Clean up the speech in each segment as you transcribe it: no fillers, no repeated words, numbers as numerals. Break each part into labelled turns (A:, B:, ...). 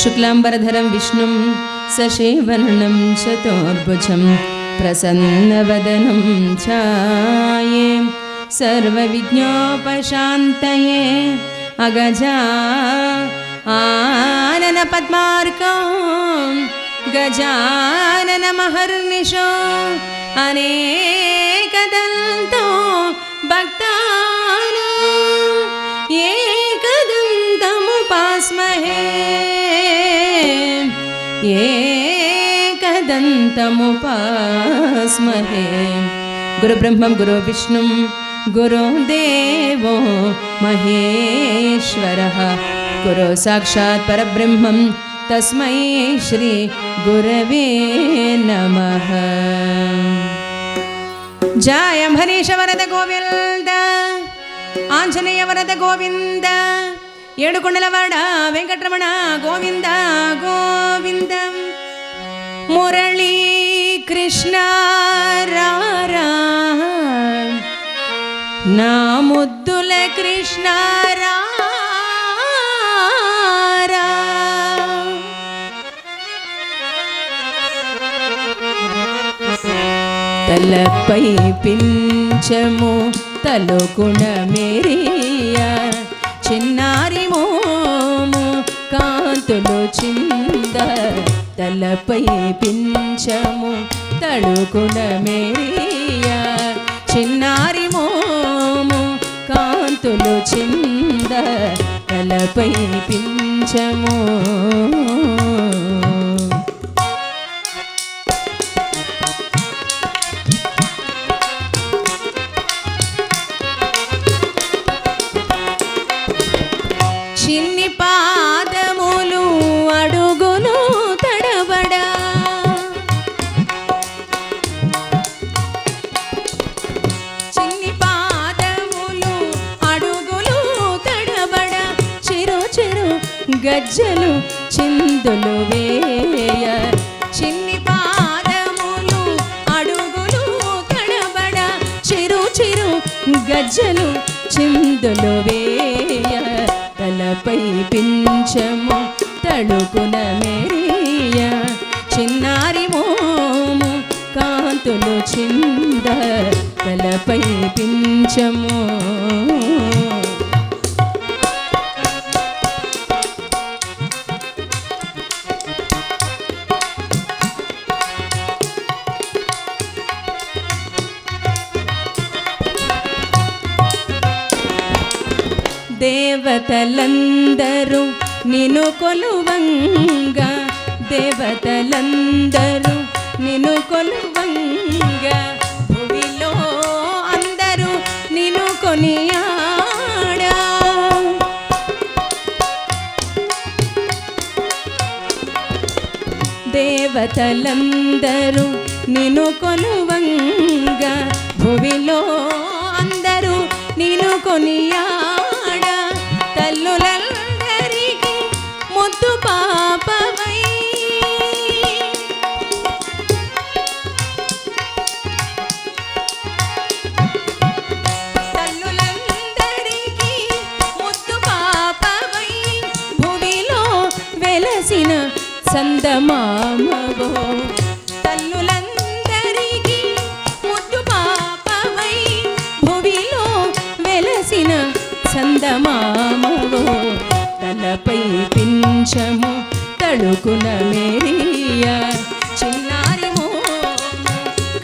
A: शुक्लांबरधरं विष्णुं सशीवर्णं चतुर्भुजं प्रसन्नवदनं ध्याये सर्वविघ्नोपशान्तये अगजा आननपद्मार्कं गजाननमहर्निशो अनेकदन्तो भक्तानां एकदन्तमुपास्महे एकदन्तमुपास्महे। गुरुब्रह्मं गुरुविष्णुं गुरुदेवो महेश्वरः गुरु साक्षात् परब्रह्मं तस्मै श्री गुरवे नमः। जय अंबरीश वरद गोविंद आंजनेय वरद गोविंद ఏడుకొండలవాడ వెంకటరమణ గోవింద గోవింద। మురళీ కృష్ణ రారా నా ముద్దుల కృష్ణ రారా తలపై పింఛము తలుకున మేరియా చిన్నారి మోము కాంతులు చింద తలపై పింఛము తళుకున మేరియా చిన్నారి మోము కాంతులు చింద తలపై పింఛము। చిన్ని పాదములు అడుగులు తడబడా చిన్ని పాదములు అడుగులు తడబడా చిరు చిరు గజ్జలు చిందులు వేయ చిన్ని పాదములు అడుగులు తడబడా చిరు చిరు గజ్జలు చిందులు వేయ తలపై పింఛము తళుకున మేరియా చిన్నారి మోము కాంతులు చింద తలపై పింఛము। దేవతలందరూ నిన్ను కొలువంగా దేవతలందరూ నిన్ను కొలువంగా భువిలో అందరూ నిన్ను కొనియాడా దేవతలందరూ నిన్ను కొలువంగా భువిలో అందరూ నిన్ను కొనియాడా తల్లులందరికీ ముద్దు పాపవై తల్లులందరికీ ముద్దు పాపవై భువిలో వెలసిన సందమామవో తల్లులందరికీ ముద్దు పాపవై భువిలో వెలసిన సందమామవో తలపై పింఛము తళుకున మేరియా చిన్నారి మోము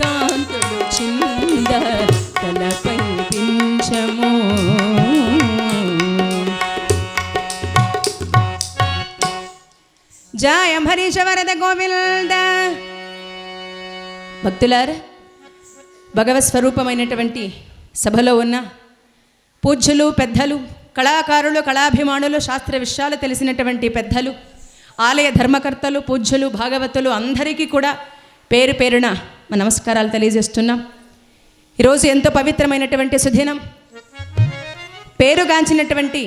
A: కాంతులు చింద తలపై పింఛము। జయ అంబరీష వరద గోవింద। భక్తులారా, భగవత్ స్వరూపమైనటువంటి సభలో ఉన్న పూజ్యులు పెద్దలు కళాకారులు కళాభిమానులు శాస్త్ర విషయాలు తెలిసినటువంటి పెద్దలు ఆలయ ధర్మకర్తలు పూజ్యులు భాగవతులు అందరికీ కూడా పేరు పేరున మా నమస్కారాలు తెలియజేస్తున్నాం। ఈరోజు ఎంతో పవిత్రమైనటువంటి సుదినం, పేరుగాంచినటువంటి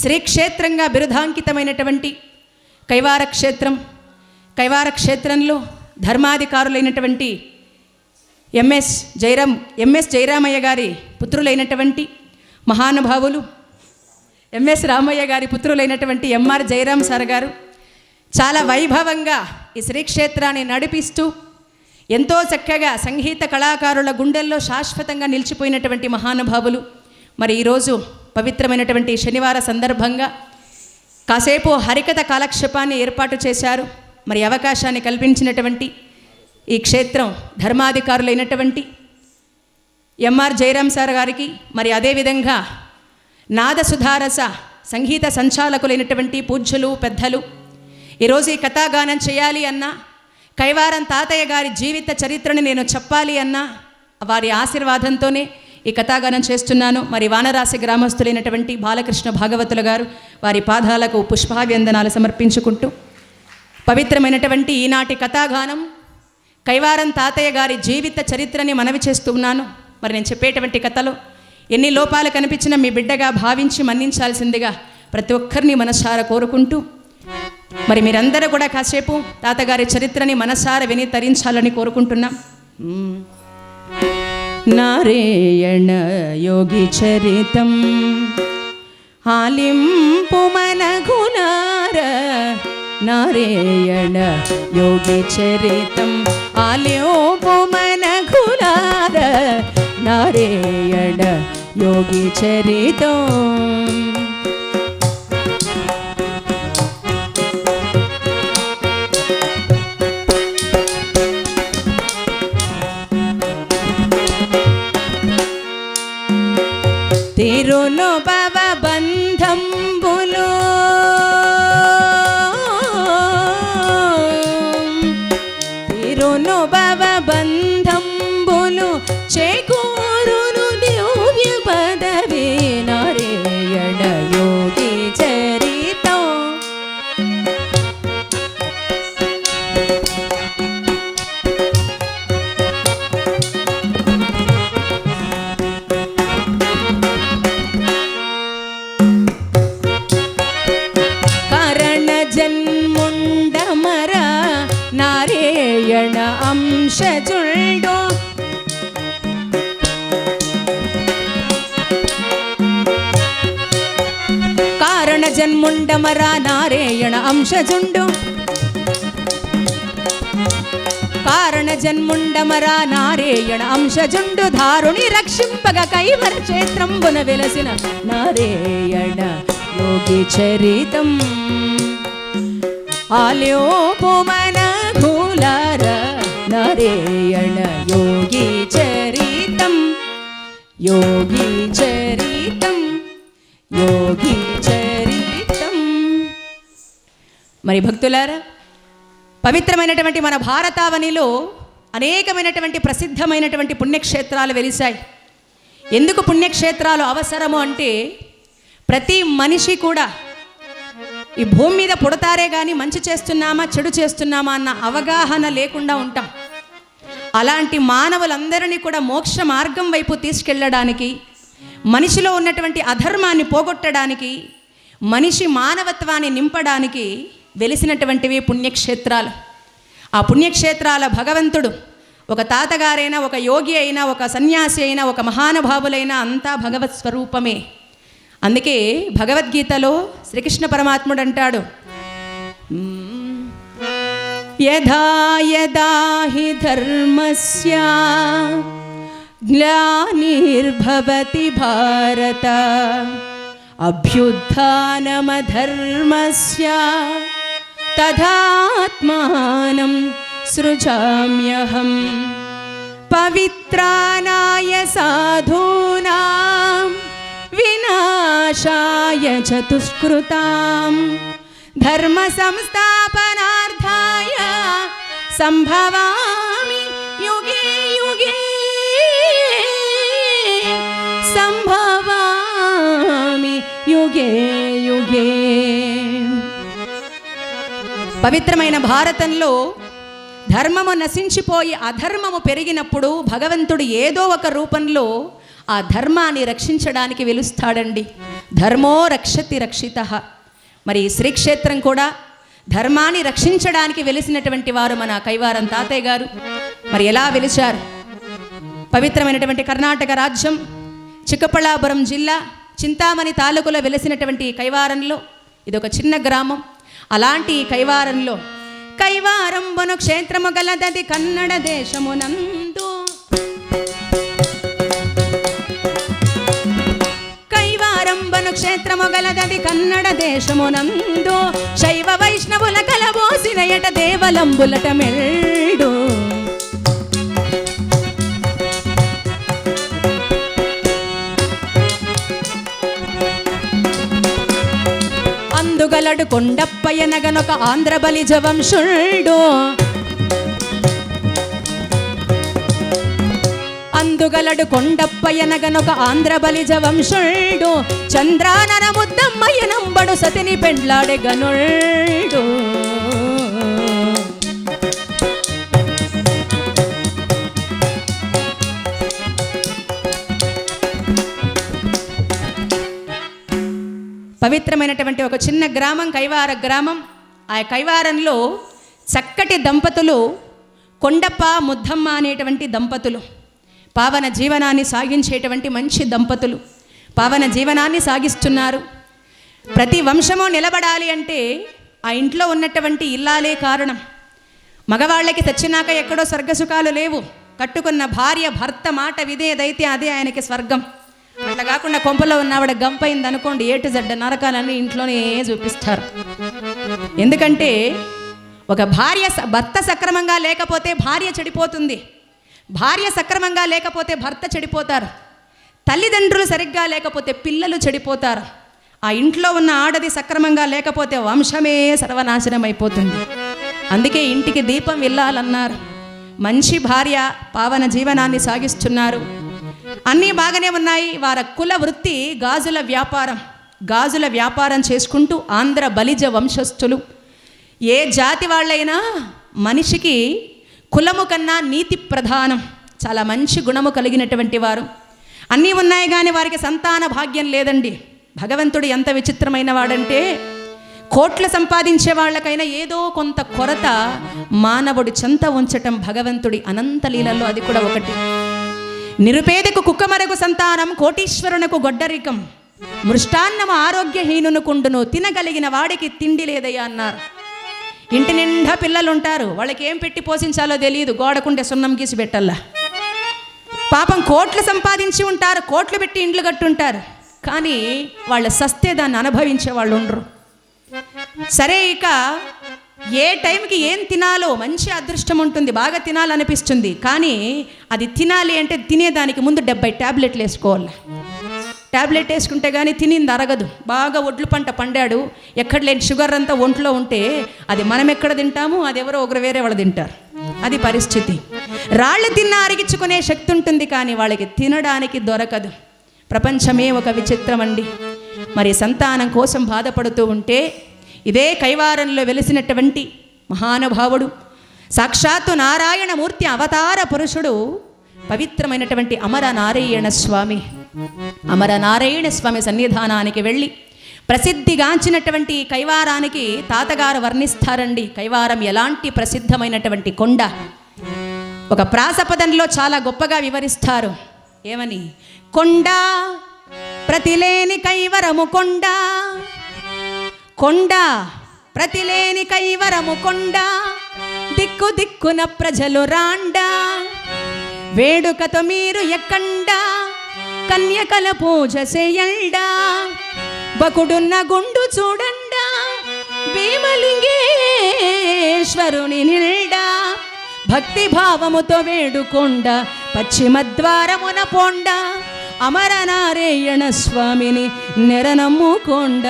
A: శ్రీక్షేత్రంగా బిరుదాంకితమైనటువంటి కైవార క్షేత్రం। కైవార క్షేత్రంలో ధర్మాధికారులైనటువంటి ఎంఎస్ జయరామయ్య గారి పుత్రులైనటువంటి మహానుభావులు ఎంఎస్ రామయ్య గారి పుత్రులైనటువంటి ఎంఆర్ జయరామ్ సార్ గారు, చాలా వైభవంగా ఈ శ్రీక్షేత్రాన్ని నడిపిస్తూ ఎంతో చక్కగా సంగీత కళాకారుల గుండెల్లో శాశ్వతంగా నిలిచిపోయినటువంటి మహానుభావులు మరి ఈరోజు పవిత్రమైనటువంటి శనివార సందర్భంగా కాసేపు హరికథ కాలక్షేపాన్ని ఏర్పాటు చేశారు. మరి అవకాశాన్ని కల్పించినటువంటి ఈ క్షేత్రం ధర్మాధికారులైనటువంటి ఎంఆర్ జయరాం సార్ గారికి, మరి అదేవిధంగా నాద సుధారస సంగీత సంచాలకులైనటువంటి పూజ్యులు పెద్దలు, ఈరోజు ఈ కథాగానం చేయాలి అన్నా, కైవారం తాతయ్య గారి జీవిత చరిత్రని నేను చెప్పాలి అన్నా వారి ఆశీర్వాదంతోనే ఈ కథాగానం చేస్తున్నాను. మరి వానరాశి గ్రామస్తులైనటువంటి బాలకృష్ణ భాగవతుల గారు వారి పాదాలకు పుష్పాభివందనాలు సమర్పించుకుంటూ పవిత్రమైనటువంటి ఈనాటి కథాగానం కైవారం తాతయ్య గారి జీవిత చరిత్రని మనవి చేస్తున్నాను. మరి నేను చెప్పేటువంటి కథలో ఎన్ని లోపాలు కనిపించినా మీ బిడ్డగా భావించి మన్నించాల్సిందిగా ప్రతి ఒక్కరిని మనసారా కోరుకుంటూ, మరి మీరందరూ కూడా కాసేపు తాతగారి చరిత్రని మనసారా విని తరించాలని కోరుకుంటున్నాం. నారాయణ యోగి చరితం ఆలింపు మనగునార, నారాయణ యోగి చరితం ఆలింపు మనగునార, నారాయణ యోగి చరితం. తిరునుభవ బంధంబులు తిరునుభవ బంధంబులు చేకూరును దివ్య పదవి, నారాయణ యోగి చరితం. జన్ముండమర నారాయణ అంశజుండు, కారణ జన్ముండమర నారాయణ అంశజుండు, కారణ జన్ముండమర నారాయణ అంశజుండు, ధారుని రక్షింపగ కైవర క్షేత్రంబున వెలసిన నారాయణ యోగి చరితం. ఆల్యోపు మనగులార, నారాయణ యోగి చరితం, యోగి చరితం, యోగి చరితం. మరి భక్తులారా, పవిత్రమైనటువంటి మన భారతావనిలో అనేకమైనటువంటి ప్రసిద్ధమైనటువంటి పుణ్యక్షేత్రాలు వెలిశాయి. ఎందుకు పుణ్యక్షేత్రాలు అవసరము అంటే, ప్రతి మనిషి కూడా ఈ భూమి మీద పుడతారే కానీ మంచి చేస్తున్నామా చెడు చేస్తున్నామా అన్న అవగాహన లేకుండా ఉంటాం. అలాంటి మానవులందరినీ కూడా మోక్ష మార్గం వైపు తీసుకెళ్ళడానికి, మనిషిలో ఉన్నటువంటి అధర్మాన్ని పోగొట్టడానికి, మనిషి మానవత్వాన్ని నింపడానికి వెలిసినటువంటివి పుణ్యక్షేత్రాలు. ఆ పుణ్యక్షేత్రాల భగవంతుడు ఒక తాతగారైనా, ఒక యోగి అయినా, ఒక సన్యాసి అయినా, ఒక మహానుభావులైనా అంతా భగవత్ స్వరూపమే. అందుకే భగవద్గీతలో శ్రీకృష్ణ పరమాత్ముడు అంటాడు, యథా యదా హి ధర్మస్య గ్లానిర్భవతి భారత అభ్యుత్థానమధర్మస్య తథాత్మానం సృజామ్యహం పవిత్రానాయ సాధూనాం వినాశాయ చతుష్కృతాం ధర్మ సంస్థాపనార్థాయ సంభవామి యుగే యుగే సంభవామి యుగే యుగే. పవిత్రమైన భారతంలో ధర్మము నశించిపోయి అధర్మము పెరిగినప్పుడు భగవంతుడు ఏదో ఒక రూపంలో ఆ ధర్మాన్ని రక్షించడానికి వెలుస్తాడండి. ధర్మో రక్షతి రక్షితః. మరి శ్రీక్షేత్రం కూడా ధర్మాన్ని రక్షించడానికి వెలిసినటువంటి వారు మన కైవారం తాతయ్య గారు. మరి ఎలా వెలిచారు? పవిత్రమైనటువంటి కర్ణాటక రాజ్యం చిక్కబళ్ళాపురం జిల్లా చింతామణి తాలూకులో వెలిసినటువంటి కైవారంలో ఇదొక చిన్న గ్రామం. అలాంటి కైవారంలో కైవారంబును క్షేత్రము గలదది కన్నడ దేశమునందు. కైవారంబను క్షేత్రము గలదది కన్నడ దేశమునందు. శైవ వైష్ణవుల కలబోసిన ఎట దేవలంబులట మెల్డు. అందుగలడు కొండప్పయనగనొక ఆంధ్ర బలిజ వంశుడు. అందుగలడు కొండప్పయనగనొక ఆంధ్ర బలిజ వంశుడు. చంద్రానన ముద్దమ్మయ్యనంబడు సతిని పెండ్లాడే గనుడు. పవిత్రమైనటువంటి ఒక చిన్న గ్రామం కైవార గ్రామం. ఆ కైవారంలో చక్కటి దంపతులు కొండప్ప ముద్దమ్మ అనేటువంటి దంపతులు పావన జీవనాన్ని సాగించేటువంటి మంచి దంపతులు పావన జీవనాన్ని సాగిస్తున్నారు. ప్రతి వంశము నిలబడాలి అంటే ఆ ఇంట్లో ఉన్నటువంటి ఇల్లాలే కారణం. మగవాళ్ళకి తెచ్చినాక ఎక్కడో స్వర్గసుఖాలు లేవు. కట్టుకున్న భార్య భర్త మాట విధేదైతే అదే ఆయనకి స్వర్గం. అట్లా కాకుండా కొంపలో ఉన్నవాడ గంపైంది అనుకోండి, ఏ టు జెడ్ నరకాలన్నీ ఇంట్లోనే చూపిస్తారు. ఎందుకంటే ఒక భర్త సక్రమంగా లేకపోతే భార్య చెడిపోతుంది, భార్య సక్రమంగా లేకపోతే భర్త చెడిపోతారు, తల్లిదండ్రులు సరిగ్గా లేకపోతే పిల్లలు చెడిపోతారు. ఆ ఇంట్లో ఉన్న ఆడది సక్రమంగా లేకపోతే వంశమే సర్వనాశనం అయిపోతుంది. అందుకే ఇంటికి దీపం వెళ్ళాలన్నారు. మంచి భార్య పావన జీవనాన్ని సాగిస్తున్నారు. అన్నీ బాగానే ఉన్నాయి. వారి కుల వృత్తి గాజుల వ్యాపారం చేసుకుంటూ ఆంధ్ర బలిజ వంశస్థులు. ఏ జాతి వాళ్ళైనా మనిషికి కులము కన్నా నీతి ప్రధానం. చాలా మంచి గుణము కలిగినటువంటి వారు. అన్నీ ఉన్నాయి కానీ వారికి సంతాన భాగ్యం లేదండి. భగవంతుడు ఎంత విచిత్రమైన వాడంటే కోట్లు సంపాదించే వాళ్ళకైనా ఏదో కొంత కొరత మానవుడి చెంత ఉంచటం భగవంతుడి అనంత లీలలో అది కూడా ఒకటి. నిరుపేదకు కుక్కమరకు సంతానం, కోటీశ్వరునకు గొడ్డరికం, మృష్టాన్నము ఆరోగ్యహీనునుకుండును, తినగలిగిన వాడికి తిండి లేదయ్యా అన్నారు. ఇంటి నిండా పిల్లలు ఉంటారు, వాళ్ళకి ఏం పెట్టి పోషించాలో తెలియదు, గోడకుండే సున్నం గీసి పెట్టల్లా. పాపం కోట్లు సంపాదించి ఉంటారు, కోట్లు పెట్టి ఇండ్లు కట్టుంటారు, కానీ వాళ్ళ సస్తే దాన్ని అనుభవించే వాళ్ళు ఉండరు. సరే, ఇక ఏ టైంకి ఏం తినాలో మంచి అదృష్టం ఉంటుంది, బాగా తినాలనిపిస్తుంది, కానీ అది తినాలి అంటే తినేదానికి ముందు 70 ట్యాబ్లెట్లు వేసుకోవాలి. ట్యాబ్లెట్ వేసుకుంటే కానీ తినింది అరగదు. బాగా ఒడ్లు పంట పండాడు, ఎక్కడ లేని షుగర్ అంతా ఒంట్లో ఉంటే అది మనం ఎక్కడ తింటాము, అది ఎవరో ఒకరు వేరే వాళ్ళు తింటారు. అది పరిస్థితి. రాళ్ళు తిన్న అరిగించుకునే శక్తి ఉంటుంది, కానీ వాళ్ళకి తినడానికి దొరకదు. ప్రపంచమే ఒక విచిత్రం అండి. మరి సంతానం కోసం బాధపడుతూ ఉంటే ఇదే కైవారంలో వెలిసినటువంటి మహానుభావుడు సాక్షాత్తు నారాయణమూర్తి అవతార పురుషుడు పవిత్రమైనటువంటి అమరనారాయణ స్వామి సన్నిధానానికి వెళ్ళి ప్రసిద్ధిగాంచినటువంటి కైవారానికి తాతగారు వర్ణిస్తారండి. కైవారం ఎలాంటి ప్రసిద్ధమైనటువంటి కొండ. ఒక ప్రాసపదంలో చాలా గొప్పగా వివరిస్తారు. ఏమని? కొండ ప్రతిలేని కైవరము కొండ, కొండ ప్రతిలేని కైవరము కొండ, దిక్కు దిక్కున ప్రజలు రాండా, వేడుకతో మీరు ఎక్కండా, కన్యకల పూజ చేయండా, బకుడున్న గుండు చూడండా, భీమలింగేశ్వరుని నిల్డా, భక్తి భావముతో వేడుకొండ, పశ్చిమ ద్వారమున పొండ, అమరనారాయణ స్వామిని నెరనమ్ముకొండ.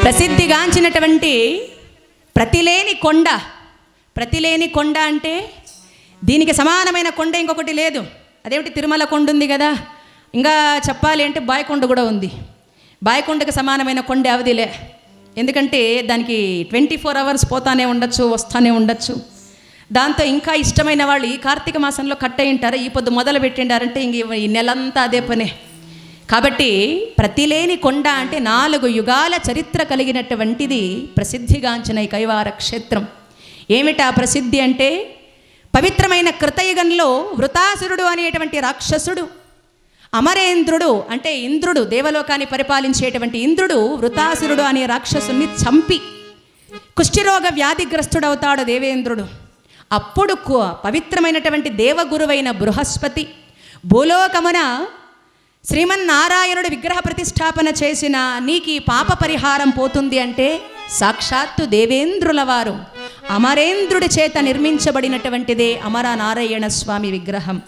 A: ప్రసిద్ధిగాంచినటువంటి ప్రతిలేని కొండ. ప్రతిలేని కొండ అంటే దీనికి సమానమైన కొండ ఇంకొకటి లేదు. అదేమిటి? తిరుమల కొండ ఉంది కదా, ఇంకా చెప్పాలి అంటే బాయకొండ కూడా ఉంది. బాయకొండకు సమానమైన కొండ అవధిలే. ఎందుకంటే దానికి 24 hours పోతానే ఉండొచ్చు, వస్తానే ఉండొచ్చు. దాంతో ఇంకా ఇష్టమైన వాళ్ళు ఈ కార్తీక మాసంలో కట్టయి ఉంటారు, ఈ పొద్దు మొదలు పెట్టిండారంటే ఇంక ఈ నెలంతా అదే పనే. కాబట్టి ప్రతిలేని కొండ అంటే 4 యుగాల చరిత్ర కలిగినటువంటిది ప్రసిద్ధిగాంచిన ఈ కైవార క్షేత్రం. ఏమిటా ప్రసిద్ధి అంటే, పవిత్రమైన కృతయుగంలో వృతాసురుడు అనేటువంటి రాక్షసుడు అమరేంద్రుడు అంటే ఇంద్రుడు, దేవలోకాన్ని పరిపాలించేటువంటి ఇంద్రుడు వృతాసురుడు అనే రాక్షసుని చంపి కుష్ఠరోగ వ్యాధిగ్రస్తుడవుతాడు దేవేంద్రుడు. అప్పుడు పవిత్రమైనటువంటి దేవగురువైన బృహస్పతి భూలోకమున శ్రీమన్నారాయణుడు విగ్రహ ప్రతిష్టాపన చేసిన నీకు ఈ పాప పరిహారం పోతుంది అంటే సాక్షాత్తు దేవేంద్రుల వారు అమరేంద్రుడి చేత నిర్మించబడినటువంటిదే అమర నారాయణ స్వామి విగ్రహం.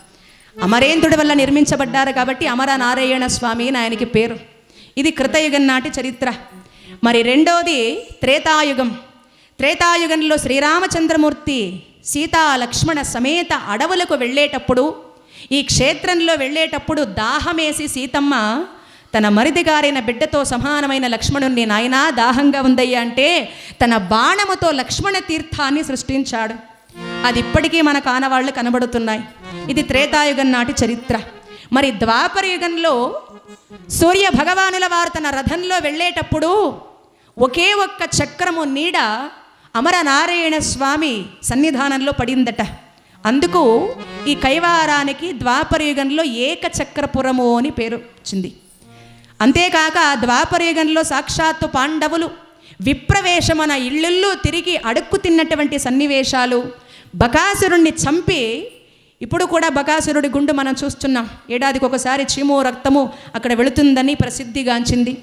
A: అమరేంద్రుడి వల్ల నిర్మించబడ్డారు కాబట్టి అమర నారాయణ స్వామి అని ఆయనకి పేరు. ఇది కృతయుగం నాటి చరిత్ర. మరి రెండోది త్రేతాయుగం. త్రేతాయుగంలో శ్రీరామచంద్రమూర్తి సీతా లక్ష్మణ సమేత అడవులకు వెళ్ళేటప్పుడు, ఈ క్షేత్రంలో వెళ్ళేటప్పుడు దాహమేసి సీతమ్మ తన మరిది గారైన బిడ్డతో సమానమైన లక్ష్మణుణ్ణి, నాయనా దాహంగా ఉందయ్యా అంటే తన బాణముతో లక్ష్మణ తీర్థాన్ని సృష్టించాడు. అది ఇప్పటికీ మన కానవాళ్ళు కనబడుతున్నాయి. ఇది త్రేతాయుగం నాటి చరిత్ర. మరి ద్వాపర యుగంలో సూర్య భగవానుల వారు తన రథంలో వెళ్ళేటప్పుడు ఒకే ఒక్క చక్రము నీడ అమర నారాయణ స్వామి సన్నిధానంలో పడిందట. అందుకు ఈ కైవారానికి ద్వాపర యుగంలో ఏకచక్రపురము అని పేరు వచ్చింది. అంతేకాక ద్వాపర యుగంలో సాక్షాత్తు పాండవులు విప్రవేశమన ఇళ్ళల్లో తిరిగి అడుక్కు తిన్నటువంటి సన్నివేశాలు, బకాసురుణ్ణి చంపి, ఇప్పుడు కూడా బకాసురుడి గుండు మనం చూస్తున్నాం. ఏడాదికి ఒకసారి చీము రక్తము అక్కడ వెళుతుందని ప్రసిద్ధిగాంచింది.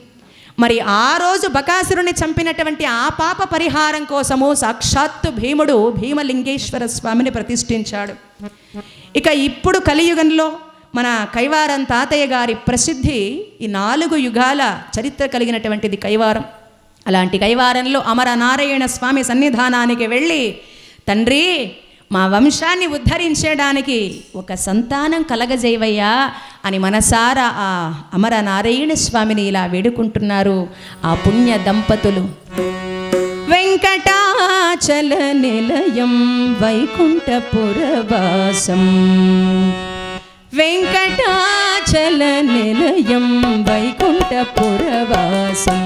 A: మరి ఆ రోజు బకాసురుని చంపినటువంటి ఆ పాప పరిహారం కోసము సాక్షాత్తు భీముడు భీమలింగేశ్వర స్వామిని ప్రతిష్ఠించాడు. ఇక ఇప్పుడు కలియుగంలో మన కైవారం తాతయ్య గారి ప్రసిద్ధి ఈ 4 యుగాల చరిత్ర కలిగినటువంటిది కైవారం. అలాంటి కైవారంలో అమర నారాయణ స్వామి సన్నిధానానికి వెళ్ళి, తండ్రి మా వంశాన్ని ఉద్ధరించడానికి ఒక సంతానం కలగజేవయ్యా అని మనసారా ఆ అమర నారాయణ స్వామిని ఇలా వేడుకుంటున్నారు ఆ పుణ్య దంపతులు. వెంకటాచల నిలయం వైకుంఠపురవాసం, వెంకటాచల నిలయం వైకుంఠపురవాసం,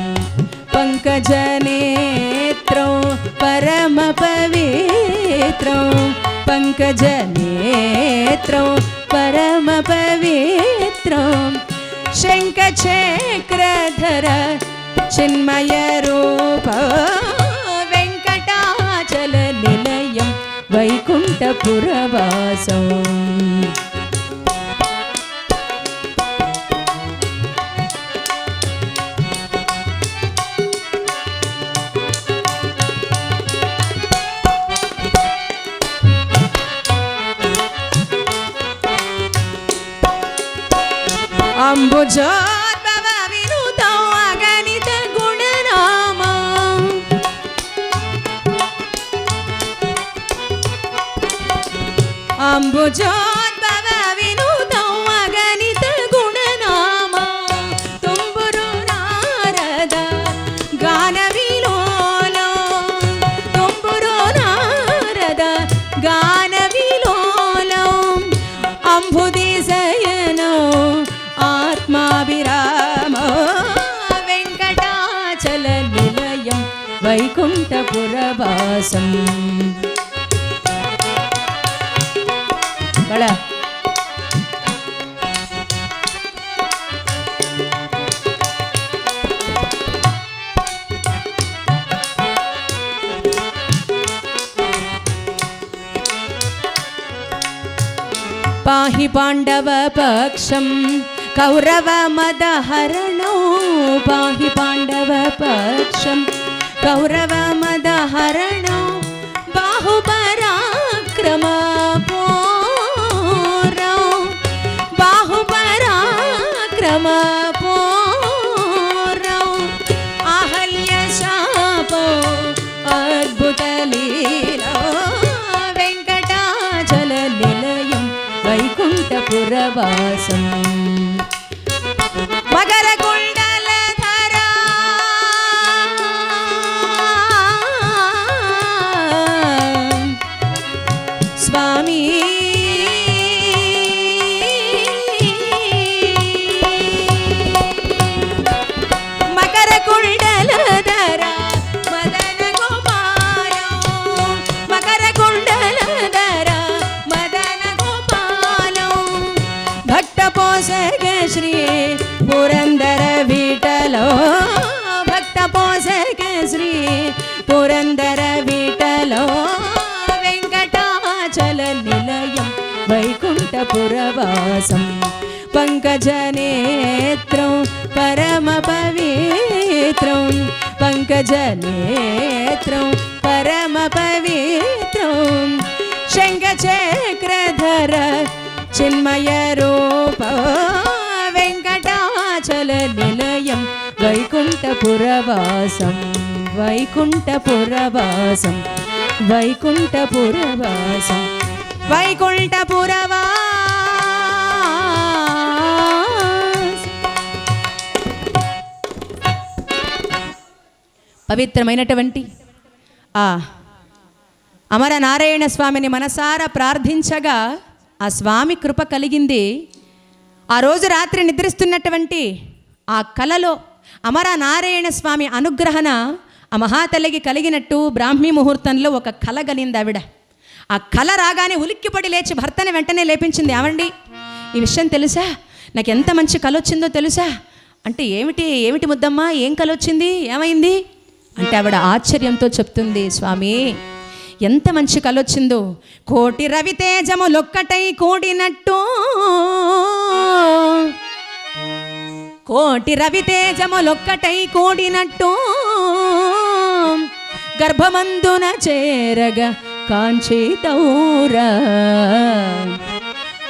A: పంకజనేత్రం పరమ పవిత్రం, పంకజనేత్రం పరమ పవిత్రం, శంఖచక్రధర చిన్మయ రూప, వెంకటాచల నిలయం వైకుంఠపురవాసం. అంబుజోద్భవ వినుతం అగణిత గుణనామ, అంబుజోద్భవ వినుతం అగణిత గుణనామ, తుంబురు నారద గాన విలోలం, తుంబురు నారద గాన విలోలం, అంబుదిశయనో ఆత్మాభిరామ, వెంకటాచల నిలయం వైకుంఠపురవాసం. పాహి పాండవ పక్షం కౌరవ మదహరణో, పాహి పాండవ పక్షం కౌరవ మదహరణో, బాహుపరాక్రమ పోరో, బాహుపరాక్రమ పోరో, అహల్య శాపో అద్భుత లీలో, వెంకటాచల నిలయం వైకుంఠపురవాసం. మకర కుండలధర స్వామి, మకర కుండలధర మదన గోపాలో, మకర కుండలధర మదన గోపాలో, భక్త పోషక శ్రీ పురందర విఠలో భక్త పోషక శ్రీ పురందర విఠలో వెంకటాచల నిలయం వైకుంఠపురవాసం పంకజనేత్రం పరమ పవిత్రం పంకజనేత్రం పరమ పవిత్రం శంఖచక్రధర చిన్మయ రూప వెంకటాచల నిలయం వైకుంఠపురవాసం వైకుంఠపురవాసం వైకుంఠపురవాసం వైకుంఠపురవాసం. పవిత్రమైనటువంటి ఆ అమర నారాయణ స్వామిని మనసారా ప్రార్థించగా ఆ స్వామి కృప కలిగింది. ఆ రోజు రాత్రి నిద్రిస్తున్నటువంటి ఆ కలలో అమర నారాయణ స్వామి అనుగ్రహణ ఆ మహాతల్లికి కలిగినట్టు బ్రాహ్మీ ముహూర్తంలో ఒక కల కలిగింది ఆవిడ. ఆ కల రాగానే ఉలిక్కిపడి లేచి భర్తని వెంటనే లేపించింది. ఏమండి, ఈ విషయం తెలుసా? నాకు ఎంత మంచి కల వచ్చిందో తెలుసా అంటే, ఏమిటి ఏమిటి ముద్దమ్మ, ఏం కల వచ్చింది, ఏమైంది అంటే ఆవిడ ఆశ్చర్యంతో చెప్తుంది, స్వామి ఎంత మంచి కల వచ్చిందో, కోటి రవితేజములొక్కటై కూడినట్టు, కోటి రవితేజములొక్కటై కూడినట్టు, గర్భమందున చేరగా కాంచితౌరా,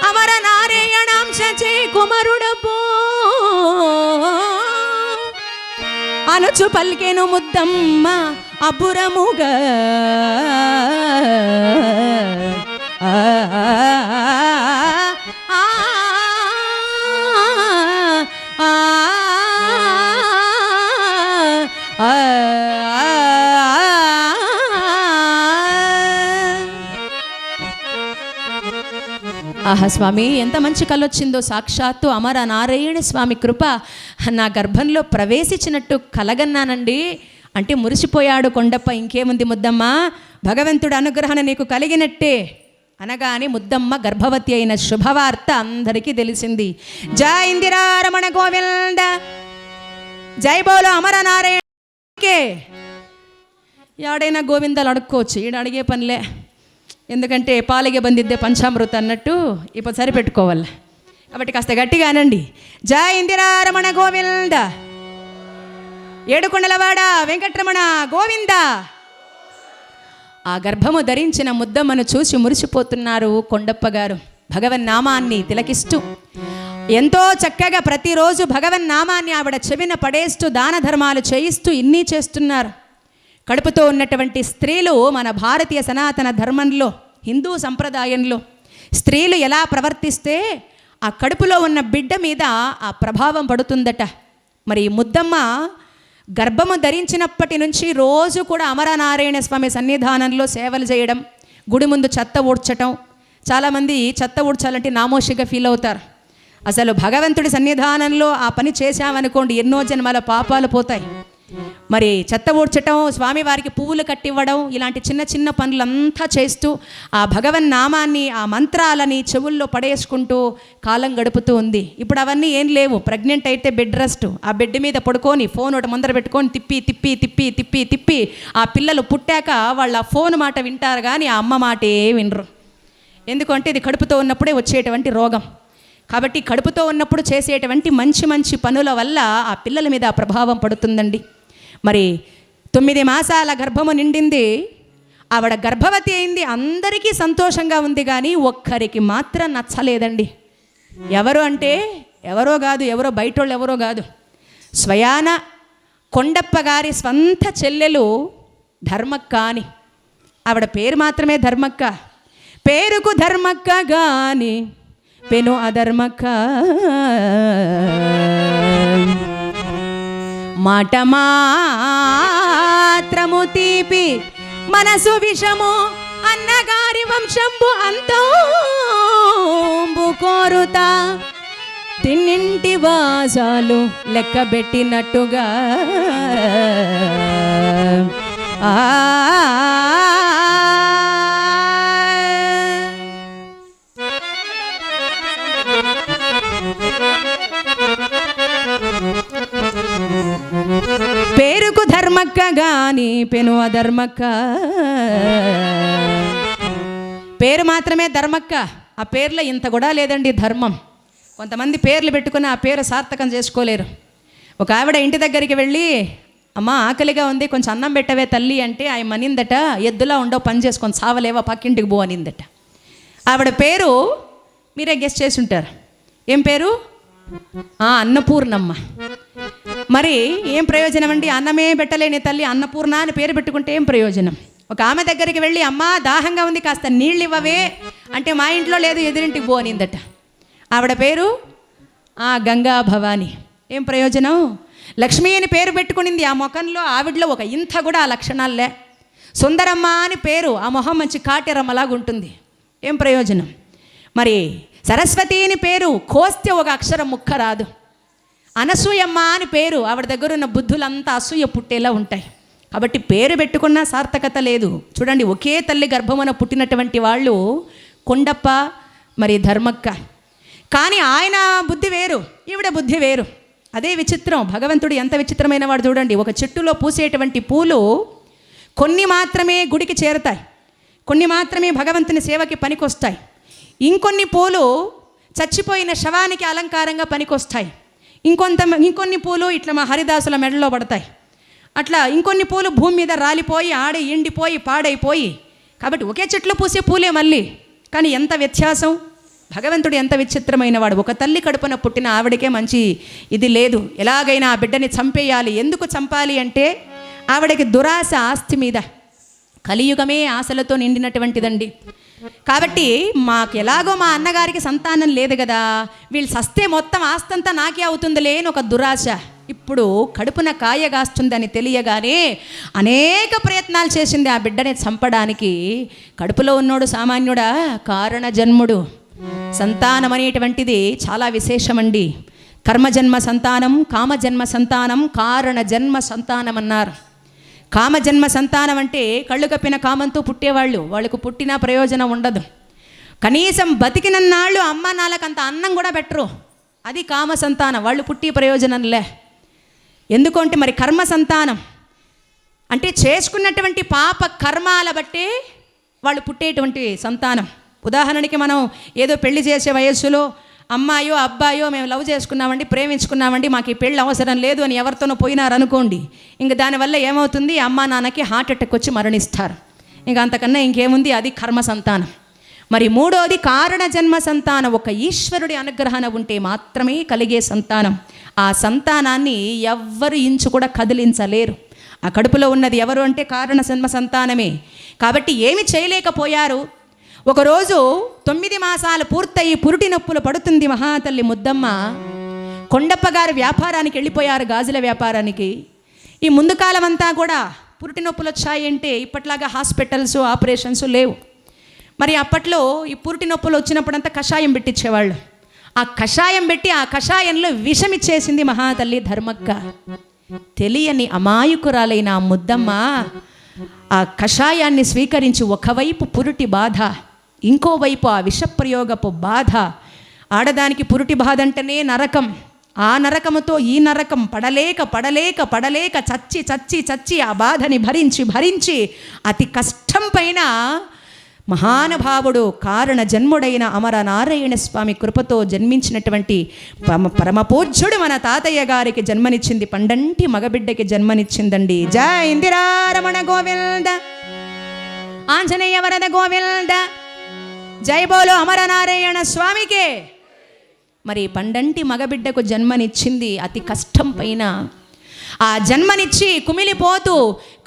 A: అమర నారాయణాంశచే కుమరుడపో అనుచు పల్కెను ముద్దమ్మ అపురముగా. ఆహా స్వామి, ఎంత మంచి కల వచ్చిందో, సాక్షాత్తు అమర నారాయణ స్వామి కృప నా గర్భంలో ప్రవేశించినట్టు కలగన్నానండి అంటే మురిసిపోయాడు కొండప్ప. ఇంకేముంది ముద్దమ్మ, భగవంతుడు అనుగ్రహణ నీకు కలిగినట్టే అనగానే ముద్దమ్మ గర్భవతి అయిన శుభవార్త అందరికీ తెలిసింది. జై ఇందిరారమణ గోవింద, జై బోలో అమర నారాయణకే. ఎవడైనా గోవిందాలు అడుక్కోవచ్చు, ఈడ అడిగే పనిలే. ఎందుకంటే పాలిగే బందిద్దే పంచామృత అన్నట్టు ఇప్పుడు సరిపెట్టుకోవాలి. కాబట్టి కాస్త గట్టిగా అనండి, జై ఇందిరారమణ గోవింద, ఏడుకొండలవాడ వెంకటరమణ గోవింద. ఆ గర్భము ధరించిన ముద్దమ్మను చూసి మురిసిపోతున్నారు కొండప్ప గారు. భగవన్నామాన్ని తిలకిస్తూ ఎంతో చక్కగా ప్రతిరోజు భగవన్నామాన్ని ఆవిడ చెవిన పడేస్తూ దాన ధర్మాలు చేయిస్తూ ఇన్ని చేస్తున్నారు. కడుపుతో ఉన్నటువంటి స్త్రీలు మన భారతీయ సనాతన ధర్మంలో, హిందూ సంప్రదాయంలో స్త్రీలు ఎలా ప్రవర్తిస్తే ఆ కడుపులో ఉన్న బిడ్డ మీద ఆ ప్రభావం పడుతుందట. మరి ముద్దమ్మ గర్భము ధరించినప్పటి నుంచి రోజు కూడా అమరనారాయణ స్వామి సన్నిధానంలో సేవలు చేయడం, గుడి ముందు చెత్త ఊడ్చటం. చాలామంది చెత్త ఊడ్చాలంటే నామోషిగా ఫీల్ అవుతారు. అసలు భగవంతుడి సన్నిధానంలో ఆ పని చేశామనుకోండి ఎన్నో జన్మల పాపాలు పోతాయి. మరి చెత్త ఊడ్చటం, స్వామివారికి పువ్వులు కట్టివ్వడం, ఇలాంటి చిన్న చిన్న పనులంతా చేస్తూ ఆ భగవన్నామాన్ని, ఆ మంత్రాలని చెవుల్లో పడేసుకుంటూ కాలం గడుపుతూ ఉంది. ఇప్పుడు అవన్నీ ఏం లేవు. ప్రెగ్నెంట్ అయితే బెడ్ రెస్ట్, ఆ బెడ్ మీద పడుకొని ఫోన్ ఒకటి ముందర పెట్టుకొని తిప్పి తిప్పి తిప్పి తిప్పి తిప్పి ఆ పిల్లలు పుట్టాక వాళ్ళ ఫోన్ మాట వింటారు కానీ ఆ అమ్మ మాటే వినరు. ఎందుకంటే ఇది కడుపుతో ఉన్నప్పుడే వచ్చేటువంటి రోగం. కాబట్టి కడుపుతో ఉన్నప్పుడు చేసేటువంటి మంచి మంచి పనుల వల్ల ఆ పిల్లల మీద ఆ ప్రభావం పడుతుందండి. మరి 9 మాసాల గర్భము నిండింది, ఆవిడ గర్భవతి అయింది. అందరికీ సంతోషంగా ఉంది కానీ ఒక్కరికి మాత్రం నచ్చలేదండి. ఎవరు అంటే ఎవరో కాదు, ఎవరో బయటోళ్ళు ఎవరో కాదు, స్వయాన కొండప్ప గారి స్వంత చెల్లెలు ధర్మక్క అని. ఆవిడ పేరు మాత్రమే ధర్మక్క. పేరుకు ధర్మక్క గాని పెను అధర్మక్క, మాట మాత్రము తీపి మనసు విషము అన్నగారి వంశంబు అంతంబు కోరుతా తిన్నింటి వాసాలు లెక్కబెట్టినట్టుగా ధర్మక్కగాని పెను అధర్మక్క. పేరు మాత్రమే ధర్మక్క, ఆ పేర్లో ఇంత కూడా లేదండి ధర్మం. కొంతమంది పేర్లు పెట్టుకుని ఆ పేరు సార్థకం చేసుకోలేరు. ఒక ఆవిడ ఇంటి దగ్గరికి వెళ్ళి, అమ్మ ఆకలిగా ఉంది, కొంచెం అన్నం పెట్టవే తల్లి అంటే ఆయన అనిందట, ఎద్దులా ఉండవు పని చేసుకొని సావలేవా పక్కింటికి పో అనిందట. ఆవిడ పేరు మీరే గెస్ట్ చేసి ఉంటారు. ఏం పేరు? అన్నపూర్ణమ్మ. మరి ఏం ప్రయోజనం అండి? అన్నమే పెట్టలేని తల్లి అన్నపూర్ణ అని పేరు పెట్టుకుంటే ఏం ప్రయోజనం? ఒక ఆమె దగ్గరికి వెళ్ళి, అమ్మ దాహంగా ఉంది కాస్త నీళ్ళు ఇవ్వవే అంటే, మా ఇంట్లో లేదు ఎదురింటికి పో అనిందట. ఆవిడ పేరు గంగా భవాని. ఏం ప్రయోజనం? లక్ష్మి అని పేరు పెట్టుకునింది, ఆ ముఖంలో ఆవిడలో ఒక ఇంత కూడా ఆ లక్షణాలే. సుందరమ్మ అని పేరు, ఆ మొహం మంచి కాటెరమ్మలాగా ఉంటుంది. ఏం ప్రయోజనం? మరి సరస్వతి అని పేరు, కోస్తే ఒక అక్షరం ముక్క రాదు. అనసూయమ్మ అని పేరు, ఆవిడ దగ్గర ఉన్న బుద్ధులంతా అసూయ పుట్టేలా ఉంటాయి. కాబట్టి పేరు పెట్టుకున్నా సార్థకత లేదు. చూడండి, ఒకే తల్లి గర్భమున పుట్టినటువంటి వాళ్ళు కొండప్ప మరి ధర్మక్క. కానీ ఆయన బుద్ధి వేరు, ఈవిడ బుద్ధి వేరు. అదే విచిత్రం. భగవంతుడు ఎంత విచిత్రమైన వాడు చూడండి. ఒక చెట్టులో పూసేటువంటి పూలు కొన్ని మాత్రమే గుడికి చేరుతాయి, కొన్ని మాత్రమే భగవంతుని సేవకి పనికొస్తాయి. ఇంకొన్ని పూలు చచ్చిపోయిన శవానికి అలంకారంగా పనికొస్తాయి. ఇంకొన్ని పూలు ఇట్లా మా హరిదాసుల మెడలో పడతాయి. అట్లా ఇంకొన్ని పూలు భూమి మీద రాలిపోయి ఆడి ఎండిపోయి పాడైపోయి. కాబట్టి ఒకే చెట్లు పూసే పూలే మళ్ళీ. కానీ ఎంత వ్యత్యాసం! భగవంతుడు ఎంత విచిత్రమైన వాడు. ఒక తల్లి కడుపున పుట్టిన ఆవిడకే మంచి ఇది లేదు, ఎలాగైనా ఆ బిడ్డని చంపేయాలి. ఎందుకు చంపాలి అంటే ఆవిడకి దురాశ ఆస్తి మీద. కలియుగమే ఆశలతో నిండినటువంటిదండి. కాబట్టి మాకు ఎలాగో మా అన్నగారికి సంతానం లేదు కదా, వీళ్ళు సస్తే మొత్తం ఆస్తంతా నాకే అవుతుందిలే అని ఒక దురాశ. ఇప్పుడు కడుపున కాయగాస్తుందని తెలియగానే అనేక ప్రయత్నాలు చేసింది ఆ బిడ్డని చంపడానికి. కడుపులో ఉన్నోడు సామాన్యుడా? కారణ జన్ముడు. సంతానం అనేటువంటిది చాలా విశేషమండి. కర్మజన్మ సంతానం, కామజన్మ సంతానం, కారణ జన్మ సంతానం అన్నారు. కామజన్మ సంతానం అంటే కళ్ళు కప్పిన కామంతో పుట్టేవాళ్ళు, వాళ్ళకు పుట్టిన ప్రయోజనం ఉండదు. కనీసం బతికినన్నాళ్ళు అమ్మ నాన్నకంత అన్నం కూడా పెట్టరు. అది కామ సంతానం, వాళ్ళు పుట్టి ప్రయోజనంలే. ఎందుకంటే మరి కర్మ సంతానం అంటే చేసుకున్నటువంటి పాప కర్మాల బట్టే వాళ్ళు పుట్టేటువంటి సంతానం. ఉదాహరణకి మనం ఏదో పెళ్లి చేసే వయస్సులో అమ్మాయో అబ్బాయో మేము లవ్ చేసుకున్నామండి, ప్రేమించుకున్నామండి, మాకు ఈ పెళ్ళి అవసరం లేదు అని ఎవరితోనో పోయినారనుకోండి, ఇంక దానివల్ల ఏమవుతుంది? అమ్మా నాన్నకి హార్ట్ అటాక్ వచ్చి మరణిస్తారు. ఇంకా అంతకన్నా ఇంకేముంది? అది కర్మ సంతానం. మరి మూడోది కారణ జన్మ సంతానం. ఒక ఈశ్వరుడి అనుగ్రహణ ఉంటే మాత్రమే కలిగే సంతానం. ఆ సంతానాన్ని ఎవ్వరు ఇంచు కూడా కదిలించలేరు. ఆ కడుపులో ఉన్నది ఎవరు అంటే కారణ జన్మ సంతానమే. కాబట్టి ఏమి చేయలేకపోయారు. ఒకరోజు 9 మాసాలు పూర్తయి పురుటి నొప్పులు పడుతుంది మహాతల్లి ముద్దమ్మ. కొండప్ప గారు వ్యాపారానికి వెళ్ళిపోయారు, గాజుల వ్యాపారానికి. ఈ ముందు కాలం అంతా కూడా పురుటి నొప్పులు వచ్చాయి అంటే ఇప్పట్లాగా హాస్పిటల్స్ ఆపరేషన్స్ లేవు. మరి అప్పట్లో ఈ పురుటి నొప్పులు వచ్చినప్పుడంతా కషాయం పెట్టించేవాళ్ళు. ఆ కషాయం పెట్టి ఆ కషాయంలో విషం ఇచ్చేసింది మహాతల్లి ధర్మక్క. తెలియని అమాయకురాలైన ఆ ముద్దమ్మ ఆ కషాయాన్ని స్వీకరించి ఒకవైపు పురుటి బాధ, ఇంకోవైపు ఆ విషప్రయోగపు బాధ. ఆడదానికి పురుటి బాధ అంటేనే నరకం. ఆ నరకముతో ఈ నరకం పడలేక పడలేక పడలేక చచ్చి చచ్చి చచ్చి ఆ బాధని భరించి భరించి అతి కష్టం పైన మహానుభావుడు కారణ జన్ముడైన అమర నారాయణ స్వామి కృపతో జన్మించినటువంటి పరమపూజ్యుడు మన తాతయ్య గారికి జన్మనిచ్చింది. పండంటి మగబిడ్డకి జన్మనిచ్చిందండి. జయ ఇందిరారమణ గోవింద, ఆంజనేయ వరద గోవింద, జై బోలో అమర నారాయణ స్వామికే. మరి పండంటి మగబిడ్డకు జన్మనిచ్చింది అతి కష్టం పైన. ఆ జన్మనిచ్చి కుమిలిపోతూ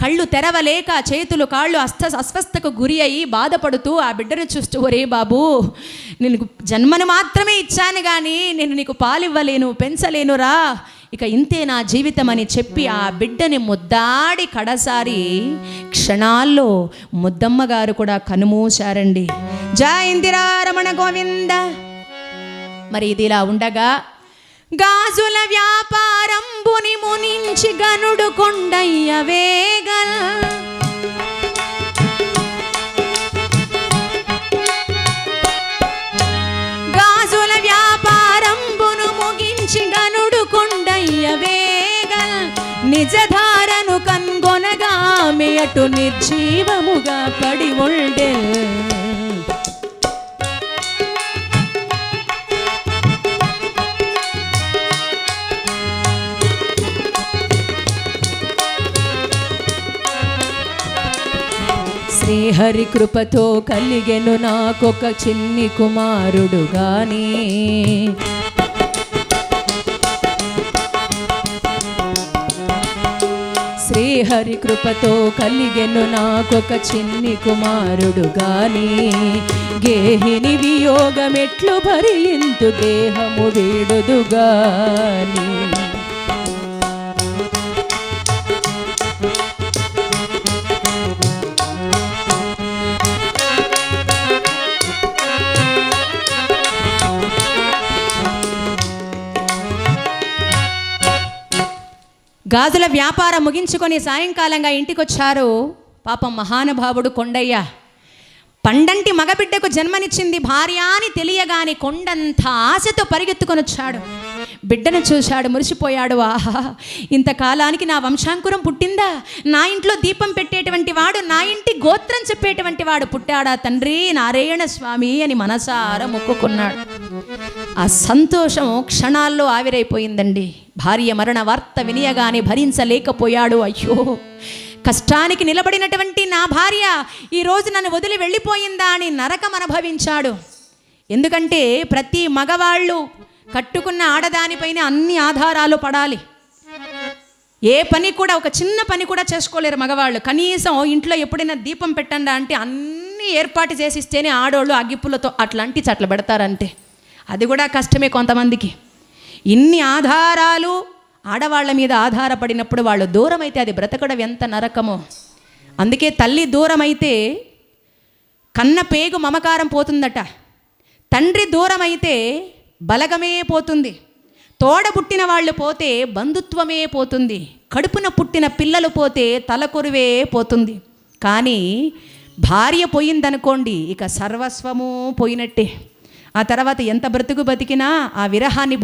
A: కళ్ళు తెరవలేక చేతులు కాళ్ళు అస్వస్థకు గురి అయ్యి బాధపడుతూ ఆ బిడ్డను చూస్తూ, ఒరే బాబు, నేను జన్మను మాత్రమే ఇచ్చాను కానీ నేను నీకు పాలివ్వలేను, పెంచలేనురా, ఇక ఇంతే నా జీవితం అని చెప్పి ఆ బిడ్డని ముద్దాడి కడసారి క్షణాల్లో ముద్దమ్మ గారు కూడా కనుమూశారండి. జై ఇందిరారమణ గోవింద. మరి ఇది ఇలా ఉండగా గాజుల వ్యాపారంబుని మునించి గనుడు కొండయ్య వేగల్. గాజుల వ్యాపారంబును ముగించి గనుడు కొండయ్య వేగల్. నిజధారను కన్గొన అటు నిర్జీవముగా పడి ఉండెన్. శ్రీహరి కృపతో కలిగెను నాకొక చిన్ని కుమారుడు గాని. శ్రీహరి కృపతో కలిగెను నాకొక చిన్ని కుమారుడు గాని. గేహిని వియోగమెట్లు భరింతు దేహము వీడుదు గాని. గాజుల వ్యాపారం ముగించుకొని సాయంకాలంగా ఇంటికొచ్చారు పాపం మహానుభావుడు కొండయ్య. పండంటి మగబిడ్డకు జన్మనిచ్చింది భార్య అని తెలియగాని కొండంత ఆశతో పరిగెత్తుకొని వచ్చాడు. బిడ్డను చూశాడు, మురిసిపోయాడు. ఆహా, ఇంతకాలానికి నా వంశాంకురం పుట్టిందా, నా ఇంట్లో దీపం పెట్టేటువంటి వాడు, నా ఇంటి గోత్రం చెప్పేటువంటి వాడు పుట్టాడా తండ్రి నారాయణ స్వామి అని మనసారా మొక్కుకున్నాడు. ఆ సంతోషం క్షణాల్లో ఆవిరైపోయిందండి. భార్య మరణ వార్త వినియగానే భరించలేకపోయాడు. అయ్యో, కష్టానికి నిలబడినటువంటి నా భార్య ఈరోజు నన్ను వదిలి వెళ్ళిపోయిందా అని నరకం అనుభవించాడు. ఎందుకంటే ప్రతి మగవాళ్ళు కట్టుకున్న ఆడదానిపైన అన్ని ఆధారాలు పడాలి. ఏ పని కూడా, ఒక చిన్న పని కూడా చేసుకోలేరు మగవాళ్ళు. కనీసం ఇంట్లో ఎప్పుడైనా దీపం పెట్టండా అంటే అన్నీ ఏర్పాటు చేసిస్తేనే ఆడోళ్ళు అగ్గిపుల్లతో అట్లాంటి చట్లు పెడతారంటే అది కూడా కష్టమే కొంతమందికి. ఇన్ని ఆధారాలు ఆడవాళ్ళ మీద ఆధారపడినప్పుడు వాళ్ళు దూరం అయితే అది బ్రతకడం ఎంత నరకమో. అందుకే తల్లి దూరం అయితే కన్న పేగు మమకారం పోతుందట. తండ్రి దూరం అయితే బలగమే పోతుంది. తోడబుట్టిన వాళ్ళు పోతే బంధుత్వమే పోతుంది. కడుపున పుట్టిన పిల్లలు పోతే తలకొరువే పోతుంది. కానీ భార్య పోయిందనుకోండి, ఇక సర్వస్వము పోయినట్టే. ఆ తర్వాత ఎంత బ్రతుకు బతికినా ఆ విరహాన్ని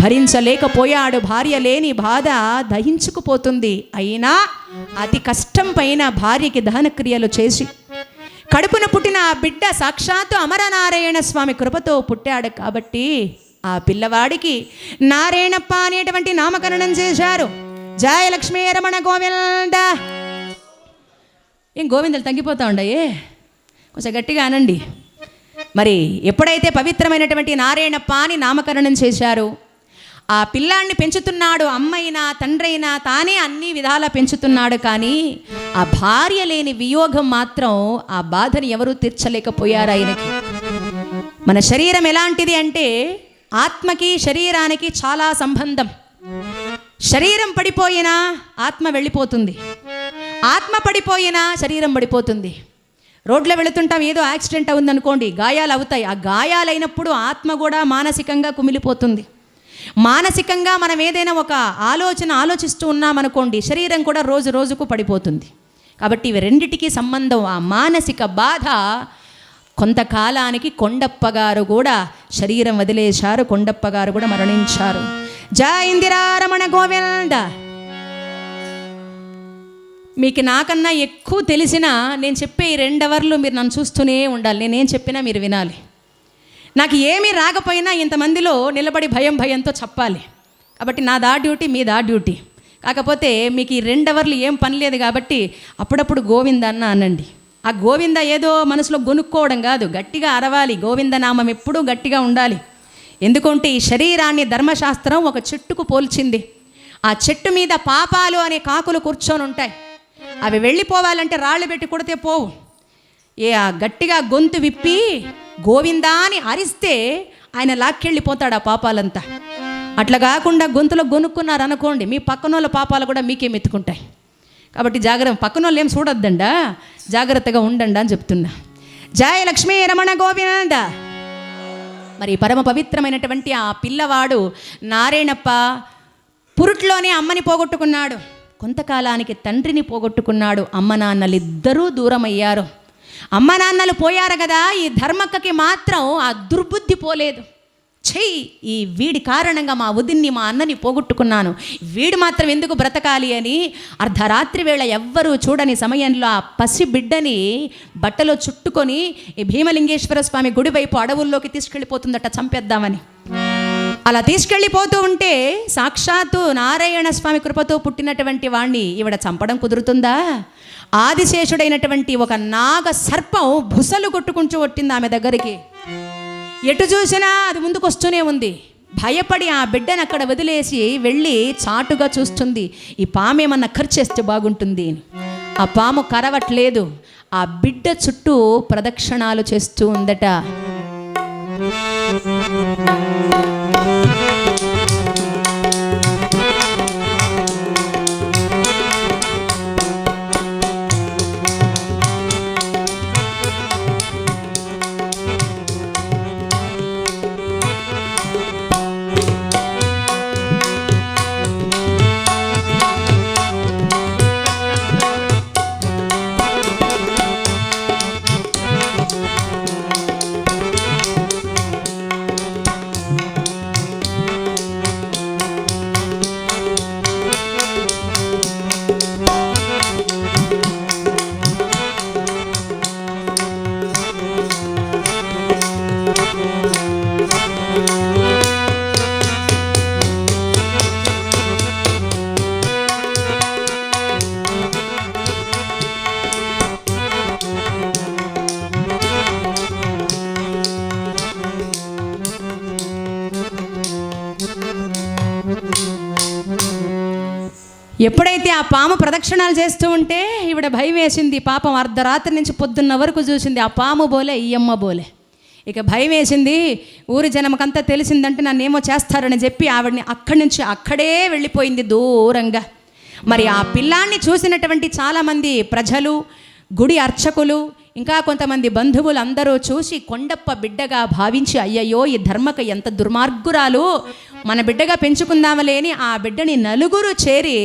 A: భరించలేకపోయాడు. భార్య లేని బాధ దహించుకుపోతుంది. అయినా అతి కష్టం పైన భార్యకి దహనక్రియలు చేసి కడుపున పుట్టిన ఆ బిడ్డ సాక్షాత్తు అమరనారాయణ స్వామి కృపతో పుట్టాడు కాబట్టి ఆ పిల్లవాడికి నారాయణప్ప అనేటువంటి నామకరణం చేశారు. జయ లక్ష్మీ రమణ గోవింద. ఏం గోవిందలు తగ్గిపోతా ఉండయే, కొంచెం గట్టిగా అనండి. మరి ఎప్పుడైతే పవిత్రమైనటువంటి నారాయణప్ప అని నామకరణం చేశారు, ఆ పిల్లాన్ని పెంచుతున్నాడు. అమ్మైనా తండ్రైనా తానే అన్ని విధాలా పెంచుతున్నాడు. కానీ ఆ భార్య లేని వియోగం మాత్రం ఆ బాధని ఎవరూ తీర్చలేకపోయారు ఆయనకి. మన శరీరం ఎలాంటిది అంటే ఆత్మకి శరీరానికి చాలా సంబంధం. శరీరం పడిపోయినా ఆత్మ వెళ్ళిపోతుంది, ఆత్మ పడిపోయినా శరీరం పడిపోతుంది. రోడ్లో వెళుతుంటాం, ఏదో యాక్సిడెంట్ అవుందనుకోండి, గాయాలు అవుతాయి. ఆ గాయాలైనప్పుడు ఆత్మ కూడా మానసికంగా కుమిలిపోతుంది. మానసికంగా మనం ఏదైనా ఒక ఆలోచిస్తూ ఉన్నామనుకోండి, శరీరం కూడా రోజు రోజుకు పడిపోతుంది. కాబట్టి ఇవి రెండిటికి సంబంధం. ఆ మానసిక బాధ కొంతకాలానికి కొండప్ప గారు కూడా శరీరం వదిలేశారు. కొండప్ప గారు కూడా మరణించారు. జయ ఇందిరారమణ గోవింద. మీకు నాకన్నా ఎక్కువ తెలిసినా నేను చెప్పే ఈ 2 అవర్లు మీరు నన్ను చూస్తూనే ఉండాలి. నేనేం చెప్పినా మీరు వినాలి. నాకు ఏమీ రాకపోయినా ఇంతమందిలో నిలబడి భయంతో చెప్పాలి. కాబట్టి నాదా డ్యూటీ, మీదా డ్యూటీ. కాకపోతే మీకు ఈ 2 అవర్లు ఏం పని లేదు కాబట్టి అప్పుడప్పుడు గోవింద అన్న అనండి. ఆ గోవింద ఏదో మనసులో గొనుక్కోవడం కాదు, గట్టిగా అరవాలి. గోవింద నామం ఎప్పుడూ గట్టిగా ఉండాలి. ఎందుకంటే ఈ శరీరాన్ని ధర్మశాస్త్రం ఒక చెట్టుకు పోల్చింది. ఆ చెట్టు మీద పాపాలు అనే కాకులు కూర్చొని ఉంటాయి. అవి వెళ్ళిపోవాలంటే రాళ్ళు పెట్టి కొడితే పోవు. గట్టిగా గొంతు విప్పి గోవిందా అని అరిస్తే ఆయన లాక్కెళ్ళిపోతాడు ఆ పాపాలంతా. అట్లా కాకుండా గొంతులో గొనుక్కున్నారు అనుకోండి, మీ పక్కన వాళ్ళ పాపాలు కూడా మీకేం ఎత్తుకుంటాయి. కాబట్టి జాగ్రత్త, పక్కన వాళ్ళు ఏం చూడొద్దండా, జాగ్రత్తగా ఉండండి అని చెప్తున్నా. జయ లక్ష్మీ రమణ గోవింద. మరి పరమ పవిత్రమైనటువంటి ఆ పిల్లవాడు నారాయణప్ప పురుట్లోనే అమ్మని పోగొట్టుకున్నాడు. కొంతకాలానికి తండ్రిని పోగొట్టుకున్నాడు. అమ్మ నాన్నలు ఇద్దరూ దూరం అయ్యారు. అమ్మ నాన్నలు పోయారు కదా, ఈ ధర్మక్కకి మాత్రం ఆ దుర్బుద్ధి పోలేదు. చెయ్యి, ఈ వీడి కారణంగా మా వదిన్ని మా అన్నని పోగొట్టుకున్నాను, వీడు మాత్రం ఎందుకు బ్రతకాలి అని అర్ధరాత్రి వేళ ఎవ్వరూ చూడని సమయంలో ఆ పసి బిడ్డని బట్టలో చుట్టుకొని ఈ భీమలింగేశ్వర స్వామి గుడి వైపు అడవుల్లోకి తీసుకెళ్ళిపోతుందట చంపేద్దామని. అలా తీసుకెళ్ళిపోతూ ఉంటే సాక్షాత్తు నారాయణ స్వామి కృపతో పుట్టినటువంటి వాణ్ణి ఈవిడ చంపడం కుదురుతుందా? ఆదిశేషుడైనటువంటి ఒక నాగ సర్పం బుసలు కొట్టుకుంటూ వచ్చింది ఆమె దగ్గరికి. ఎటు చూసినా అది ముందుకు వస్తూనే ఉంది. భయపడి ఆ బిడ్డను అక్కడ వదిలేసి వెళ్ళి చాటుగా చూస్తుంది, ఈ పాము ఏమన్నా ఖర్చేస్తే బాగుంటుంది. ఆ పాము కరవట్లేదు, ఆ బిడ్డ చుట్టూ ప్రదక్షిణాలు చేస్తూ ఉందట. ఎప్పుడైతే ఆ పాము ప్రదక్షిణాలు చేస్తూ ఉంటే ఈవిడ భయం వేసింది. పాపం అర్ధరాత్రి నుంచి పొద్దున్న వరకు చూసింది, ఆ పాము బోలే ఈ అమ్మ బోలే. ఇక భయం వేసింది, ఊరి జనమకంతా తెలిసిందంటే నన్నేమో చేస్తారని చెప్పి ఆవిడని అక్కడి నుంచి అక్కడే వెళ్ళిపోయింది దూరంగా. మరి ఆ పిల్లాన్ని చూసినటువంటి చాలామంది ప్రజలు, గుడి అర్చకులు, ఇంకా కొంతమంది బంధువులు అందరూ చూసి కొండప్ప బిడ్డగా భావించి, అయ్యయ్యో ఈ ధర్మక ఎంత దుర్మార్గురాలు, మన బిడ్డగా పెంచుకుందామలే అని ఆ బిడ్డని నలుగురు చేరి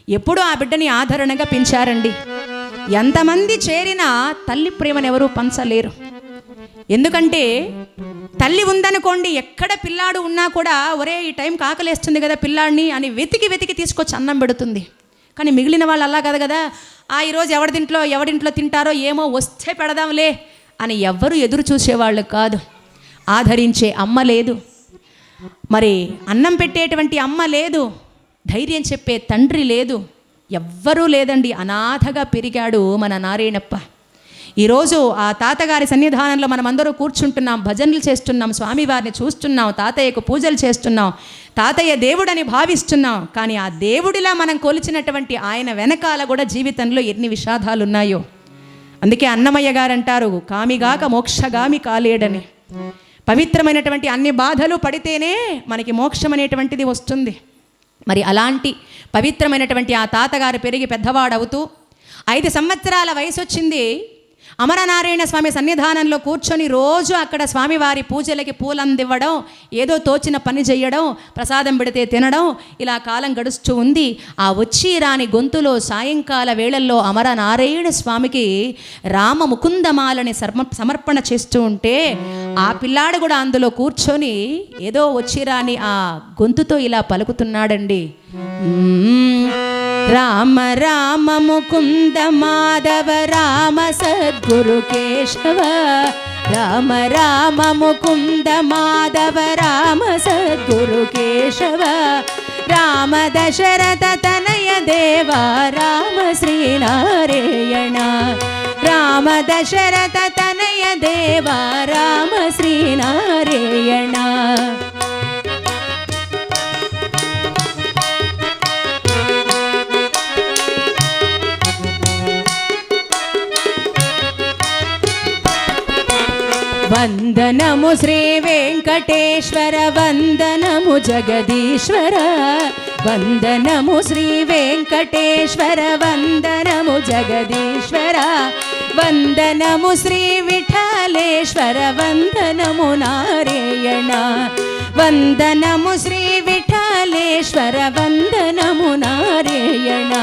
A: ఎప్పుడూ ఆ బిడ్డని ఆదరణగా పెంచారండి. ఎంతమంది చేరినా తల్లి ప్రేమను ఎవరూ పంచలేరు. ఎందుకంటే తల్లి ఉందనుకోండి, ఎక్కడ పిల్లాడు ఉన్నా కూడా ఒరే ఈ టైంకి ఆకలేస్తుంది కదా పిల్లాడిని అని వెతికి వెతికి తీసుకొచ్చి అన్నం పెడుతుంది. కానీ మిగిలిన వాళ్ళు అలా కాదు కదా, ఈరోజు ఎవడింట్లో తింటారో ఏమో వస్తే పెడదాంలే అని ఎవ్వరూ ఎదురు చూసేవాళ్ళు కాదు. ఆదరించే అమ్మ లేదు, మరి అన్నం పెట్టేటువంటి అమ్మ లేదు, ధైర్యం చెప్పే తండ్రి లేదు, ఎవ్వరూ లేదండి. అనాథగా పెరిగాడు మన నారాయణప్ప. ఈరోజు ఆ తాతగారి సన్నిధానంలో మనం అందరూ కూర్చుంటున్నాం, భజనలు చేస్తున్నాం, స్వామివారిని చూస్తున్నాం, తాతయ్యకు పూజలు చేస్తున్నాం, తాతయ్య దేవుడని భావిస్తున్నాం. కానీ ఆ దేవుడిలా మనం కొలిచినటువంటి ఆయన వెనకాల కూడా జీవితంలో ఎన్ని విషాదాలు ఉన్నాయో. అందుకే అన్నమయ్య గారు అంటారు, కామిగాక మోక్షగామి కాలేడని. పవిత్రమైనటువంటి అన్ని బాధలు పడితేనే మనకి మోక్షం అనేటువంటిది వస్తుంది. మరి అలాంటి పవిత్రమైనటువంటి ఆ తాతగారు పెరిగి పెద్దవాడవుతూ 5 సంవత్సరాల వయసు వచ్చింది. అమరనారాయణ స్వామి సన్నిధానంలో కూర్చొని రోజు అక్కడ స్వామివారి పూజలకి పూలందివ్వడం, ఏదో తోచిన పని చేయడం, ప్రసాదం పెడితే తినడం, ఇలా కాలం గడుస్తూ ఉంది. ఆ వచ్చి రాని గొంతులో సాయంకాల వేళల్లో అమరనారాయణ స్వామికి రామ ముకుందమాలని సమర్పణ చేస్తూ ఉంటే ఆ పిల్లాడు కూడా అందులో కూర్చొని ఏదో వచ్చి రాని ఆ గొంతుతో ఇలా పలుకుతున్నాడండి. రామ రామ ముకుంద మాధవ రామ సద్గురు కేశవ, రామ రామ ముకుంద మాధవ రామ సద్గురు కేశవ, రామ దశరథ తనయ దేవ రామ శ్రీనారాయణ, రామ దశరథ తనయ దేవ రామ శ్రీనారాయణ. వందనము శ్రీ వెంకటేశ్వర, వందనము జగదీశ్వర, వందనము శ్రీ వెంకటేశ్వర, వందనము జగదీశ్వర, వందనము శ్రీ విఠలేశ్వర, వందనము నారాయణ, వందనము శ్రీ విఠలేశ్వర, వందనము నారాయణ.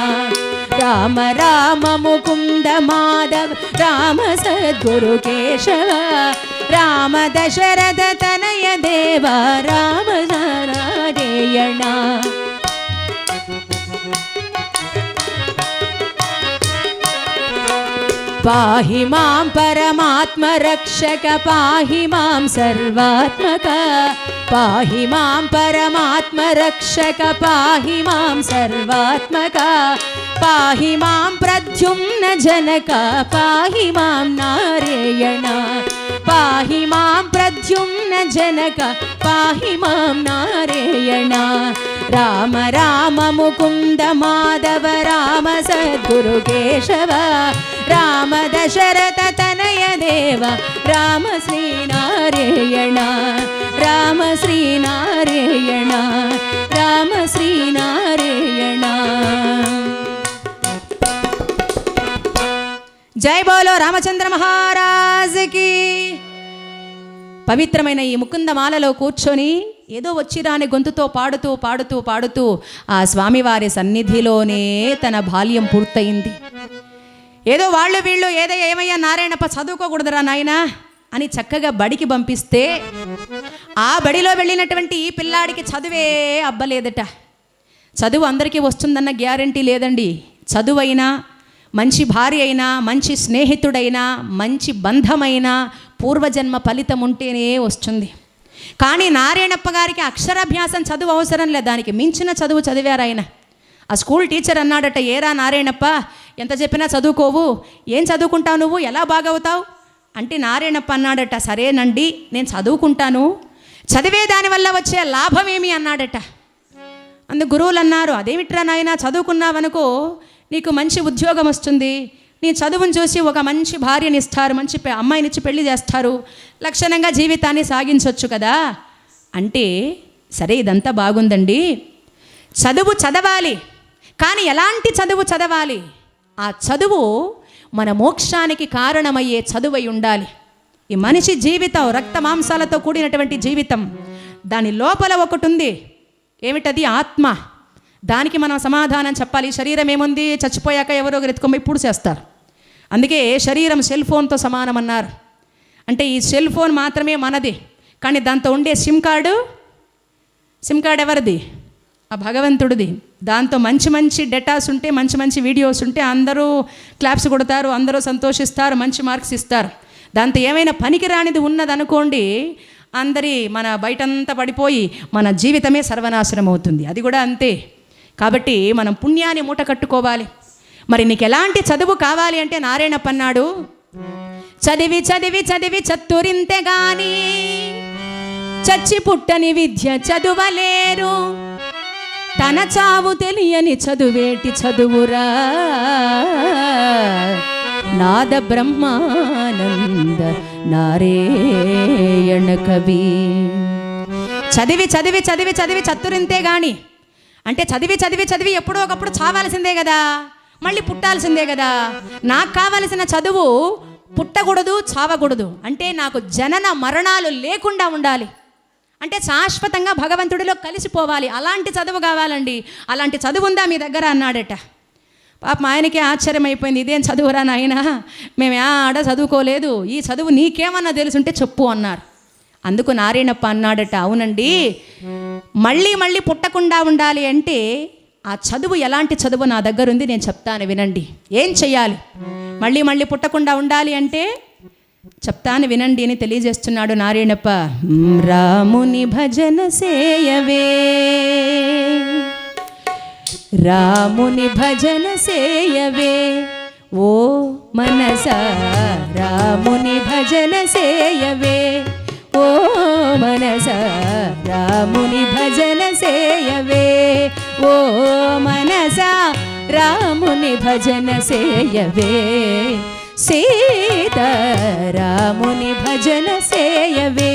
A: రామ రామ ముకుంద మాధవ రామ సద్గురు కేశవ, రామ దశరథ తనయ దేవ రామ నారాయణ. పాహి మాం పరమాత్మ రక్షక పాహి మాం సర్వాత్మక. పాహి మాం పరమాత్మ రక్షక పాహి మాం సర్వాత్మక. పాహి మాం ప్రద్యుమ్న జనక పాహి మాం నారాయణ. పాహి మాం ప్రద్యుమ్న జనక పాహి మాం నారాయణ. రామ రామ ముకుంద మాధవ రామ సద్గురు కేశవ. రామ దశరథ తనయ దేవ రామ శ్రీనారాయణ. రామ శ్రీనారాయణ రామ శ్రీనారాయణ. జై బోలో రామచంద్ర మహారాజుకి. పవిత్రమైన ఈ ముకుందమాలలో కూర్చొని ఏదో వచ్చిరాని గొంతుతో పాడుతూ పాడుతూ పాడుతూ ఆ స్వామివారి సన్నిధిలోనే తన బాల్యం పూర్తయింది. ఏదో వాళ్ళు వీళ్ళు ఏమయ్యా నారాయణప్ప చదువుకోకూడదురా నాయనా అని చక్కగా బడికి పంపిస్తే ఆ బడిలో వెళ్ళినటువంటి ఈ పిల్లాడికి చదువే అబ్బలేదట. చదువు అందరికీ వస్తుందన్న గ్యారంటీ లేదండి. చదువైనా, మంచి భార్య అయినా, మంచి స్నేహితుడైనా, మంచి బంధమైనా పూర్వజన్మ ఫలితం ఉంటేనే వస్తుంది. కానీ నారాయణప్ప గారికి అక్షరాభ్యాసం చదువు అవసరం లేదు, దానికి మించిన చదువు చదివారు ఆయన. ఆ స్కూల్ టీచర్ అన్నాడట, ఏరా నారాయణప్ప ఎంత చెప్పినా చదువుకోవు, ఏం చదువుకుంటావు నువ్వు, ఎలా బాగవుతావు అంటే నారాయణప్ప అన్నాడట, సరేనండి నేను చదువుకుంటాను, చదివే దానివల్ల వచ్చే లాభం ఏమి అన్నాడట. అందుకు గురువులు అన్నారు, అదేమిట్రా నాయన, చదువుకున్నావనుకో నీకు మంచి ఉద్యోగం వస్తుంది, నీ చదువును చూసి ఒక మంచి భార్యని ఇస్తారు, మంచి అమ్మాయినిచ్చి పెళ్లి చేస్తారు, లక్షణంగా జీవితాన్ని సాగించవచ్చు కదా అంటే, సరే ఇదంతా బాగుందండి, చదువు చదవాలి, కానీ ఎలాంటి చదువు చదవాలి, ఆ చదువు మన మోక్షానికి కారణమయ్యే చదువై ఉండాలి. ఈ మనిషి జీవితం రక్త మాంసాలతో కూడినటువంటి జీవితం, దాని లోపల ఒకటి ఉంది, ఏమిటది? ఆత్మ. దానికి మనం సమాధానం చెప్పాలి. శరీరం ఏముంది, చచ్చిపోయాక ఎవరో ఎత్తుకొని ఇప్పుడు చేస్తారు. అందుకే శరీరం సెల్ ఫోన్తో సమానం అన్నారు. అంటే ఈ సెల్ ఫోన్ మాత్రమే మనది, కానీ దాంతో ఉండే సిమ్ కార్డు ఎవరిది? ఆ భగవంతుడిది. దాంతో మంచి మంచి డేటాస్ ఉంటే, మంచి మంచి వీడియోస్ ఉంటే అందరూ క్లాప్స్ కొడతారు, అందరూ సంతోషిస్తారు, మంచి మార్క్స్ ఇస్తారు. దాంతో ఏమైనా పనికిరానిది ఉన్నదనుకోండి, మన బయటంతా పడిపోయి మన జీవితమే సర్వనాశనం అవుతుంది. అది కూడా అంతే. కాబట్టి మనం పుణ్యాన్ని మూట కట్టుకోవాలి. మరి నీకు ఎలాంటి చదువు కావాలి అంటే నారాయణప్ప అన్నాడు, చదివి చదివి చదివి చత్తురింతే గాని చచ్చి పుట్టని విద్య చదువలేరు, తన చావు తెలియని చదువేటి చదువురా, నాద బ్రహ్మానంద నారాయణ కవి. చదివి చదివి చదివి చదివి చత్తురింతే గాని అంటే చదివి చదివి చదివి ఎప్పుడో ఒకప్పుడు చావాల్సిందే కదా, మళ్ళీ పుట్టాల్సిందే కదా. నాకు కావలసిన చదువు పుట్టకూడదు, చావకూడదు, అంటే నాకు జనన మరణాలు లేకుండా ఉండాలి, అంటే శాశ్వతంగా భగవంతుడిలో కలిసిపోవాలి. అలాంటి చదువు కావాలండి. అలాంటి చదువు ఉందా మీ దగ్గర అన్నాడట. పాపం ఆయనకే ఆశ్చర్యం అయిపోయింది, ఇదేం చదువురా నాయనా, మేము ఆడ చదువుకోలేదు, ఈ చదువు నీకేమన్నా తెలుసుంటే చెప్పు అన్నారు. అందుకు నారాయణప్ప అన్నాడట, అవునండి, మళ్ళీ మళ్ళీ పుట్టకుండా ఉండాలి అంటే ఆ చదువు ఎలాంటి చదువు నా దగ్గర ఉంది, నేను చెప్తాను వినండి. ఏం చెయ్యాలి మళ్ళీ మళ్ళీ పుట్టకుండా ఉండాలి అంటే చెప్తాను వినండి అని తెలియజేస్తున్నాడు నారాయణప్ప. రాముని భజన సేయవే, రాముని భజన సేయవే, ఓ మనస రాముని భజన సేయవే, ఓ మనస రాముని భజన సేయవే, ఓ మనస రాముని భజన సేయవే, సీత రాముని భజన సేయవే.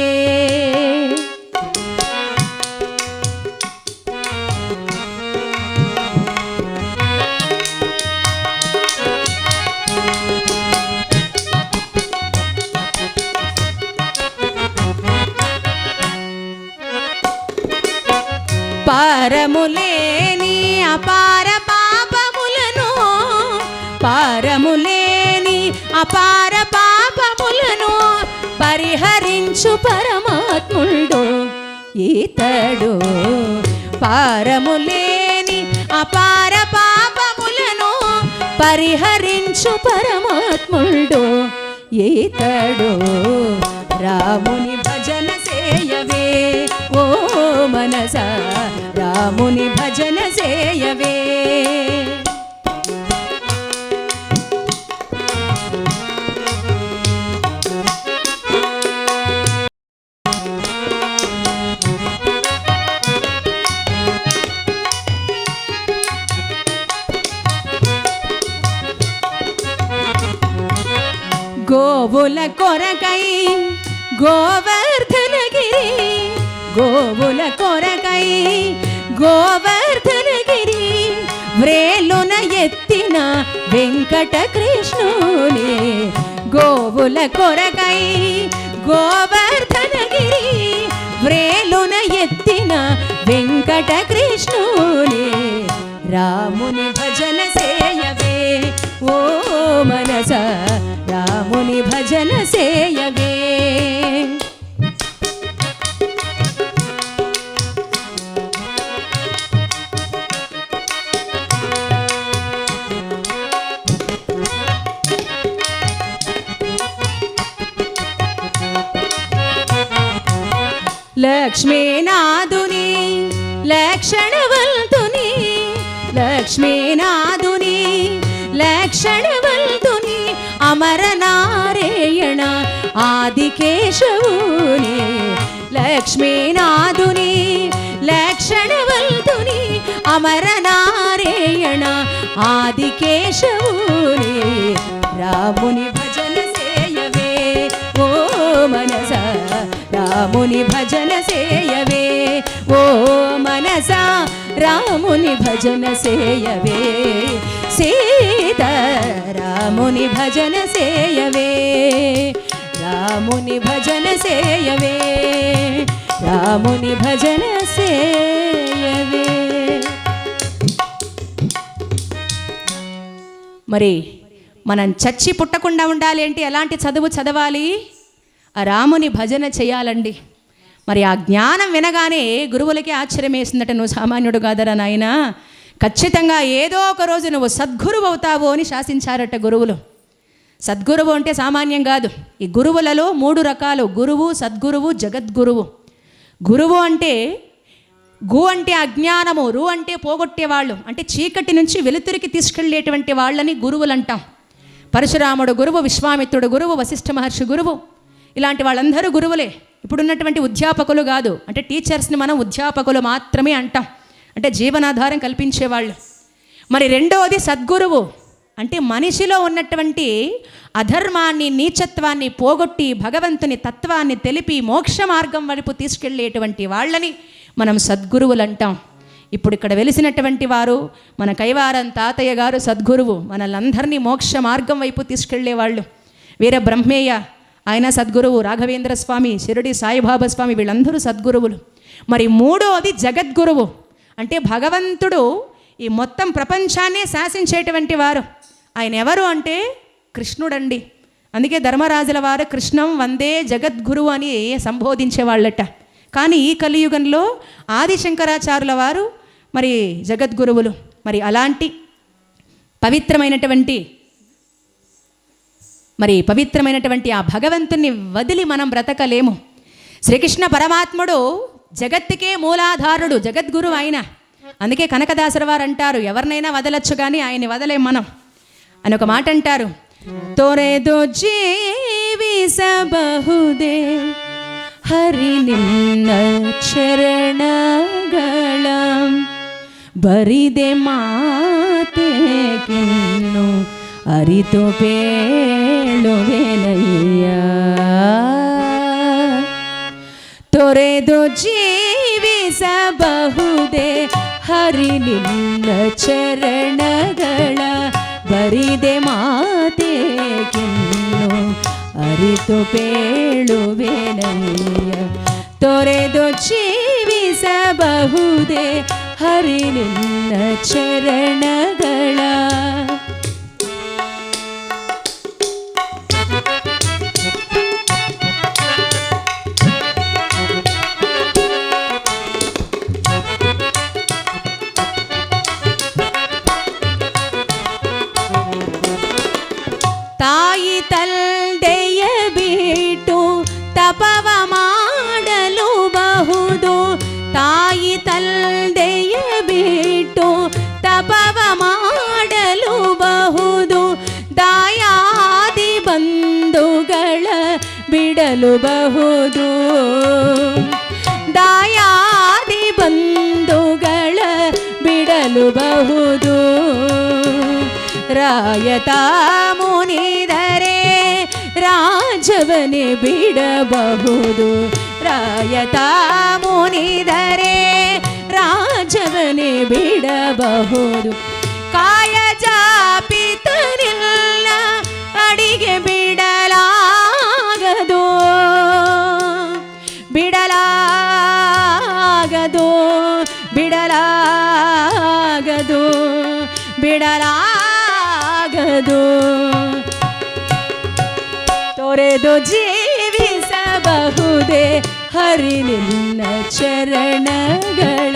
A: పారములేని అపార పాపములను, పారములేని అపార పాపములను పరిహరి పరిహరించు పరమాత్ముడు ఈతడు. పారములేని అపార పాపములను పరిహరించు పరమాత్ముడు ఈతడు. రాముని భజన సేయవే ఓ మనస, రాముని భజన సేయవే. గోవుల కొరకై గోవర్ధనగిరి, గోవుల కొరకై గోవర్ధనగిరి, వ్రేలున ఎత్తిన వెంకట కృష్ణుని. గోవుల కొరకై గోవర్ధనగిరి, వ్రేలున ఎత్తిన వెంకట కృష్ణుని. రాముని భజన సేయవే ఓ మనస, రాముని భజన సేయవే. లక్ష్మీనాథుని లక్షణవంతుని, లక్ష్మీనాథుని లక్షణవంతుని, అమరనారాయణ ఆదికేశవుని. లక్ష్మీనాథుని లక్షణవంతుని, అమరనారాయణ ఆదికేశవుని. రాముని భజన సేయవే ఓ మనస, రాముని భజన సేయవే ఓ మనస, రాముని భజన సేయవే. సీత రాముని భజన సేయవే, రాముని భజన సేయవే, రాముని భజన సేయవే. మరి మనం చచ్చి పుట్టకుండా ఉండాలి అంటే ఎలాంటి చదువు చదవాలి? ఆ రాముని భజన చేయాలండి. మరి ఆ జ్ఞానం వినగానే గురువులకి ఆశ్చర్యం వేసిందట, నువ్వు సామాన్యుడు కాదరా నాయన, ఖచ్చితంగా ఏదో ఒక రోజు నువ్వు సద్గురువు అవుతావు అని శాసించారట గురువులు. సద్గురువు అంటే సామాన్యం కాదు. ఈ గురువులలో 3 రకాలు: గురువు, సద్గురువు, జగద్గురువు. గురువు అంటే గు అంటే అజ్ఞానము, రు అంటే పోగొట్టేవాళ్ళు, అంటే చీకటి నుంచి వెలుతురికి తీసుకెళ్ళేటువంటి వాళ్ళని గురువులు అంటాం. పరశురాముడు గురువు, విశ్వామిత్రుడు గురువు, వశిష్ఠ మహర్షి గురువు, ఇలాంటి వాళ్ళందరూ గురువులే. ఇప్పుడున్నటువంటి అధ్యాపకులు కాదు, అంటే టీచర్స్ని మనం అధ్యాపకులు మాత్రమే అంటాం, అంటే జీవనాధారం కల్పించేవాళ్ళు. మరి రెండవది సద్గురువు, అంటే మనిషిలో ఉన్నటువంటి అధర్మాన్ని, నీచత్వాన్ని పోగొట్టి భగవంతుని తత్వాన్ని తెలిపి మోక్ష మార్గం వైపు తీసుకెళ్ళేటువంటి వాళ్ళని మనం సద్గురువులు అంటాం. ఇప్పుడు ఇక్కడ వెలిసినటువంటి వారు మన కైవారం తాతయ్య గారు సద్గురువు, మనలందరినీ మోక్ష మార్గం వైపు తీసుకెళ్లేవాళ్ళు. వీర బ్రహ్మేయ ఆయన సద్గురువు, రాఘవేంద్ర స్వామి, షిరిడి సాయిబాబా స్వామి, వీళ్ళందరూ సద్గురువులు. మరి మూడోది జగద్గురువు, అంటే భగవంతుడు ఈ మొత్తం ప్రపంచాన్నే శాసించేటువంటి వారు. ఆయన ఎవరు అంటే కృష్ణుడండి. అందుకే ధర్మరాజుల వారు కృష్ణం వందే జగద్గురు అని సంబోధించేవాళ్ళట. కానీ ఈ కలియుగంలో ఆదిశంకరాచార్యుల వారు మరి జగద్గురువులు. మరి అలాంటి పవిత్రమైనటువంటి ఆ భగవంతుని వదిలి మనం బ్రతకలేము. శ్రీకృష్ణ పరమాత్ముడు జగత్తుకే మూలాధారుడు, జగద్గురు ఆయన. అందుకే కనకదాసరి వారు అంటారు, ఎవరినైనా వదలొచ్చు కానీ ఆయన్ని వదలేం మనం అని ఒక మాట అంటారు. తోరేదో జీవిస బహుదే ಹರಿ ನಿನ್ನ ಚರಣಗಳ ಬರಿದೆ ಮಾತೆ ಕಿನ್ನು ಅರಿತು ಬೇಳುವೆನಯ್ಯ ತೊರೆದು ಜೀವಿಸಬಹುದೇ ಹರಿ ನಿನ್ನ ಚರಣಗಳ ಬರಿದೆ ಮಾತೆ ಕಿನ್ನು ಅರಿತು ಬೇಳುವೆನಯ್ಯ ತೊರೆದು ಜೀವಿಸಬಹುದೇ ಹರಿ ನಿನ್ನ ಚರಣಗಳ. ಬಂಧುಗಳ ಬಿಡಲುಬಹುದು, ದಾಯಾದಿ ಬಂಧುಗಳ ಬಿಡಲುಬಹುದು. ರಾಯತ ಮುನಿದರೆ ರಾಜವನೇ ಬಿಡಬಹುದು, ರಾಯತ ಮುನಿದರೆ ರಾಜವನೇ ಬಿಡಬಹುದು. ಕಾಯ ಜಾಪಿತನಿಲ್ಲ ಅಡಿಗೆ ಬಿಡಲಾಗದು, ಬಿಡಲಾಗದು, ಬಿಡಲಾಗದು, ಬಿಡಲಾಗದು. ತೊರೆದು ಜೀವಿಸಬಹುದೇ ಹರಿ ನಿನ್ನ ಚರಣಗಳ.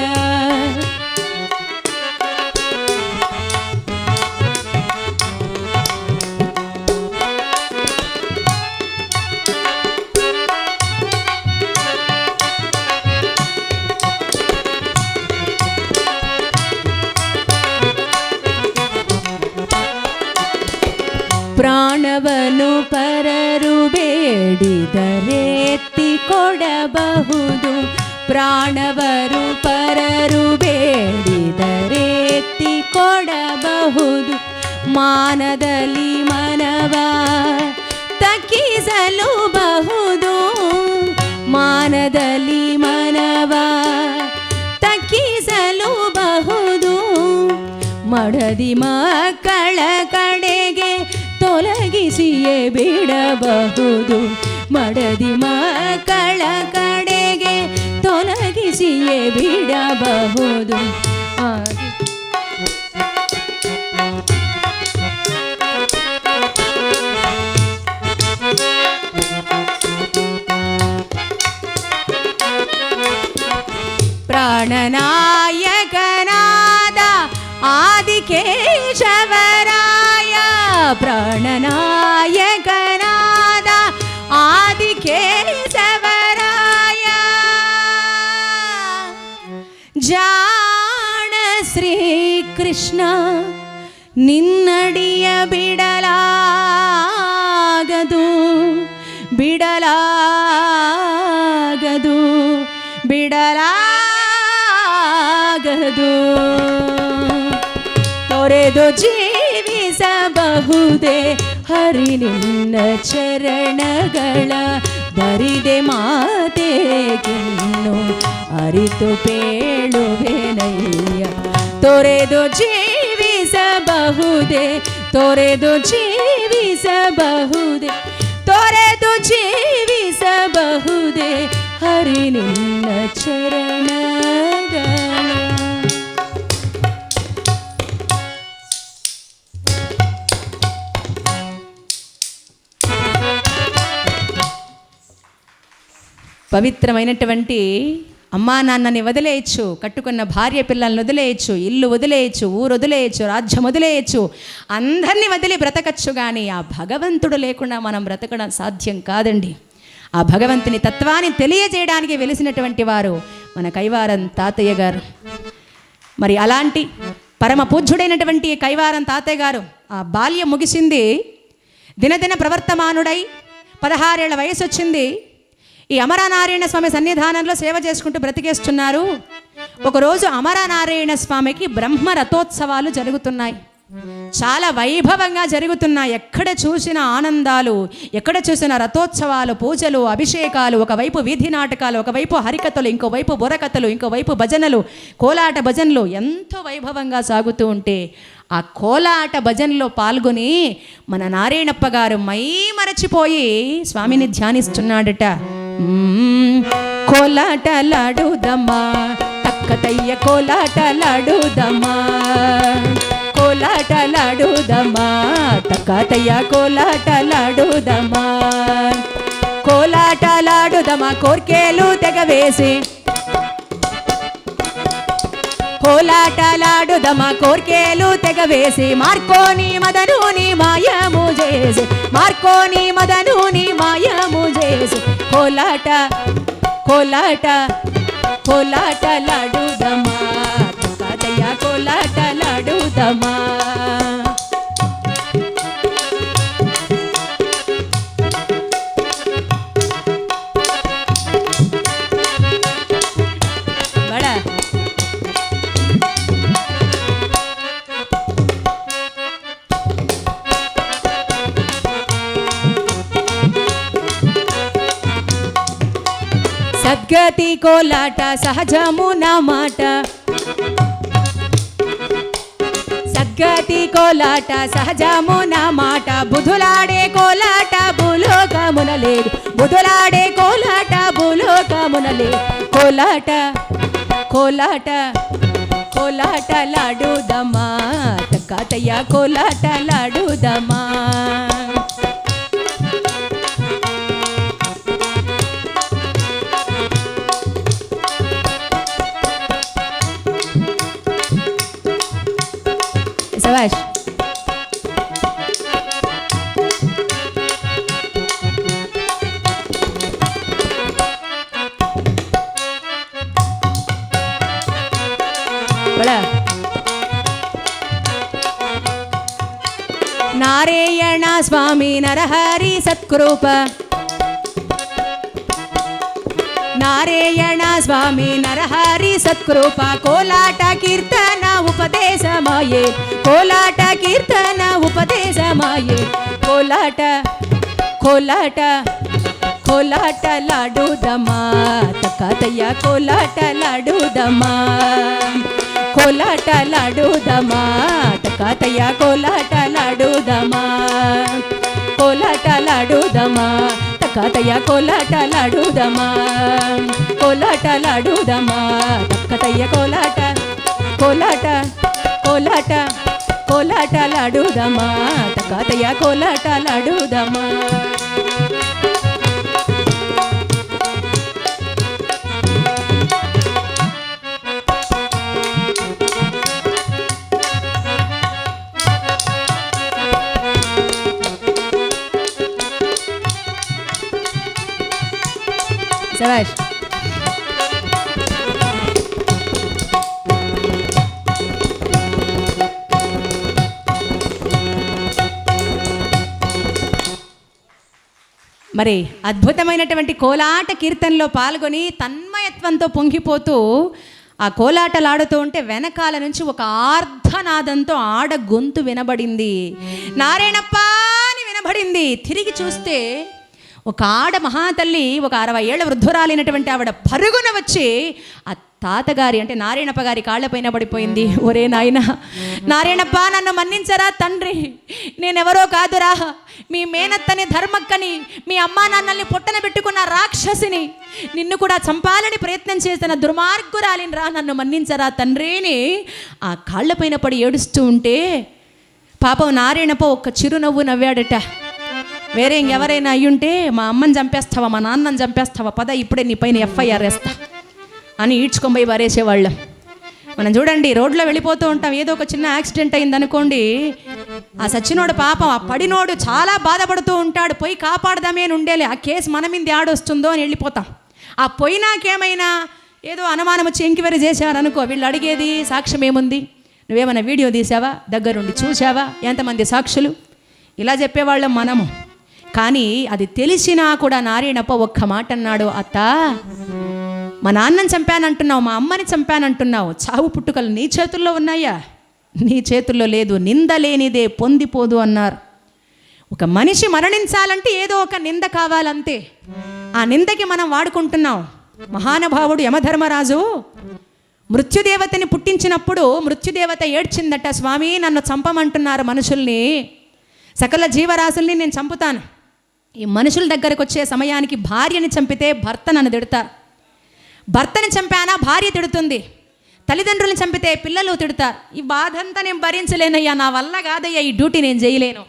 A: ಪ್ರಾಣವನ್ನು ಪರರು ಬೇಡಿದರೆ ಎತ್ತಿ ಕೊಡಬಹುದು, ಪ್ರಾಣವರು ಪರರು ಬೇಡಿದರೆ ಎತ್ತಿ ಕೊಡಬಹುದು. ಮಾನದಲ್ಲಿ ಮನವ ತಗ್ಗಿಸಲುಬಹುದು, ಮಾನದಲ್ಲಿ ಮನವ ತಗ್ಗಿಸಲುಬಹುದು. ಮಡದಿ ಮಕ್ಕಳ ಕಡೆಗೆ ತೊಲಗಿಸಿಯೇ ಬಿಡಬಹುದು, ಮಡದಿ ಮಕ್ಕಳ ಕಡೆಗೆ ತೊಲಗಿಸಿಯೇ ಬಿಡಬಹುದು. ಪ್ರಾಣನಾಯಕನಾದ ಆದಿಕೇಶವರಾಯ, ಪ್ರಾಣನಾಯಕನಾದ ಆದಿಕೇಶವರಾಯ. ಜಾಣ ಶ್ರೀಕೃಷ್ಣ ನಿನ್ನಡಿಯ ಬಿಡಲಾಗದು, ಬಿಡಲಾಗದು, ಬಿಡಲಾಗದು. ತೊರೆದು ಜೀವಿಸಬಹುದೇ ಹರಿ ನಿನ್ನ ಚರಣಗಳ. ಬರಿದೆ ಮಾತೆಗಿನ್ನು ಅರಿತು ಪೇಳುವೆನಯ್ಯ. ತೊರೆದು ಜೀವಿಸಬಹುದೇ, ತೊರೆದು ಜೀವಿಸಬಹುದೇ, ತೊರೆದು ಜೀವಿಸಬಹುದೇ ಹರಿ ನಿನ್ನ ಚರಣಗಳ. పవిత్రమైనటువంటి అమ్మా నాన్నని వదిలేయచ్చు, కట్టుకున్న భార్య పిల్లల్ని వదిలేయచ్చు, ఇల్లు వదిలేయచ్చు, ఊరు వదిలేయచ్చు, రాజ్యం వదిలేయచ్చు, అందరినీ వదిలి బ్రతకచ్చు. కానీ ఆ భగవంతుడు లేకుండా మనం బ్రతకడం సాధ్యం కాదండి. ఆ భగవంతుని తత్వాన్ని తెలియజేయడానికి వెలిసినటువంటి వారు మన కైవారం తాతయ్య గారు. మరి అలాంటి పరమ పూజ్యుడైనటువంటి కైవారం తాతయ్య గారు ఆ బాల్యం ముగిసింది, దినదిన ప్రవర్తమానుడై 16 ఏళ్ల వయసు వచ్చింది. ఈ అమరనారాయణ స్వామి సన్నిధానంలో సేవ చేసుకుంటూ బ్రతికేస్తున్నారు. ఒకరోజు అమరనారాయణ స్వామికి బ్రహ్మ రథోత్సవాలు జరుగుతున్నాయి, చాలా వైభవంగా జరుగుతున్నాయి. ఎక్కడ చూసిన ఆనందాలు, ఎక్కడ చూసిన రథోత్సవాలు, పూజలు, అభిషేకాలు, ఒకవైపు వీధి నాటకాలు, ఒకవైపు హరికథలు, ఇంకోవైపు బుర్రకథలు, ఇంకోవైపు భజనలు, కోలాట భజనలు ఎంతో వైభవంగా సాగుతూ ఉంటే ఆ కోలాట భజనలో పాల్గొని మన నారాయణప్ప గారు మై మరచిపోయి స్వామిని ధ్యానిస్తున్నాడట. కోలాటలాడుదమ్మా తక్కతయ్య, కోలాటలాడుదమ్మా, కోలాటలాడుదమ్మా తక్కతయ్య, కోలాటలాడుదమ్మా, కోలాటలాడుదమ్మా కోర్కేలు తెగవేసి, కోలాటలాడుదమ్మా కోర్కేలు తెగవేసి, మార్కోని మదనుని మాయము చేసి, మార్కోని మదనుని మాయము చేసి, కోలాట కోలాట కోలాటలాడుదమ్మా తాతయ్య, కోలాటలాడుదమ్మా. సద్గతి కోలాట సహజము నా మాట, సద్గతి కోలాట సహజము నా మాట, బుధులాడే కోలాట భూలోకమున లేదు, బుధులాడే కోలాట భూలోకమున లేదు. కోలాట కోలాట కోలాటలాడుదమా తక్కతయ్య కోలాటలాడుదమా. శభాష్. నారాయణ స్వామి నరహరి సత్కృప, నారాయణ స్వామి నరహరి సత్కృప, కోలాట కీర్తన ఉపదేశమాయే, కోలాట కీర్తన ఉపదేశమాయే. కోలాట కోలాట కోలాటలాడుదమా తక్కతయ్య కోలాటలాడుదమా, కోలాటలాడుదమా తక్కతయ్య కోలాటలాడుదమా, కోలాటలాడుదమా తక్కతయ్య కోలాటలాడుదమా, కోలాటలాడుదమా తక్కతయ్య కోలాట కోలాట కోలాట కోలాటలాడుదమా తక్కతయ్య కోలాటలాడుదమా. శభాష్. మరి అద్భుతమైనటువంటి కోలాట కీర్తనలో పాల్గొని తన్మయత్వంతో పొంగిపోతూ ఆ కోలాటలాడుతూ ఉంటే వెనకాల నుంచి ఒక ఆర్ధనాదంతో ఆడ గొంతు వినబడింది, నారాయణప్ప అని వినబడింది. తిరిగి చూస్తే ఒక ఆడ మహాతల్లి, ఒక 60 ఏళ్ల వృద్ధురాలినటువంటి ఆవిడ పరుగున వచ్చి ఆ తాతగారి అంటే నారాయణప్ప గారి కాళ్ళపైన పడిపోయింది. ఒరే నాయన నారాయణప్ప, నన్ను మన్నించరా తండ్రి, నేనెవరో కాదురా, మీ మేనత్తని ధర్మక్కని, మీ అమ్మా నాన్నల్ని పొట్టన పెట్టుకున్న రాక్షసిని, నిన్ను కూడా చంపాలని ప్రయత్నం చేసిన దుర్మార్గురాలిని రా, నన్ను మన్నించరా తండ్రిని ఆ కాళ్ళపైన పడి ఏడుస్తూ ఉంటే పాపం నారాయణప్ప ఒక్క చిరునవ్వు నవ్వాడట. వేరే ఇంకెవరైనా అయ్యుంటే మా అమ్మని చంపేస్తావా, మా నాన్నని చంపేస్తావా, పద ఇప్పుడే నీ పైన FIR వేస్తా అని ఈడ్చుకొని పారేసేవాళ్ళం. మనం చూడండి, రోడ్లో వెళ్ళిపోతూ ఉంటాం, ఏదో ఒక చిన్న యాక్సిడెంట్ అయిందనుకోండి, ఆ సచ్చినోడు పాపం ఆ పడినోడు చాలా బాధపడుతూ ఉంటాడు, పోయి కాపాడదామే అని ఉండేలే, ఆ కేసు మన మీద ఆడొస్తుందో అని వెళ్ళిపోతాం. ఆ పోయినాకేమైనా ఏదో అనుమానం వచ్చి ఎంక్వైరీ చేశారనుకో, వీళ్ళు అడిగేది సాక్ష్యం ఏముంది, నువ్వేమైనా వీడియో తీసావా, దగ్గరుండి చూసావా, ఎంతమంది సాక్షులు, ఇలా చెప్పేవాళ్ళం మనము. కానీ అది తెలిసినా కూడా నారాయణప్ప ఒక్క మాట అన్నాడు, అత్త మా నాన్నని చంపానంటున్నావు, మా అమ్మని చంపానంటున్నావు, చావు పుట్టుకలు నీ చేతుల్లో ఉన్నాయా, నీ చేతుల్లో లేదు, నింద లేనిదే పొందిపోదు అన్నారు. ఒక మనిషి మరణించాలంటే ఏదో ఒక నింద కావాలంతే, ఆ నిందకి మనం వాడుకుంటున్నాం. మహానుభావుడు యమధర్మరాజు మృత్యుదేవతని పుట్టించినప్పుడు మృత్యుదేవత ఏడ్చిందట, స్వామి నన్ను చంపమంటున్నారు మనుషుల్ని, సకల జీవరాశుల్ని నేను చంపుతాను, ఈ మనుషుల దగ్గరకు వచ్చే సమయానికి భార్యని చంపితే భర్త నన్ను తిడతారు, భర్తని చంపానా భార్య తిడుతుంది, తల్లిదండ్రులను చంపితే పిల్లలు తిడతారు, ఈ బాధ అంతా నేను భరించలేనయ్యా, నా వల్ల కాదయ్యా, ఈ డ్యూటీ నేను చేయలేను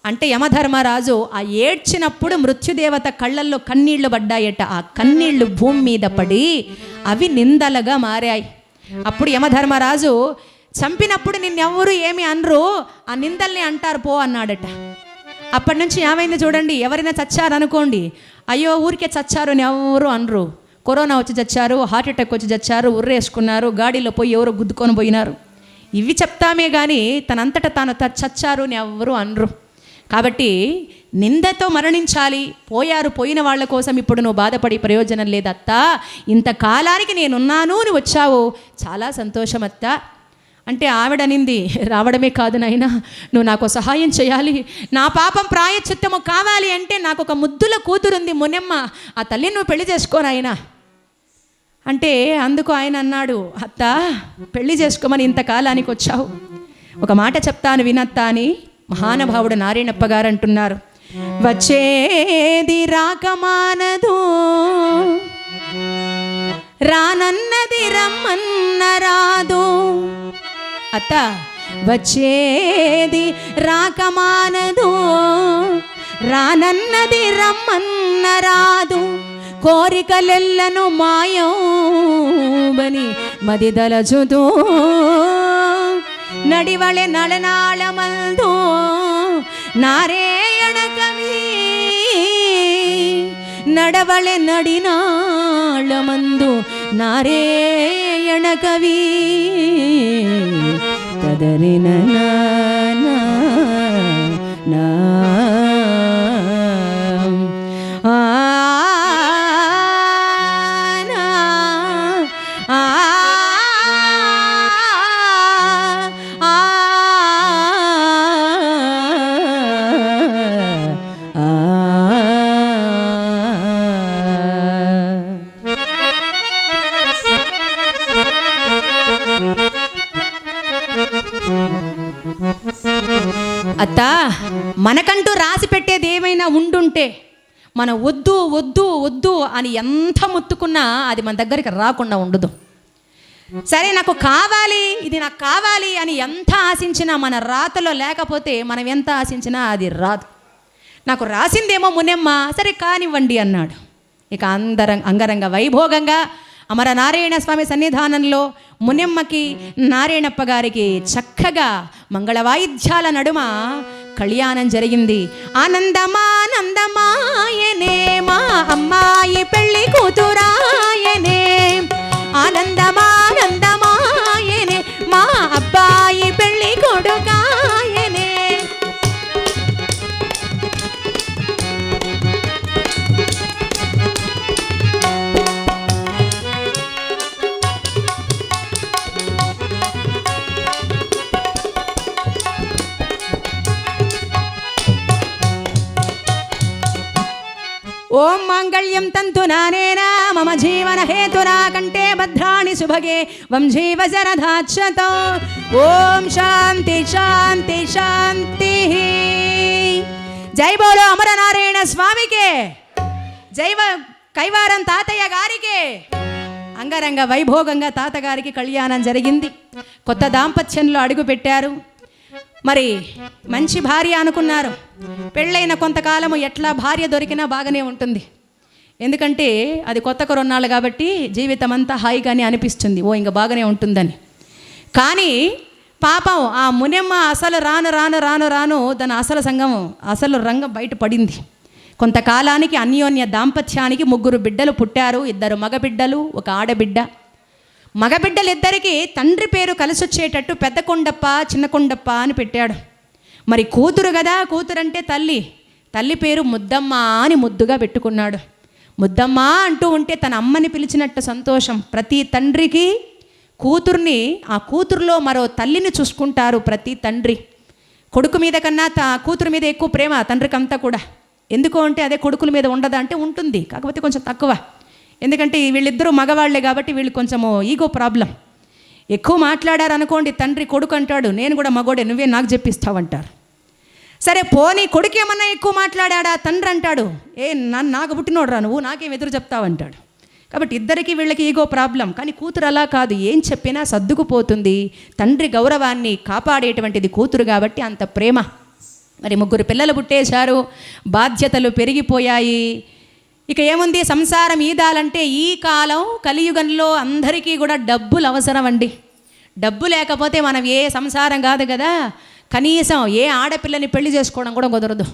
A: అంటే యమధర్మరాజు ఆ ఏడ్చినప్పుడు మృత్యుదేవత కళ్ళల్లో కన్నీళ్లు పడ్డాయట. ఆ కన్నీళ్లు భూమి మీద పడి అవి నిందలుగా మారాయి. అప్పుడు యమధర్మరాజు చంపినప్పుడు నిన్నెవరు ఏమి అనరు, ఆ నిందల్ని అంటారు పో అన్నాడట. అప్పటి నుంచి ఏమైంది చూడండి, ఎవరైనా చచ్చారనుకోండి, అయ్యో ఊరికే చచ్చారు అని ఎవరు అనరు, కరోనా వచ్చి చచ్చారు, హార్ట్ అటాక్ వచ్చి చచ్చారు, ఉర్రేసుకున్నారు, గాడిలో పోయి ఎవరో గుద్దుకొని పోయినారు, ఇవి చెప్తామే కానీ తనంతట తాను చచ్చారు అని ఎవరు అనరు. కాబట్టి నిందతో మరణించాలి, పోయిన వాళ్ళ కోసం ఇప్పుడు నువ్వు బాధపడి ప్రయోజనం లేదత్తా, ఇంతకాలానికి నేనున్నాను అని వచ్చావు, చాలా సంతోషం అత్తా అంటే ఆవిడనింది, రావడమే కాదు నాయనా, నువ్వు నాకు సహాయం చేయాలి, నా పాపం ప్రాయశ్చిత్తము కావాలి అంటే నాకు ఒక ముద్దుల కూతురుంది మునెమ్మ, ఆ తల్లిని నువ్వు పెళ్లి చేసుకో నాయనా అంటే అందుకు ఆయన అన్నాడు, అత్త పెళ్లి చేసుకోమని ఇంతకాలానికి వచ్చావు, ఒక మాట చెప్తాను వినత్త అని మహానుభావుడు నారాయణప్ప గారు అంటున్నారు. వచ్చేది రాకమానదు, రానన్నది రమ్మన్న రాదు. అత్త వచ్చేది రాకమానదు, రానన్నది రమ్మన్న రాదు. కోరికలెల్లను మాయోబని మదిదలచుదు, నడివళె నళనాళమందు నారాయణ కవి, నడవళె నడినాళమందు నారాయణ కవి. తదరిన నా అత్తా మనకంటూ రాసి పెట్టేది ఏమైనా ఉండుంటే మనం వద్దు వద్దు వద్దు అని ఎంత మొత్తుకున్నా అది మన దగ్గరికి రాకుండా ఉండదు. సరే నాకు కావాలి, ఇది నాకు కావాలి అని ఎంత ఆశించినా మన రాతలో లేకపోతే మనం ఎంత ఆశించినా అది రాదు. నాకు రాసిందేమో మునెమ్మ, సరే కానివ్వండి అన్నాడు. ఇక అంగరంగ వైభోగంగా అమర నారాయణ స్వామి సన్నిధానంలో మునెమ్మకి నారాయణప్ప గారికి చక్కగా మంగళ వాయిద్యాల నడుమ కళ్యాణం జరిగింది. ఆనందమానందమాయనే మా అమ్మాయి పెళ్లి కూతురాయనే, ఆనందమానందమాయనే మా అబ్బాయి పెళ్లి కొడుకాయనే. ఓం మాంగళ్యం తంతు నానేనా మమ జీవన హేతునా కంటే భద్రాణి శుభగే వంశీవ శరదాచ్యతో. ఓం శాంతి శాంతి శాంతి. జై బోలో అమర నారాయణ స్వామికే, జై కైవారం తాతయ్య గారికి. అంగరంగ వైభోగంగా తాతగారికి కళ్యాణం జరిగింది. కొత్త దాంపత్యంలో అడుగు పెట్టారు. మరి మంచి భార్య అనుకున్నారు. పెళ్ళైన కొంతకాలము ఎట్లా భార్య దొరికినా బాగానే ఉంటుంది, ఎందుకంటే అది కొత్త కొరొన్నాళ్ళు కాబట్టి జీవితం అంతా హాయిగానే అనిపిస్తుంది, ఓ ఇంకా బాగానే ఉంటుందని. కానీ పాపం ఆ మునెమ్మ అసలు రాను రాను రాను రాను దాని అసలు రంగం బయటపడింది. కొంతకాలానికి అన్యోన్య దాంపత్యానికి 3 బిడ్డలు పుట్టారు. 2 మగబిడ్డలు, 1 ఆడబిడ్డ. మగబిడ్డలిద్దరికీ తండ్రి పేరు కలిసి వచ్చేటట్టు పెద్ద కొండప్ప చిన్న కొండప్ప అని పెట్టాడు. మరి కూతురు కదా, కూతురంటే తల్లి పేరు ముద్దమ్మ అని ముద్దుగా పెట్టుకున్నాడు. ముద్దమ్మ అంటూ ఉంటే తన అమ్మని పిలిచినట్టు సంతోషం. ప్రతి తండ్రికి కూతుర్ని, ఆ కూతురులో మరో తల్లిని చూసుకుంటారు ప్రతి తండ్రి. కొడుకు మీద కన్నా కూతురు మీద ఎక్కువ ప్రేమ తండ్రికి అంతా కూడా. ఎందుకు అంటే అదే కొడుకుల మీద ఉండదా అంటే ఉంటుంది, కాకపోతే కొంచెం తక్కువ. ఎందుకంటే వీళ్ళిద్దరూ మగవాళ్లే కాబట్టి వీళ్ళు కొంచెము ఈగో ప్రాబ్లం. ఎక్కువ మాట్లాడారు అనుకోండి, తండ్రి కొడుకు అంటాడు నేను కూడా మగోడే, నువ్వే నాకు చెప్పిస్తావంటారు. సరే పోనీ కొడుకు ఏమన్నా ఎక్కువ మాట్లాడా, తండ్రి అంటాడు నాకు పుట్టినోడు రా నువ్వు, నాకేం ఎదురు చెప్తావంటాడు. కాబట్టి ఇద్దరికి వీళ్ళకి ఈగో ప్రాబ్లం. కానీ కూతురు అలా కాదు, ఏం చెప్పినా సర్దుకుపోతుంది. తండ్రి గౌరవాన్ని కాపాడేటువంటిది కూతురు కాబట్టి అంత ప్రేమ. మరి 3 పిల్లలు పుట్టేశారు, బాధ్యతలు పెరిగిపోయాయి. ఇక ఏముంది, సంసారం ఈదాలంటే ఈ కాలం కలియుగంలో అందరికీ కూడా డబ్బులు అవసరం అండి. డబ్బు లేకపోతే మనం ఏ సంసారం కాదు కదా. కనీసం ఏ ఆడపిల్లని పెళ్లి చేసుకోవడం కూడా కుదరదు.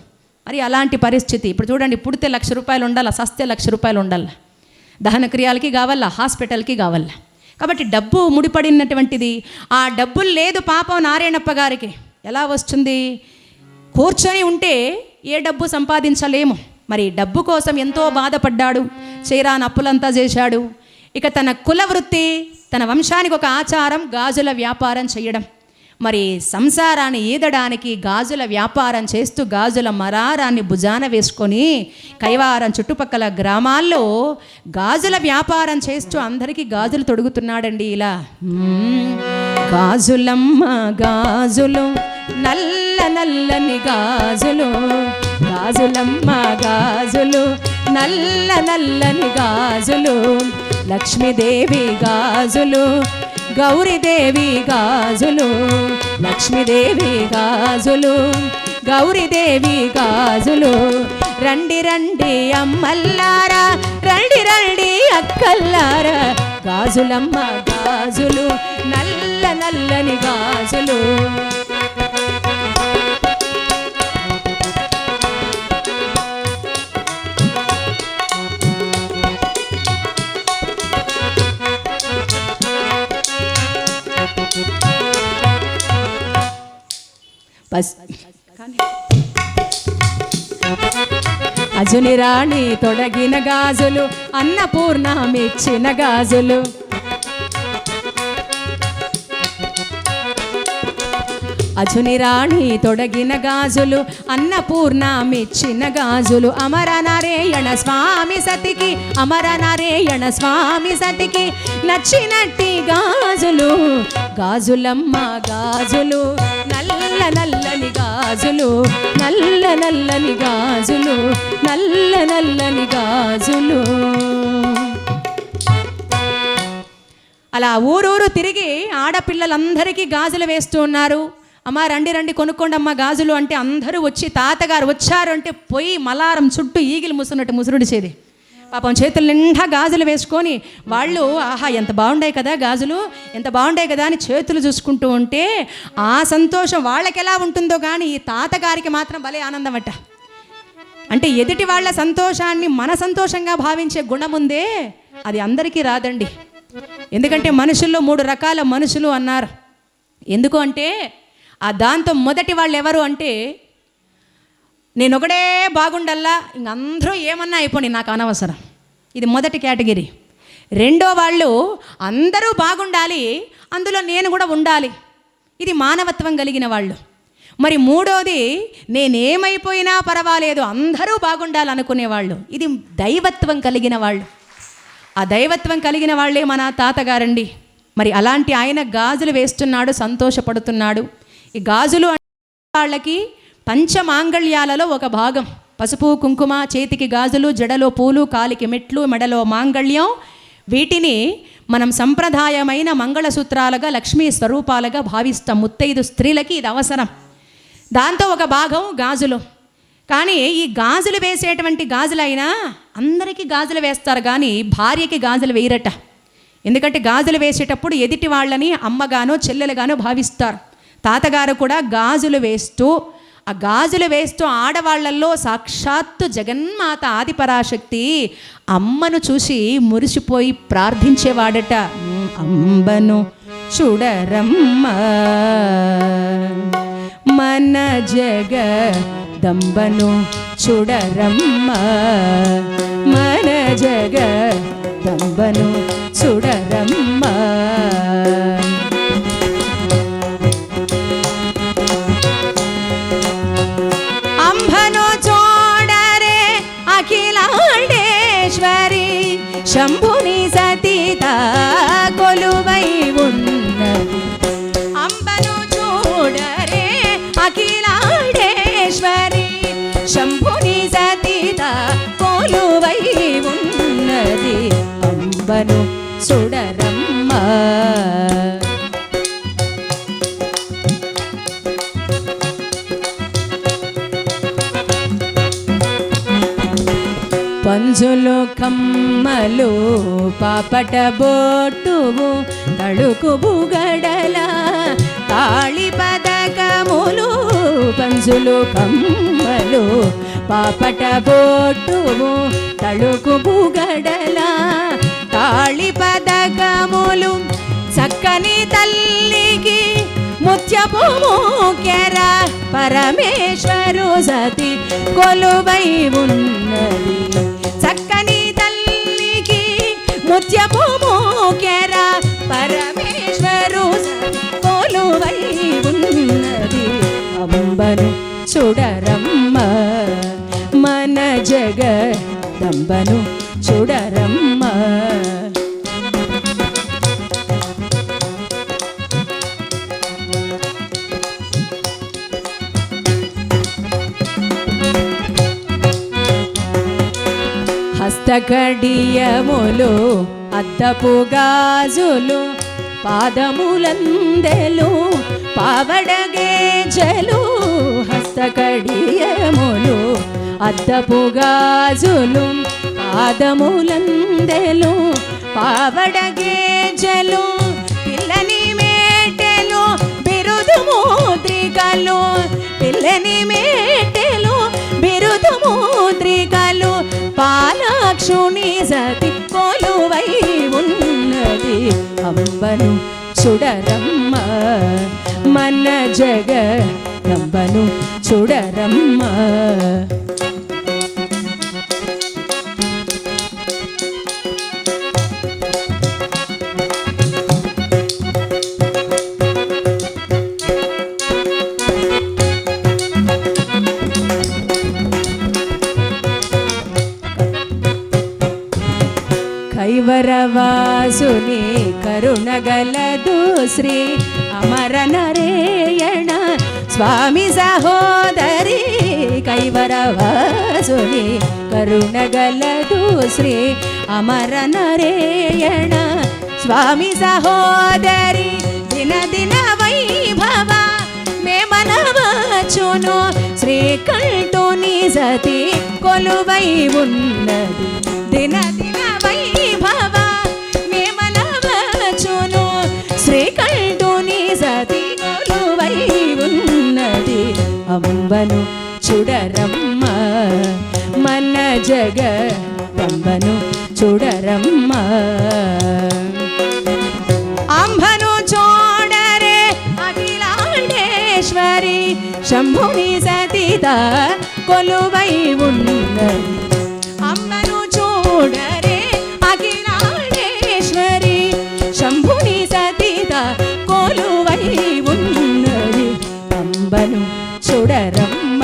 A: మరి అలాంటి పరిస్థితి ఇప్పుడు చూడండి. పుడితే 1,00,000 రూపాయలు ఉండాలి, సస్తే 1,00,000 రూపాయలు ఉండాలి, దహన క్రియలకి కావాలా, హాస్పిటల్కి కావాలా. కాబట్టి డబ్బు ముడిపడినటువంటిది. ఆ డబ్బులు లేదు పాపం నారాయణప్ప గారికి. ఎలా వస్తుంది? కూర్చొని ఉంటే ఏ డబ్బు సంపాదించలేము. మరి డబ్బు కోసం ఎంతో బాధపడ్డాడు, చేరాని అప్పులంతా చేశాడు. ఇక తన కుల వృత్తి, తన వంశానికి ఒక ఆచారం గాజుల వ్యాపారం చేయడం. మరి సంసారాన్ని ఈదడానికి గాజుల వ్యాపారం చేస్తూ గాజుల మరారాన్ని భుజాన వేసుకొని కైవారం చుట్టుపక్కల గ్రామాల్లో గాజుల వ్యాపారం చేస్తూ అందరికీ గాజులు తొడుగుతున్నాడండి. ఇలా గాజులమ్మ గాజులు నల్ల నల్లని గాజులు, గాజులమ్మ గాజులు నల్ల నల్లని గాజులు, లక్ష్మీదేవి గాజులు గౌరీదేవి గాజులు, లక్ష్మీదేవి గాజులు గౌరీదేవి గాజులు. రండి రండి అమ్మల్లారా, రండి రండి అక్కల్లారా, గాజులమ్మ గాజులు నల్ల నల్లని గాజులు. అజుని రాణి తొడగిన గాజులు, అన్నపూర్ణ మెచ్చిన గాజులు, అజుని రాణి తొడగిన గాజులు, అన్నపూర్ణ మెచ్చిన గాజులు. అమర నారాయణ స్వామి సతికి, అమర నారాయణ స్వామి సతికి నచ్చినట్టి గాజులు, గాజులమ్మ గాజులు నల్ల నల్లని గాజులు, నల్ల నల్లని గాజులు, నల్ల నల్లని గాజులు. అలా ఊరూరు తిరిగి ఆడపిల్లలందరికీ గాజులు వేస్తూ ఉన్నారు. అమ్మ రండి రండి కొనుక్కోండి అమ్మ గాజులు అంటే అందరూ వచ్చి, తాతగారు వచ్చారు అంటే పోయి మలారం చుట్టూ ఈగిలు ముసున్నట్టు ముసురుడిచేది. పాపం చేతుల నిండా గాజులు వేసుకొని వాళ్ళు ఆహా ఎంత బాగుండాయి కదా గాజులు, ఎంత బాగుండాయి కదా అని చేతులు చూసుకుంటూ ఉంటే ఆ సంతోషం వాళ్ళకి ఎలా ఉంటుందో కానీ ఈ తాతగారికి మాత్రం భలే ఆనందం అట్ట. అంటే ఎదుటి వాళ్ళ సంతోషాన్ని మన సంతోషంగా భావించే గుణం ఉందే, అది అందరికీ రాదండి. ఎందుకంటే మనుషుల్లో 3 రకాల మనుషులు అన్నారు. ఎందుకు అంటే ఆ దాంతో మొదటి వాళ్ళు ఎవరు అంటే, నేను ఒకడే బాగుండల్లా, ఇంక అందరూ ఏమన్నా అయిపోండి నాకు అనవసరం, ఇది మొదటి కేటగిరీ. రెండో వాళ్ళు అందరూ బాగుండాలి, అందులో నేను కూడా ఉండాలి, ఇది మానవత్వం కలిగిన వాళ్ళు. మరి మూడోది నేనేమైపోయినా పర్వాలేదు అందరూ బాగుండాలి అనుకునేవాళ్ళు, ఇది దైవత్వం కలిగిన వాళ్ళు. ఆ దైవత్వం కలిగిన వాళ్ళే మన తాతగారండి. మరి అలాంటి ఆయన గాజులు వేస్తున్నాడు, సంతోషపడుతున్నాడు. ఈ గాజులు వాళ్ళకి పంచమాంగళ్యాలలో ఒక భాగం. పసుపు కుంకుమ, చేతికి గాజులు, జడలో పూలు, కాలికి మెట్లు, మెడలో మాంగళ్యం. వీటిని మనం సంప్రదాయమైన మంగళసూత్రాలుగా లక్ష్మీ స్వరూపాలుగా భావిస్తాం. ముత్తైదు స్త్రీలకి ఇది అవసరం. దాంతో ఒక భాగం గాజులు. కానీ ఈ గాజులు వేసేటువంటి గాజులైనా అందరికీ గాజులు వేస్తారు కానీ భార్యకి గాజులు వేయరట. ఎందుకంటే గాజులు వేసేటప్పుడు ఎదుటి వాళ్ళని అమ్మగానో చెల్లెలుగానో భావిస్తారు. తాతగారు కూడా గాజులు వేస్తూ, ఆ గాజులు వేస్తూ ఆడవాళ్లలో సాక్షాత్తు జగన్మాత ఆదిపరాశక్తి అమ్మను చూసి మురిసిపోయి ప్రార్థించేవాడట. అంబను చూడరమ్మ మన జగదంబను చూడరమ్మ, మన జగదంబను చూడరమ్మ. అంబను చూడరే అఖిలాండేశ్వరి, శంభుని సతీత కొలువై ఉన్నది. అంబను చూడరే అఖిలాండేశ్వరి, శంభుని సతీత కొలువై ఉన్నది. అంబను చూడరమ్మ. పంజులు కమ్మలు పాపట బొట్టువు తడుకు బుగడల తాళి పదకములు. పంజులు కమ్మలు పాపట బొట్టువు తడుకు బుగడల తాళి పదకములు. చక్కని తల్లికి ముత్యపు మూకెర పరమేశ్వరు సతి కొలువై ఉన్నది. చక్కని తల్లికి ముత్యపు మూకెర పరమేశ్వరు సతి కొలువై ఉన్నది. జగదంబను చూడరమ్మ. హస్తకడియములు అద్దపు గాజులు పాదములందెలు పావడగేజలు. హస్తకడియములు అద్దపు గాజులు పాదములందెలు పావడగేజలు. పిల్లని మేటెలు బిరుదు ముద్రికలు పిల్లని మేటెలు బిరుదు ముద్రికలు. పాలాక్షుని సతి కొలువై ఉన్నది అంబను చూడరమ్మ. మన జగదంబను చూడరమ్మ. కైవరవాసుని కరుణగలదు శ్రీ అమర నరేయణ స్వామి సహోదరి. కైవరవాసుని కరుణగలదు శ్రీ అమర నరేయణ స్వామి సహోదరి. దిన దిన వైభవ మే మనవచును శ్రీకంఠుని సతి కొలువై ఉన్నది. దిన దిన వైభవ మే మనవచును శ్రీకంఠుని సతి కొలువై ఉన్నది అంబను చూడరమ్మ. మన జగదంబను చూడరమ్మ. అంబను చూడరే అఖిలాండేశ్వరి శంభుని సతిత కొలువై ఉన్నది. అంబను చూడరే అఖిలాండేశ్వరి శంభుని సతిత కొలువై ఉన్నది అంబను చూడరమ్మ.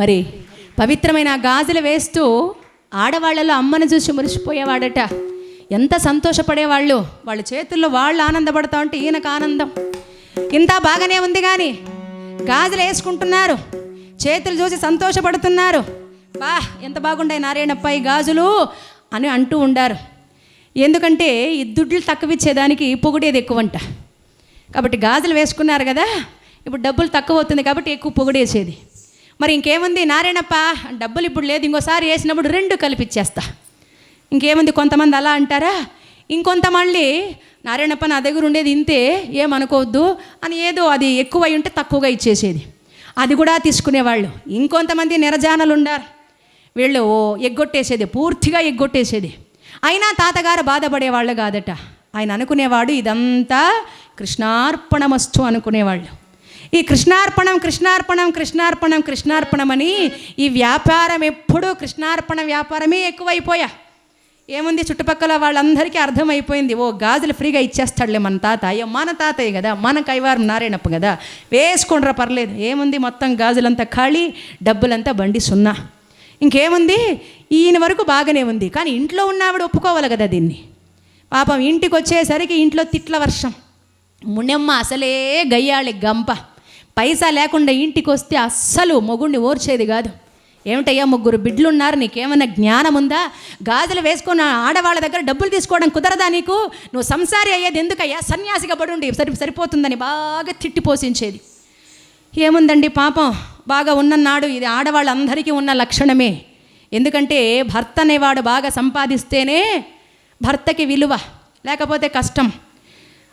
A: మరి పవిత్రమైన గాజులు వేస్తూ ఆడవాళ్ళలో అమ్మను చూసి మురిసిపోయేవాడట. ఎంత సంతోషపడేవాళ్ళు. వాళ్ళ చేతుల్లో వాళ్ళు ఆనందపడతా ఉంటే ఈయనకు ఆనందం. ఇంత బాగానే ఉంది కానీ గాజులు వేసుకుంటున్నారు, చేతులు చూసి సంతోషపడుతున్నారు. బా ఎంత బాగుండాయి నారాయణప్ప ఈ గాజులు అని అంటూ ఉండారు. ఎందుకంటే ఈ దుడ్లు తక్కువ ఇచ్చేదానికి పొగిడేది ఎక్కువంట. కాబట్టి గాజులు వేసుకున్నారు కదా, ఇప్పుడు డబ్బులు తక్కువ అవుతుంది కాబట్టి ఎక్కువ పొగిడేసేది. మరి ఇంకేముంది నారాయణప్ప డబ్బులు ఇప్పుడు లేదు, ఇంకోసారి వేసినప్పుడు 2 కలిపిచ్చేస్తా. ఇంకేముంది కొంతమంది అలా అంటారా. ఇంకొంతమంది నారాయణప్ప నా దగ్గర ఉండేది ఇంతే ఏమనుకోవద్దు అని ఏదో అది ఎక్కువై ఉంటే తక్కువగా ఇచ్చేసేది, అది కూడా తీసుకునేవాళ్ళు. ఇంకొంతమంది నిరజానలు ఉండారు, వీళ్ళు ఎగ్గొట్టేసేది, పూర్తిగా ఎగ్గొట్టేసేది. అయినా తాతగారు బాధపడేవాళ్ళు కాదట. ఆయన అనుకునేవాడు ఇదంతా కృష్ణార్పణమస్తు అనుకునేవాళ్ళు. ఈ కృష్ణార్పణం కృష్ణార్పణం కృష్ణార్పణం కృష్ణార్పణం అని ఈ వ్యాపారం ఎప్పుడూ కృష్ణార్పణ వ్యాపారమే ఎక్కువైపోయా. ఏముంది చుట్టుపక్కల వాళ్ళందరికీ అర్థమైపోయింది, ఓ గాజులు ఫ్రీగా ఇచ్చేస్తాడులే మన తాత, అయ్యో మన తాతయ్య కదా, మన కైవారం నారాయణప్ప కదా, వేసుకుండ్రా పర్లేదు. ఏముంది మొత్తం గాజులంతా ఖాళీ, డబ్బులంతా బండి సున్నా. ఇంకేముంది ఈయన వరకు బాగానే ఉంది. కానీ ఇంట్లో ఉన్నవాడు ఒప్పుకోవాలి కదా దీన్ని. పాపం ఇంటికి వచ్చేసరికి ఇంట్లో తిట్ల వర్షం. మున్నెమ్మ అసలే గయ్యాళి గంప, పైసా లేకుండా ఇంటికి వస్తే అస్సలు మొగుడిని ఓర్చేది కాదు. ఏమిటయ్యా 3 బిడ్డలున్నారు, నీకేమన్నా జ్ఞానం ఉందా? గాజులు వేసుకున్న ఆడవాళ్ళ దగ్గర డబ్బులు తీసుకోవడం కుదరదా నీకు? నువ్వు సంసారి అయ్యేది ఎందుకయ్యా? సన్యాసిగా పడుండి సరిపోతుందని బాగా తిట్టి పోషించేది. ఏముందండి పాపం, బాగా ఉన్ననాడు ఇది ఆడవాళ్ళందరికీ ఉన్న లక్షణమే. ఎందుకంటే భర్త అనేవాడు బాగా సంపాదిస్తేనే భర్తకి విలువ, లేకపోతే కష్టం.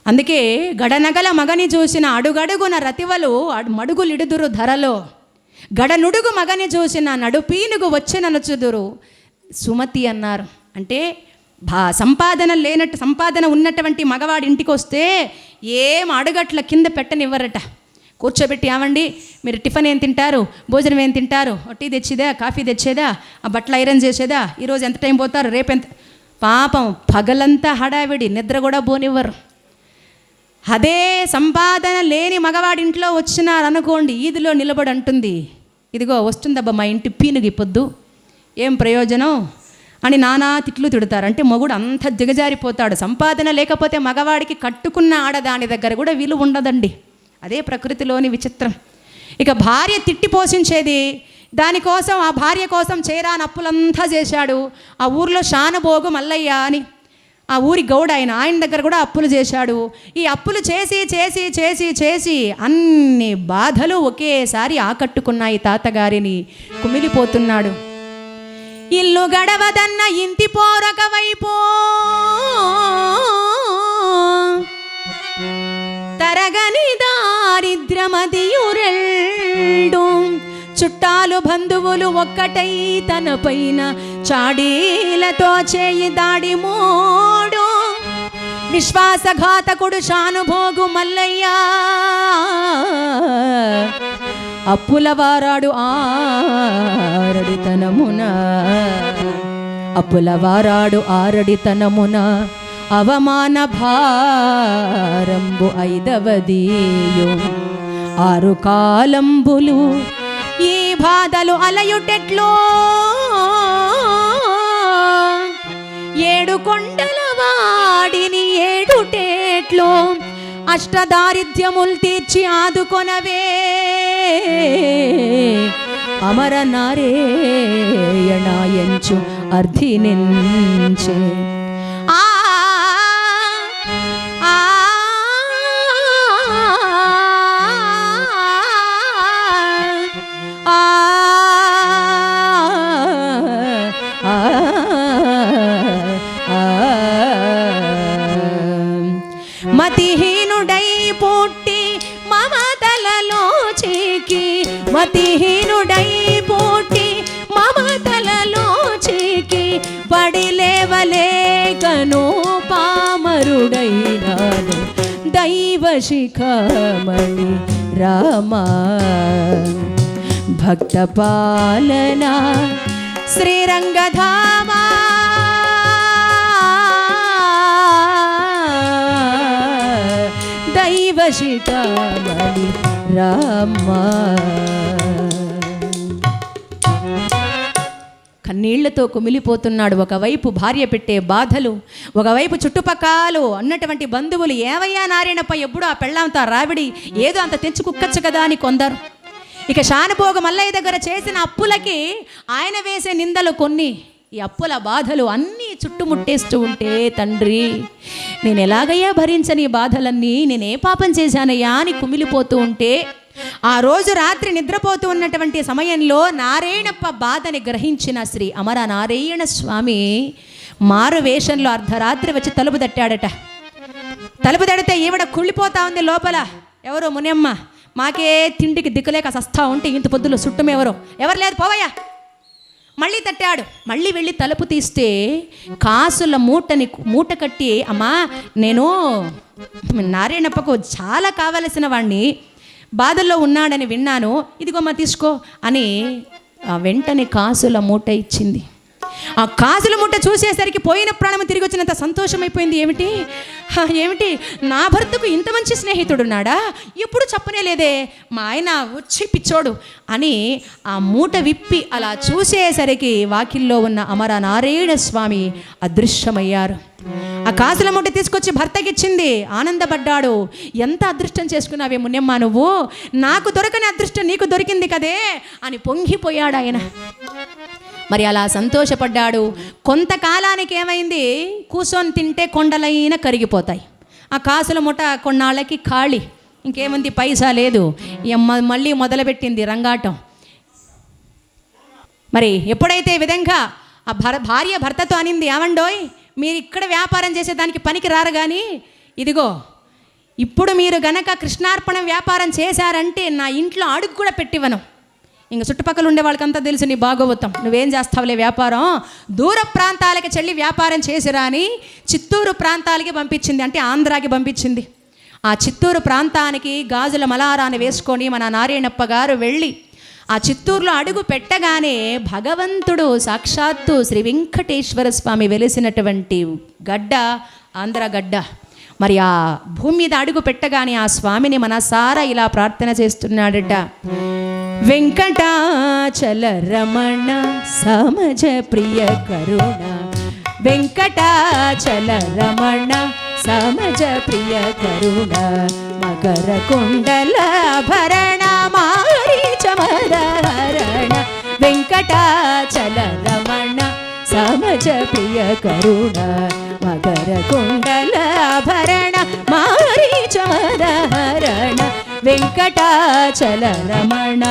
A: అందుకే గడనగల మగని చూసిన అడుగడుగున రతివలు మడుగులిడుదురు ధరలో, గడనుడుగు మగని చూసిన నడుపీనుగు వచ్చిననుచుదురు సుమతి అన్నారు. అంటే సంపాదన ఉన్నటువంటి మగవాడి ఇంటికి వస్తే ఏం అడుగట్ల కింద పెట్టనివ్వరట. కూర్చోబెట్టి, ఏమండి మీరు టిఫిన్ ఏం తింటారు, భోజనం ఏం తింటారు, టీ తెచ్చేదా, కాఫీ తెచ్చేదా, ఆ బట్టలు ఐరన్ చేసేదా, ఈరోజు ఎంత టైం పోతారు, రేపెంత. పాపం పగలంతా హడావిడి, నిద్ర కూడా పోనివ్వరు. అదే సంపాదన లేని మగవాడింట్లో వచ్చినారనుకోండి, ఈదిలో నిలబడి అంటుంది, ఇదిగో వస్తుందబ్బా మా ఇంటి పీనుగి పొద్దు, ఏం ప్రయోజనం అని నానా తిట్లు తిడతారు. అంటే మొగుడు అంత దిగజారిపోతాడు. సంపాదన లేకపోతే మగవాడికి కట్టుకున్న ఆడదాని దగ్గర కూడా విలువ ఉండదండి. అదే ప్రకృతిలోని విచిత్రం. ఇక భార్య తిట్టి పోషించేది, దానికోసం ఆ భార్య కోసం చేరాని అప్పులంతా చేశాడు. ఆ ఊర్లో శానభోగు మల్లయ్య అని ఆ ఊరి గౌడ ఆయన దగ్గర కూడా అప్పులు చేశాడు. ఈ అప్పులు చేసి చేసి చేసి చేసి అన్ని బాధలు ఒకేసారి ఆకట్టుకున్నాయి తాతగారిని. కుమిలిపోతున్నాడు. ఇల్లు గడవదన్న ఇంటి పోరక వైపు, తరగని దారిద్ర్యమదియురెల్డు, చుట్టాలు బంధువులు ఒక్కటై తన పైన చాడీలతో చేయి దాడి మోడు, విశ్వాసఘాతకుడు శానుభోగు మల్లయ్య, అప్పుల వారాడు ఆరడితనమున, అప్పుల వారాడు ఆరడితనమున, అవమాన భారంబు ఐదవదీయు, 6 కాలంబులు ఈ బాధలు అలయుటెట్లో, 7 కొండల వాడిని ఏడుటేట్లో, అష్టదారిద్ర్యములు తీర్చి ఆదుకొనవే అమర నారాయణాయంచు అర్థినించే. మతిహీనుడై పుట్టి మమతలలో చీకి, మతిహీనుడై పుట్టి మమతలలో చీకి, పడి లేవలేకను పామరుడైనాను దైవ శిఖమణి రామ, భక్త పాలన శ్రీరంగధామ, దైవ శిఖమణి రామ. కన్నీళ్లతో కుమిలిపోతున్నాడు. ఒకవైపు భార్య పెట్టే బాధలు, ఒకవైపు చుట్టుపక్కల అన్నటువంటి బంధువులు, ఏవయ్యా నారాయణప్ప ఎప్పుడు ఆ పెళ్ళంతా రావిడి, ఏదో అంత తెచ్చి కుక్కచ్చు కదా అని కొందరు. ఇక శానుభోగ మల్లయ్య దగ్గర చేసిన అప్పులకి ఆయన వేసే నిందలు కొన్ని. ఈ అప్పుల బాధలు అన్నీ చుట్టుముట్టేస్తూ ఉంటే, తండ్రి నేను ఎలాగయ్యా భరించని బాధలన్నీ, నేనే పాపం చేశానయ్యా అని కుమిలిపోతూ ఉంటే, ఆ రోజు రాత్రి నిద్రపోతూ ఉన్నటువంటి సమయంలో నారాయణప్ప బాధని గ్రహించిన శ్రీ అమర నారాయణ స్వామి మారు వేషంలో అర్ధరాత్రి వచ్చి తలుపు తట్టాడట. తలుపు తడితే ఈవిడ కుళ్ళిపోతా ఉంది లోపల. ఎవరు? మునియమ్మ. మాకే తిండికి దిక్కులేక సస్తా ఉంటే ఇంత పొద్దులో చుట్టం ఎవరు లేదు, పోవయ్యా. మళ్ళీ తట్టాడు. మళ్ళీ వెళ్ళి తలుపు తీస్తే కాసుల మూట కట్టి, అమ్మా నేను నారాయణప్పకు చాలా కావలసిన వాడిని, బాధల్లో ఉన్నాడని విన్నాను, ఇదిగోమ్మా తీసుకో అని వెంటనే కాసుల మూట ఇచ్చింది. ఆ కాసుల మూట చూసేసరికి పోయిన ప్రాణం తిరిగి వచ్చినంత సంతోషమైపోయింది. ఏమిటి? ఏమిటి నా భర్తకు ఇంత మంచి స్నేహితుడున్నాడా, ఎప్పుడు చెప్పనే లేదే, మా ఆయన వచ్చి పిచ్చోడు అని ఆ మూట విప్పి అలా చూసేసరికి వాకిల్లో ఉన్న అమర నారాయణ స్వామి అదృశ్యమయ్యారు. ఆ కాసుల మూట తీసుకొచ్చి భర్తకిచ్చింది. ఆనందపడ్డాడు. ఎంత అదృష్టం చేసుకున్నావే మునియమ్మ నువ్వు, నాకు దొరకని అదృష్టం నీకు దొరికింది కదే అని పొంగిపోయాడు ఆయన. మరి అలా సంతోషపడ్డాడు. కొంతకాలానికి ఏమైంది, కూర్చొని తింటే కొండలైన కరిగిపోతాయి. ఆ కాసుల మూట కొన్నాళ్ళకి ఖాళీ, ఇంకేముంది పైసా లేదు. మళ్ళీ మొదలుపెట్టింది రంగాటం. మరి ఎప్పుడైతే ఈ విధంగా ఆ భార్య భర్తతో అనింది, ఏమండోయ్ మీరు ఇక్కడ వ్యాపారం చేసేదానికి పనికి రారు, కానీ ఇదిగో ఇప్పుడు మీరు గనక కృష్ణార్పణం వ్యాపారం చేశారంటే నా ఇంట్లో అడుగు కూడా పెట్టివ్వను. ఇంక చుట్టుపక్కల ఉండే వాళ్ళకంతా తెలుసు నీ భాగవతం, నువ్వేం చేస్తావులే వ్యాపారం, దూర ప్రాంతాలకి చెల్లి వ్యాపారం చేసిరా అని చిత్తూరు ప్రాంతాలకి పంపించింది, అంటే ఆంధ్రాకి పంపించింది. ఆ చిత్తూరు ప్రాంతానికి గాజుల మలారాన్ని వేసుకొని మన నారాయణప్ప గారు వెళ్ళి ఆ చిత్తూరులో అడుగు పెట్టగానే భగవంతుడు సాక్షాత్తు శ్రీ వెంకటేశ్వర స్వామి వెలిసినటువంటి గడ్డ ఆంధ్రగడ్డ. మరి ఆ భూమి మీద అడుగు పెట్టగానే ఆ స్వామిని మనసారా ఇలా ప్రార్థన చేస్తున్నాడట. వెంకటాచల రమణ సమజ ప్రియ కరుణ, వెంకటాచల రమణ సమజ ప్రియ కరుణ, మకర కుండల భరణ మారీచమదహరణ, వెంకటాచల రమణ సమజ ప్రియ కరుణ, మకర కుండల భరణ మారీచమదహరణ, వెంకటాచల రమణ.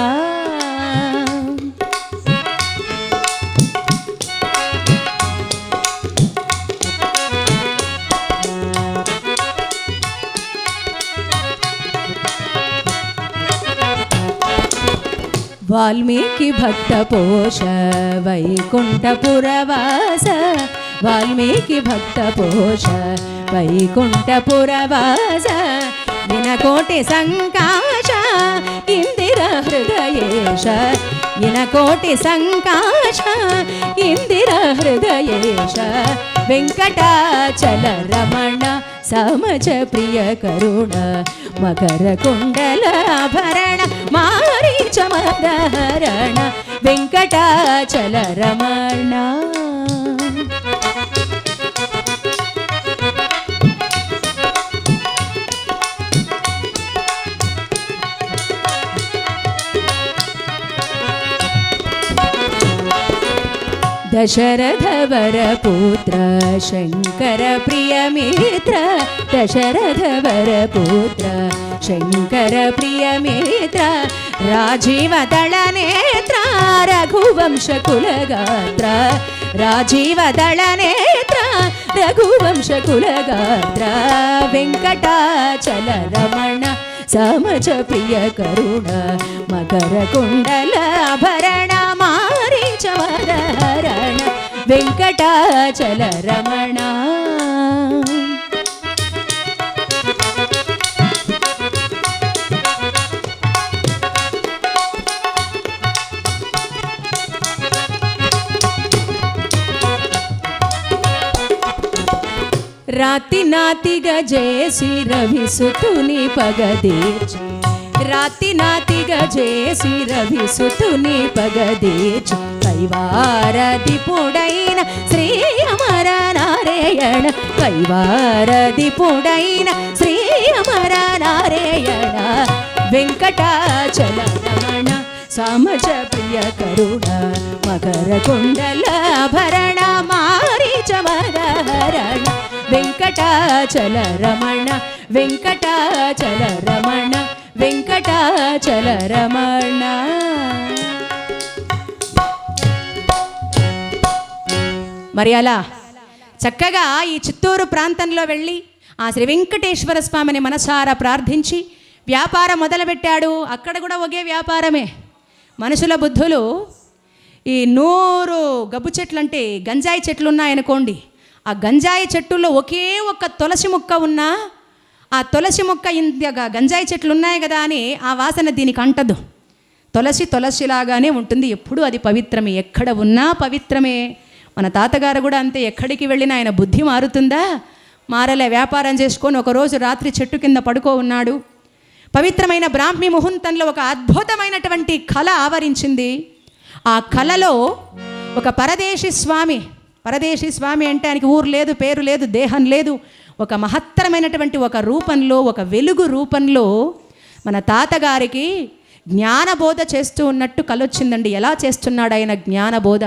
A: వాల్మీకి భక్త పోష వైకుంఠపురవాస, వాల్మీకి భక్త పోష వైకుంఠపురవాస, వినకోటి సంకాశ ఇందిర హృదయేశ, వినకోటి సంకాశ ఇందిర హృదయేశ, వెంకటాచల రమణ సమజ ప్రియ కరుణ, మకర కుండల భరణ మారీచమదహరణ, వెంకటాచల రమణ. దశరథ వర పుత్ర శంకర ప్రియ మిత్ర, దశరథ వర పుత్ర శంకర ప్రియ మిత్ర, రాజీవ దళ నేత్ర రఘువంశ కుల గాత్ర, రాజీవ దళ నేత్ర రఘువంశ కుల గాత్ర, వెంకటాచల రమణ సమజ ప్రియ కరుణ, మకర కుండల భరణ మారీచమదహరణ, వెంకటాచల రమణ. రాతి నాతిగా చేసి రవిసుతుని పగదీర్చి, రాతి నాతిగా చేసి రవిసుతుని పగదీర్చి, కైవారది పుడైన శ్రీ అమర నారాయణ, కైవారది పుడైన శ్రీ అమర నారాయణ, వెంకటాచల రమణ సమజ ప్రియ కరుణ, మకర కుండల భరణ మారీచమదహరణ, వెంకటాచల రమణ, వెంకటాచల రమణ, వెంకటాచల రమణ. మరి అలా చక్కగా ఈ చిత్తూరు ప్రాంతంలో వెళ్ళి ఆ శ్రీ వెంకటేశ్వర స్వామిని మనసారా ప్రార్థించి వ్యాపారం మొదలుపెట్టాడు. అక్కడ కూడా ఒకే వ్యాపారమే. మనుషుల బుద్ధులు ఈ 100 గబ్బు చెట్లు అంటే గంజాయి చెట్లు ఉన్నాయనుకోండి, ఆ గంజాయి చెట్టుల్లో ఒకే ఒక్క తులసి మొక్క ఉన్నా ఆ తులసి మొక్క ఇంతగా గంజాయి చెట్లు ఉన్నాయి కదా అని ఆ వాసన దీనికి అంటదు. తులసిలాగానే ఉంటుంది, ఎప్పుడు అది పవిత్రమే, ఎక్కడ ఉన్నా పవిత్రమే. మన తాతగారు కూడా అంతే, ఎక్కడికి వెళ్ళినా ఆయన బుద్ధి మారుతుందా? మారలే, వ్యాపారం చేసుకొని ఒకరోజు రాత్రి చెట్టు కింద పడుకో ఉన్నాడు. పవిత్రమైన బ్రాహ్మీ ముహూర్తంలో ఒక అద్భుతమైనటువంటి కళ ఆవరించింది. ఆ కళలో ఒక పరదేశీ స్వామి అంటే ఆయనకి ఊరు లేదు, పేరు లేదు, దేహం లేదు, ఒక మహత్తరమైనటువంటి ఒక రూపంలో, ఒక వెలుగు రూపంలో మన తాతగారికి జ్ఞానబోధ చేస్తూ ఉన్నట్టు కలొచ్చిందండి. ఎలా చేస్తున్నాడు ఆయన జ్ఞానబోధ?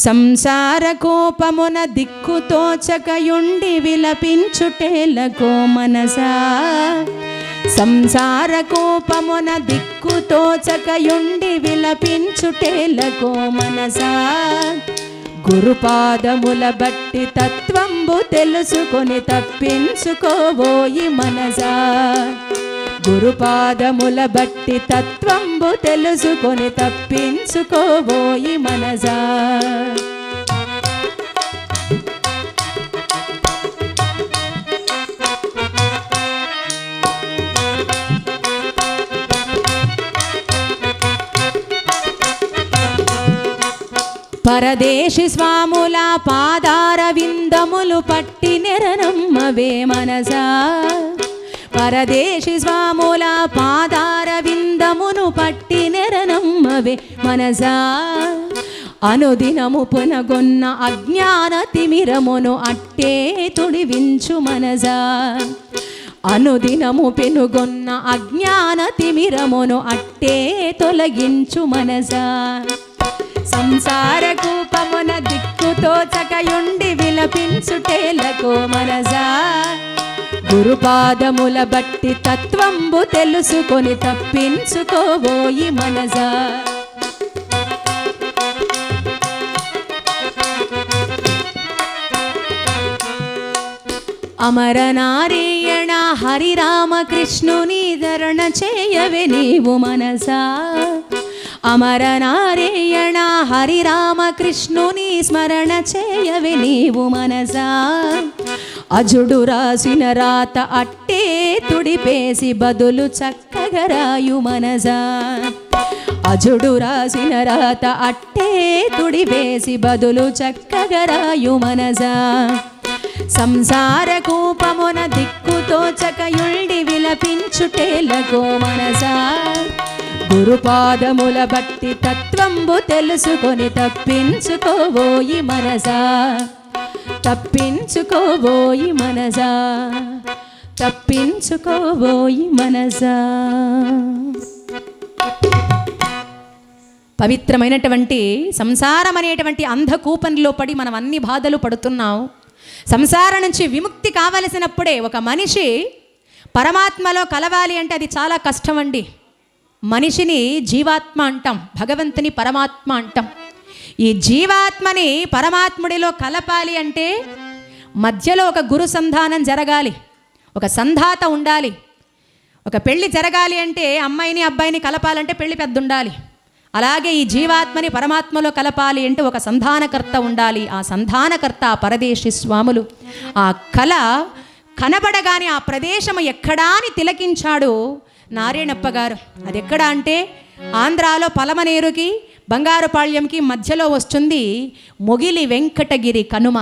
A: సంసార కోపమున దిక్కుతోచకయుండి విలపించుటేలకో మనసా, సంసార కోపమున దిక్కుతోచకయుండి విలపించుటేలకో మనసా, గురుపాదముల బట్టి తత్వంబు తెలుసుకొని తప్పించుకోబోయి మనసా, గురుపాదముల బట్టి తత్వంబు తెలుసుకొని తప్పించుకోబోయి మనసా. పరదేశి స్వాముల పాదార విందములు పట్టి నెరనమ్మవే మనసా, పరదేశి స్వాముల పాదార విందమును పట్టి నెరనమ్మవే మనసా, అనుదినము పునగొన్న అజ్ఞాన తిమిరమును అట్టే తుడివించు మనసా, అనుదినము పెనుగొన్న అజ్ఞాన తిమిరమును అట్టే తొలగించు మనసా, సంసార కూపమున దిక్కుతోచకయుండి విలపించుటేలకో మనసా, గురుపాదముల బట్టి తత్వంబు తెలుసుకొని తప్పించుకోబోయి మనసా. అమర నారాయణ హరిరామకృష్ణుని ధరణ చేయవే నీవు మనసా, అమర నారాయణ హరిరామకృష్ణుని స్మరణ చేయవే నీవు మనసా, అజుడు రాసిన రాత అట్టే తుడిపేసి బదులు చక్కగా రాయు మనసా, అజుడు రాసిన రాత అట్టే తుడిపేసి బదులు చక్కగా రాయు మనసా, సంసార కూపమున దిక్కుతోచకయుండి విలపించుటేలకో మనసా, గురుపాదముల బట్టి తత్వంబు తెలుసుకొని తప్పించుకోబోయి మనసా, తప్పించుకోబోయి మనసా, తప్పించుకోబోయి మనసా. పవిత్రమైనటువంటి సంసారం అనేటువంటి అంధకూపంలో పడి మనం అన్ని బాధలు పడుతున్నాం. సంసారం నుంచి విముక్తి కావలసినప్పుడే ఒక మనిషి పరమాత్మలో కలవాలి అంటే అది చాలా కష్టం అండి. మనిషిని జీవాత్మ అంటాం, భగవంతుని పరమాత్మ అంటాం. ఈ జీవాత్మని పరమాత్ముడిలో కలపాలి అంటే మధ్యలో ఒక గురు సంధానం జరగాలి, ఒక సంధాత ఉండాలి. ఒక పెళ్ళి జరగాలి అంటే అమ్మాయిని అబ్బాయిని కలపాలంటే పెళ్ళి పెద్ద ఉండాలి. అలాగే ఈ జీవాత్మని పరమాత్మలో కలపాలి అంటే ఒక సంధానకర్త ఉండాలి. ఆ సంధానకర్త ఆ పరదేశి స్వాములు. ఆ కళ కనబడగానే ఆ ప్రదేశం ఎక్కడా అని తిలకించాడు నారాయణప్ప గారు. అది ఎక్కడ అంటే ఆంధ్రాలో పలమనేరుకి బంగారుపాళ్యంకి మధ్యలో వస్తుంది మొగిలి వెంకటగిరి కనుమ.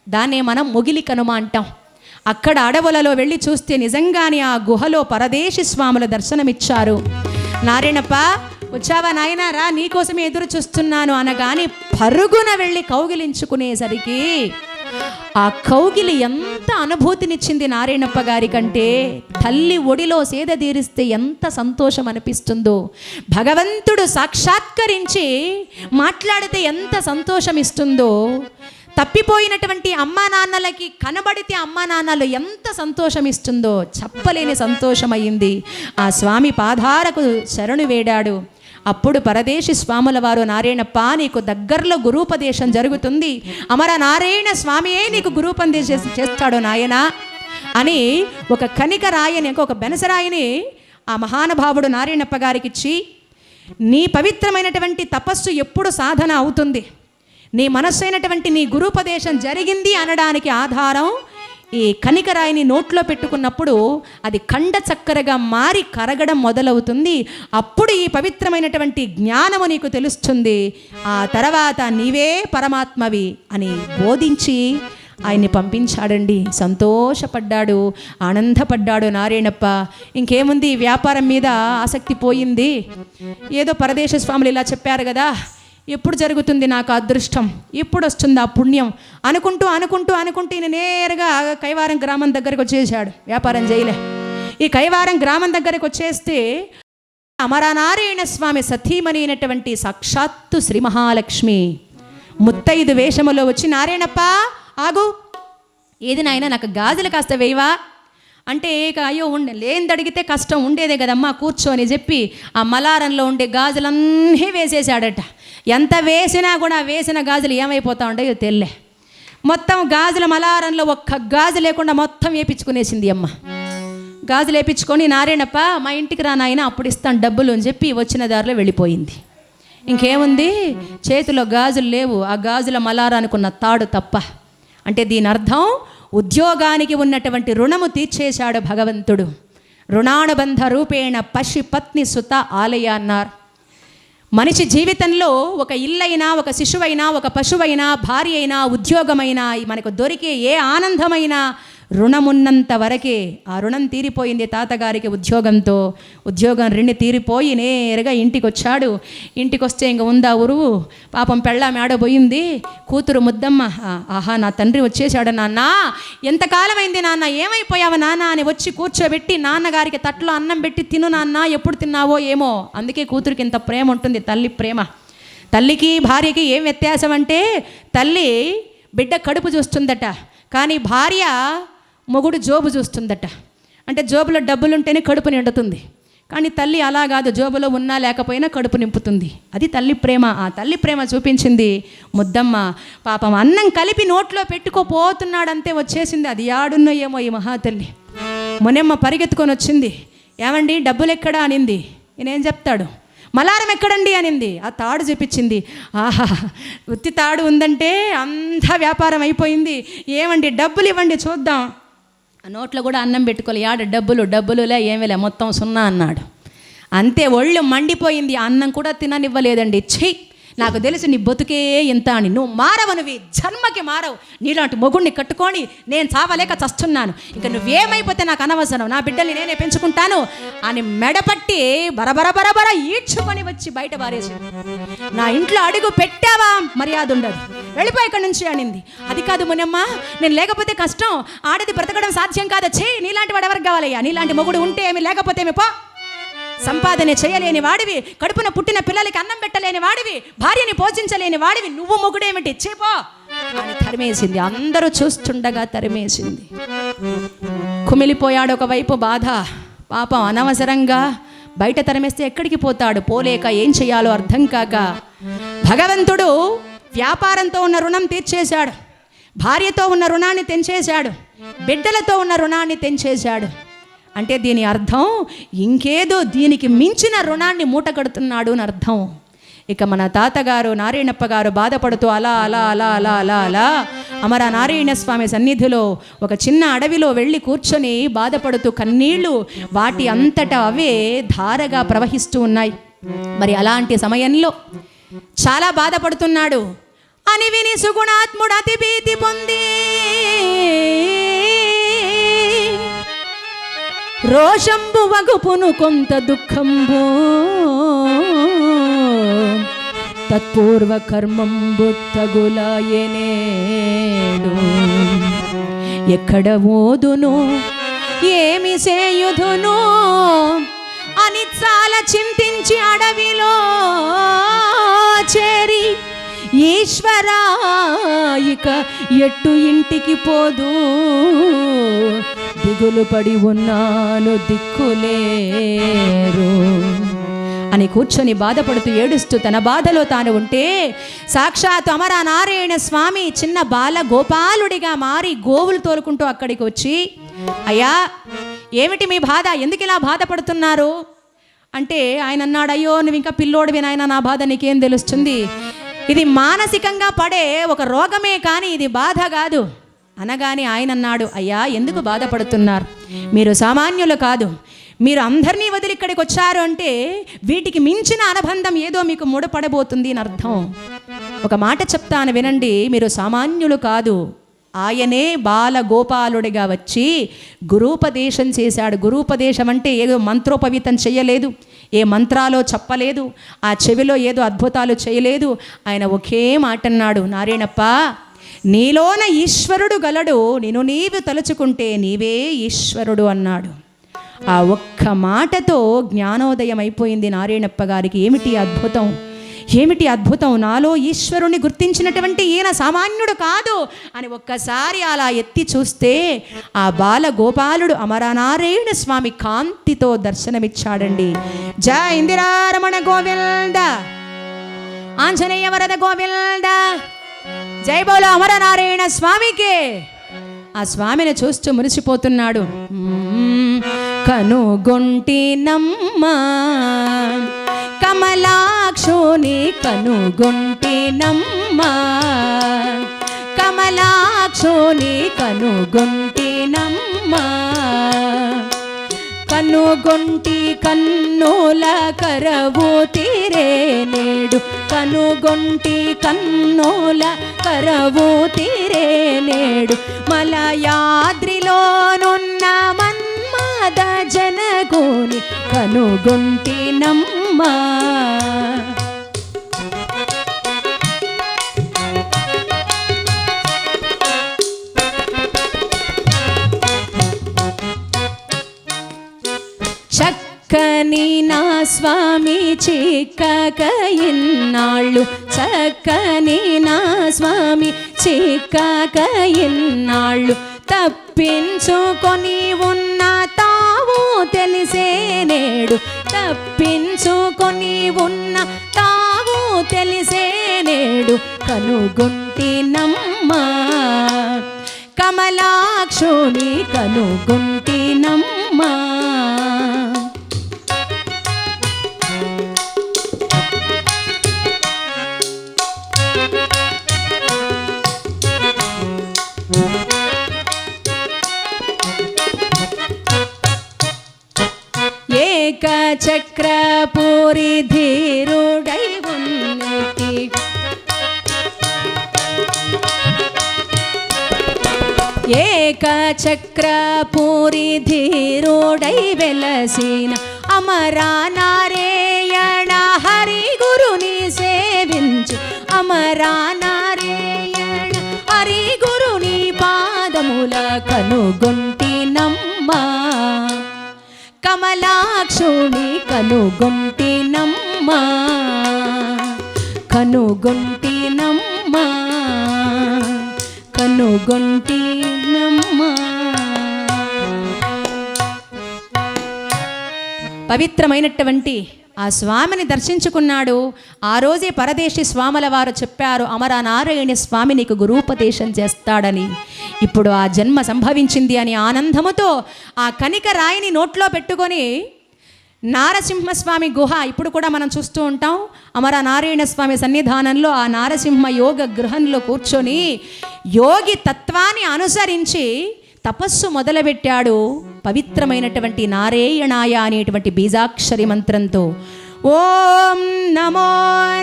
A: దాన్నే మనం మొగిలి కనుమ అంటాం. అక్కడ అడవులలో వెళ్ళి చూస్తే నిజంగానే ఆ గుహలో పరదేశి స్వాముల దర్శనమిచ్చారు. నారాయణప్ప వచ్చావా నాయనా, రా నీకోసమే ఎదురు చూస్తున్నాను అనగానే పరుగున వెళ్ళి కౌగిలించుకునేసరికి ఆ కౌగిలి ఎంత అనుభూతినిచ్చింది నారాయణప్ప గారి కంటే, తల్లి ఒడిలో సేద తీరిస్తే ఎంత సంతోషం అనిపిస్తుందో, భగవంతుడు సాక్షాత్కరించి మాట్లాడితే ఎంత సంతోషం ఇస్తుందో, తప్పిపోయినటువంటి అమ్మా నాన్నలకి కనబడితే అమ్మా నాన్నలు ఎంత సంతోషం ఇస్తుందో చెప్పలేని సంతోషం అయింది. ఆ స్వామి పాదాలకు శరణు వేడాడు. అప్పుడు పరదేశి స్వాముల వారు, నారాయణప్ప నీకు దగ్గరలో గురూపదేశం జరుగుతుంది, అమర నారాయణ స్వామియే నీకు గురూపదేశం చేస్తాడు నాయనా అని ఒక కనిక రాయిని, ఒక బెనసరాయిని ఆ మహానుభావుడు నారాయణప్ప గారికి ఇచ్చి, నీ పవిత్రమైనటువంటి తపస్సు ఎప్పుడు సాధన అవుతుంది, నీ మనస్సు అయినటువంటి నీ గురూపదేశం జరిగింది అనడానికి ఆధారం ఈ కనికరాయిని నోట్లో పెట్టుకున్నప్పుడు అది కండ చక్కరగా మారి కరగడం మొదలవుతుంది. అప్పుడు ఈ పవిత్రమైనటువంటి జ్ఞానము నీకు తెలుస్తుంది. ఆ తర్వాత నీవే పరమాత్మవి అని బోధించి ఆయన్ని పంపించాడండి. సంతోషపడ్డాడు, ఆనందపడ్డాడు నారాయణప్ప. ఇంకేముంది, వ్యాపారం మీద ఆసక్తి పోయింది. ఏదో పరదేశ స్వాములు ఇలా చెప్పారు కదా, ఎప్పుడు జరుగుతుంది నాకు అదృష్టం, ఎప్పుడు వస్తుంది ఆ పుణ్యం అనుకుంటూ అనుకుంటూ అనుకుంటూ ఈయన నేరుగా కైవారం గ్రామం దగ్గరకు వచ్చేసాడు. వ్యాపారం చేయలే. ఈ కైవారం గ్రామం దగ్గరకు వచ్చేస్తే అమరనారాయణ స్వామి సతీమణి అయినటువంటి సాక్షాత్తు శ్రీ మహాలక్ష్మి ముత్తైదు వేషములో వచ్చి, నారాయణప్ప ఆగు, ఏది నాయన నాకు గాజులు కాస్త వేయవా అంటే, ఇక అయ్యో లేనిది అడిగితే కష్టం, ఉండేదే కదమ్మా కూర్చో అని చెప్పి ఆ మలారంలో ఉండే గాజులన్నీ వేసేసాడట. ఎంత వేసినా కూడా వేసిన గాజులు ఏమైపోతా ఉండేయో తెల్లే. మొత్తం గాజుల మలారంలో ఒక్క గాజు లేకుండా మొత్తం వేపించుకునేసింది అమ్మ. గాజులు వేపించుకొని, నారాయణప్ప మా ఇంటికి రా నాయన, అప్పుడు ఇస్తాను డబ్బులు అని చెప్పి వచ్చిన దారిలో వెళ్ళిపోయింది. ఇంకేముంది, చేతిలో గాజులు లేవు, ఆ గాజుల మలారానుకున్న తాడు తప్ప. అంటే దీని అర్థం ఉద్యోగానికి ఉన్నటువంటి రుణము తీర్చేశాడు భగవంతుడు. రుణానుబంధ రూపేణ పశి పత్ని సుత ఆలయ అన్నారు. మనిషి జీవితంలో ఒక ఇల్లైనా, ఒక శిశువైనా, ఒక పశువైనా, భార్య అయినా, ఉద్యోగమైనా, మనకు దొరికే ఏ ఆనందమైనా రుణమున్నంత వరకే. ఆ రుణం తీరిపోయింది తాతగారికి ఉద్యోగంతో. ఉద్యోగం రిణి తీరిపోయి నేరుగా ఇంటికి వచ్చాడు. ఇంటికి వస్తే ఇంక ఉందా ఉరువు, పాపం పెళ్ళాం ఆడబోయింది. కూతురు ముద్దమ్మ, ఆహా నా తండ్రి వచ్చేసాడు నాన్న, ఎంతకాలమైంది నాన్న, ఏమైపోయావు నాన్న అని వచ్చి కూర్చోబెట్టి నాన్నగారికి తట్లో అన్నం పెట్టి, తిను నాన్న, ఎప్పుడు తిన్నావో ఏమో. అందుకే కూతురికి ఇంత ప్రేమ ఉంటుంది, తల్లి ప్రేమ. తల్లికి భార్యకి ఏం వ్యత్యాసం అంటే, తల్లి బిడ్డ కడుపు చూస్తుందట, కానీ భార్య మొగుడు జోబు చూస్తుందట. అంటే జోబులో డబ్బులుంటేనే కడుపు నిండుతుంది, కానీ తల్లి అలా కాదు, జోబులో ఉన్నా లేకపోయినా కడుపు నింపుతుంది. అది తల్లి ప్రేమ. ఆ తల్లి ప్రేమ చూపించింది ముద్దమ్మ. పాపం అన్నం కలిపి నోట్లో పెట్టుకోపోతున్నాడంతే వచ్చేసింది. అది ఆడున్నో ఏమో ఈ మహాతల్లి. మునెమ్మ పరిగెత్తుకొని వచ్చింది. ఏమండి డబ్బులు ఎక్కడా అనింది. ఈయనేం చెప్తాడు, మలారం ఎక్కడండి అనింది. ఆ తాడు చూపించింది. ఆహా, ఉత్తి తాడు ఉందంటే అంతా వ్యాపారం అయిపోయింది. ఏమండి డబ్బులు ఇవ్వండి చూద్దాం. ఆ నోట్లో కూడా అన్నం పెట్టుకోలే. ఆడ డబ్బులులే ఏమీలే, మొత్తం సున్నా అన్నాడు. అంతే, ఒళ్ళు మండిపోయింది. అన్నం కూడా తిననివ్వలేదండి. ఛీ, నాకు తెలుసు నీ బతుకే ఇంత అని, నువ్వు మారవనువి, జన్మకి మారవు, నీలాంటి మొగుడిని కట్టుకొని నేను చావలేక చస్తున్నాను, ఇంకా నువ్వేమైపోతే నాకు అనవసరం, నా బిడ్డల్ని నేనే పెంచుకుంటాను అని మెడపట్టి బరబర ఈడ్చుకొని వచ్చి బయట పారేసింది. నా ఇంట్లో అడుగు పెట్టావా మర్యాద ఉండదు, వెళ్ళిపోయి ఇక్కడి నుంచి అనింది. అది కాదు మునమ్మ, నేను లేకపోతే కష్టం, ఆడది బ్రతకడం సాధ్యం కాదు. ఛీ, నీలాంటి వాడు ఎవరికి కావాలయ్యా, నీలాంటి మొగుడు ఉంటే ఏమి లేకపోతే ఏమి, పో. సంపాదన చేయలేని వాడివి, కడుపున పుట్టిన పిల్లలకి అన్నం పెట్టలేని వాడివి, భార్యని పోషించలేని వాడివి, నువ్వు మొగుడేమిటి, చేపో అని తరిమేసింది. అందరూ చూస్తుండగా తరిమేసింది. కుమిలిపోయాడు. ఒకవైపు బాధ, పాపం అనవసరంగా బయట తరిమేస్తే ఎక్కడికి పోతాడు, పోలేక ఏం చేయాలో అర్థం కాక భగవంతుడు వ్యాపారంతో ఉన్న రుణం తీర్చేశాడు, భార్యతో ఉన్న రుణాన్ని తెంచేశాడు, బిడ్డలతో ఉన్న రుణాన్ని తెంచేశాడు. అంటే దీని అర్థం ఇంకేదో దీనికి మించిన రుణాన్ని మూట కడుతున్నాడు అని అర్థం. ఇక మన తాతగారు నారాయణప్ప గారు బాధపడుతూ అలా అలా అలా అలా అలా అలా అమర నారాయణ స్వామి సన్నిధిలో ఒక చిన్న అడవిలో వెళ్ళి కూర్చొని బాధపడుతూ కన్నీళ్లు వాటి అంతటా అవే ధారగా ప్రవహిస్తూ ఉన్నాయి. మరి అలాంటి సమయంలో చాలా బాధపడుతున్నాడు అని విని సుగుణాత్ముడు అతి భీతి పొంది రోషంబు వగుపును కొంత దుఃఖంబు తత్పూర్వ కర్మంబు తగులాయనేడు. ఎక్కడ ఓదును ఏమి సేయుదును అని చాలా చింతించి అడవిలో చేరి, ఈశ్వరా ఇక ఎట్టు ఇంటికి పోదు, దిగులు పడి ఉన్నాను దిక్కులేరు అని కూర్చొని బాధపడుతూ ఏడుస్తూ తన బాధలో తాను ఉంటే, సాక్షాత్ అమర నారాయణ స్వామి చిన్న బాల గోపాలుడిగా మారి గోవులు తోలుకుంటూ అక్కడికి వచ్చి, అయ్యా ఏమిటి మీ బాధ, ఎందుకు ఇలా బాధపడుతున్నారు అంటే ఆయన అన్నాడు, అయ్యో నువ్వు ఇంకా పిల్లోడివి నాయన, నా బాధ నీకేం తెలుస్తుంది, ఇది మానసికంగా పడే ఒక రోగమే కానీ ఇది బాధ కాదు అనగానే ఆయన అన్నాడు, అయ్యా ఎందుకు బాధపడుతున్నారు, మీరు సామాన్యులు కాదు, మీరు అందరినీ వదిలి ఇక్కడికి వచ్చారు అంటే వీటికి మించిన అనుబంధం ఏదో మీకు ముడపడబోతుంది అని అర్థం. ఒక మాట చెప్తాను వినండి, మీరు సామాన్యులు కాదు, ఆయనే బాలగోపాలుడిగా వచ్చి గురూపదేశం చేశాడు. గురూపదేశం అంటే ఏదో మంత్రోపవీతం చేయలేదు, ఏ మంత్రాలో చెప్పలేదు, ఆ చెవిలో ఏదో అద్భుతాలు చేయలేదు. ఆయన ఒకే మాట అన్నాడు, నారాయణప్ప నీలోన ఈశ్వరుడు గలడు, నిన్ను నీవు తలుచుకుంటే నీవే ఈశ్వరుడు అన్నాడు. ఆ ఒక్క మాటతో జ్ఞానోదయం అయిపోయింది నారాయణప్ప గారికి. ఏమిటి అద్భుతం, ఏమిటి అద్భుతం, నాలో ఈశ్వరుని గుర్తించినటువంటి ఈయన సామాన్యుడు కాదు అని ఒక్కసారి అలా ఎత్తి చూస్తే ఆ బాలగోపాలుడు అమరనారాయణ స్వామి కాంతితో దర్శనమిచ్చాడండి. జయ ఇందిరారమణ గోవింద, ఆంజనేయ వరద గోవింద, జై బోలో అమరనారాయణ స్వామికి. ఆ స్వామిని చూస్తూ మురిసిపోతున్నాడు. కనుగొంటినమ్మా కమలాక్షోని కనుగొంటినమ్మా, కమలాక్షోని కనుగొంటినమ్మా, కనుగొంటి కన్నుల కరవు తీరే నేడు, కనుగొంటి కన్నుల కరవు తీరే నేడు, మలయాద్రిలోనున్న మన్మద జనగోని కనుగొంటినమ్మా. చక్కని నా స్వామి చిక్కక ఇన్నాళ్ళు, చక్కని నా స్వామి చిక్కక ఇన్నాళ్ళు, తప్పించుకొని ఉన్న తావు తెలిసే నేడు, తప్పించుకొని ఉన్న తావు తెలిసే నేడు, కనుగొంటినమ్మా కమలాక్షుని కనుగొంటినమ్మా. ఏకచక్రపురి ధీరుడై ఉన్నటి, ఏకచక్రపురి ధీరుడై వెలసిన అమరనారాయణ హరి గురుని సేవించు, అమరనారాయణ హరి గురుని పాదముల కనుగొంటినమ్మా, కమలాక్షుని కనుగొంటినమ్మా, కనుగొంటినమ్మా, కనుగొంటినమ్మా. పవిత్రమైనటువంటి ఆ స్వామిని దర్శించుకున్నాడు. ఆ రోజే పరదేశి స్వాముల వారు చెప్పారు, అమరనారాయణ స్వామి నీకు గురూపదేశం చేస్తాడని. ఇప్పుడు ఆ జన్మ సంభవించింది అని ఆనందముతో ఆ కనిక రాయిని నోట్లో పెట్టుకొని నారసింహస్వామి గుహ ఇప్పుడు కూడా మనం చూస్తూ ఉంటాం. అమరనారాయణ స్వామి సన్నిధానంలో ఆ నారసింహ యోగ గృహంలో కూర్చొని యోగి తత్వాన్ని అనుసరించి తపస్సు మొదలుపెట్టాడు. పవిత్రమైనటువంటి నారాయణాయ అనేటువంటి బీజాక్షరి మంత్రంతో ఓం నమో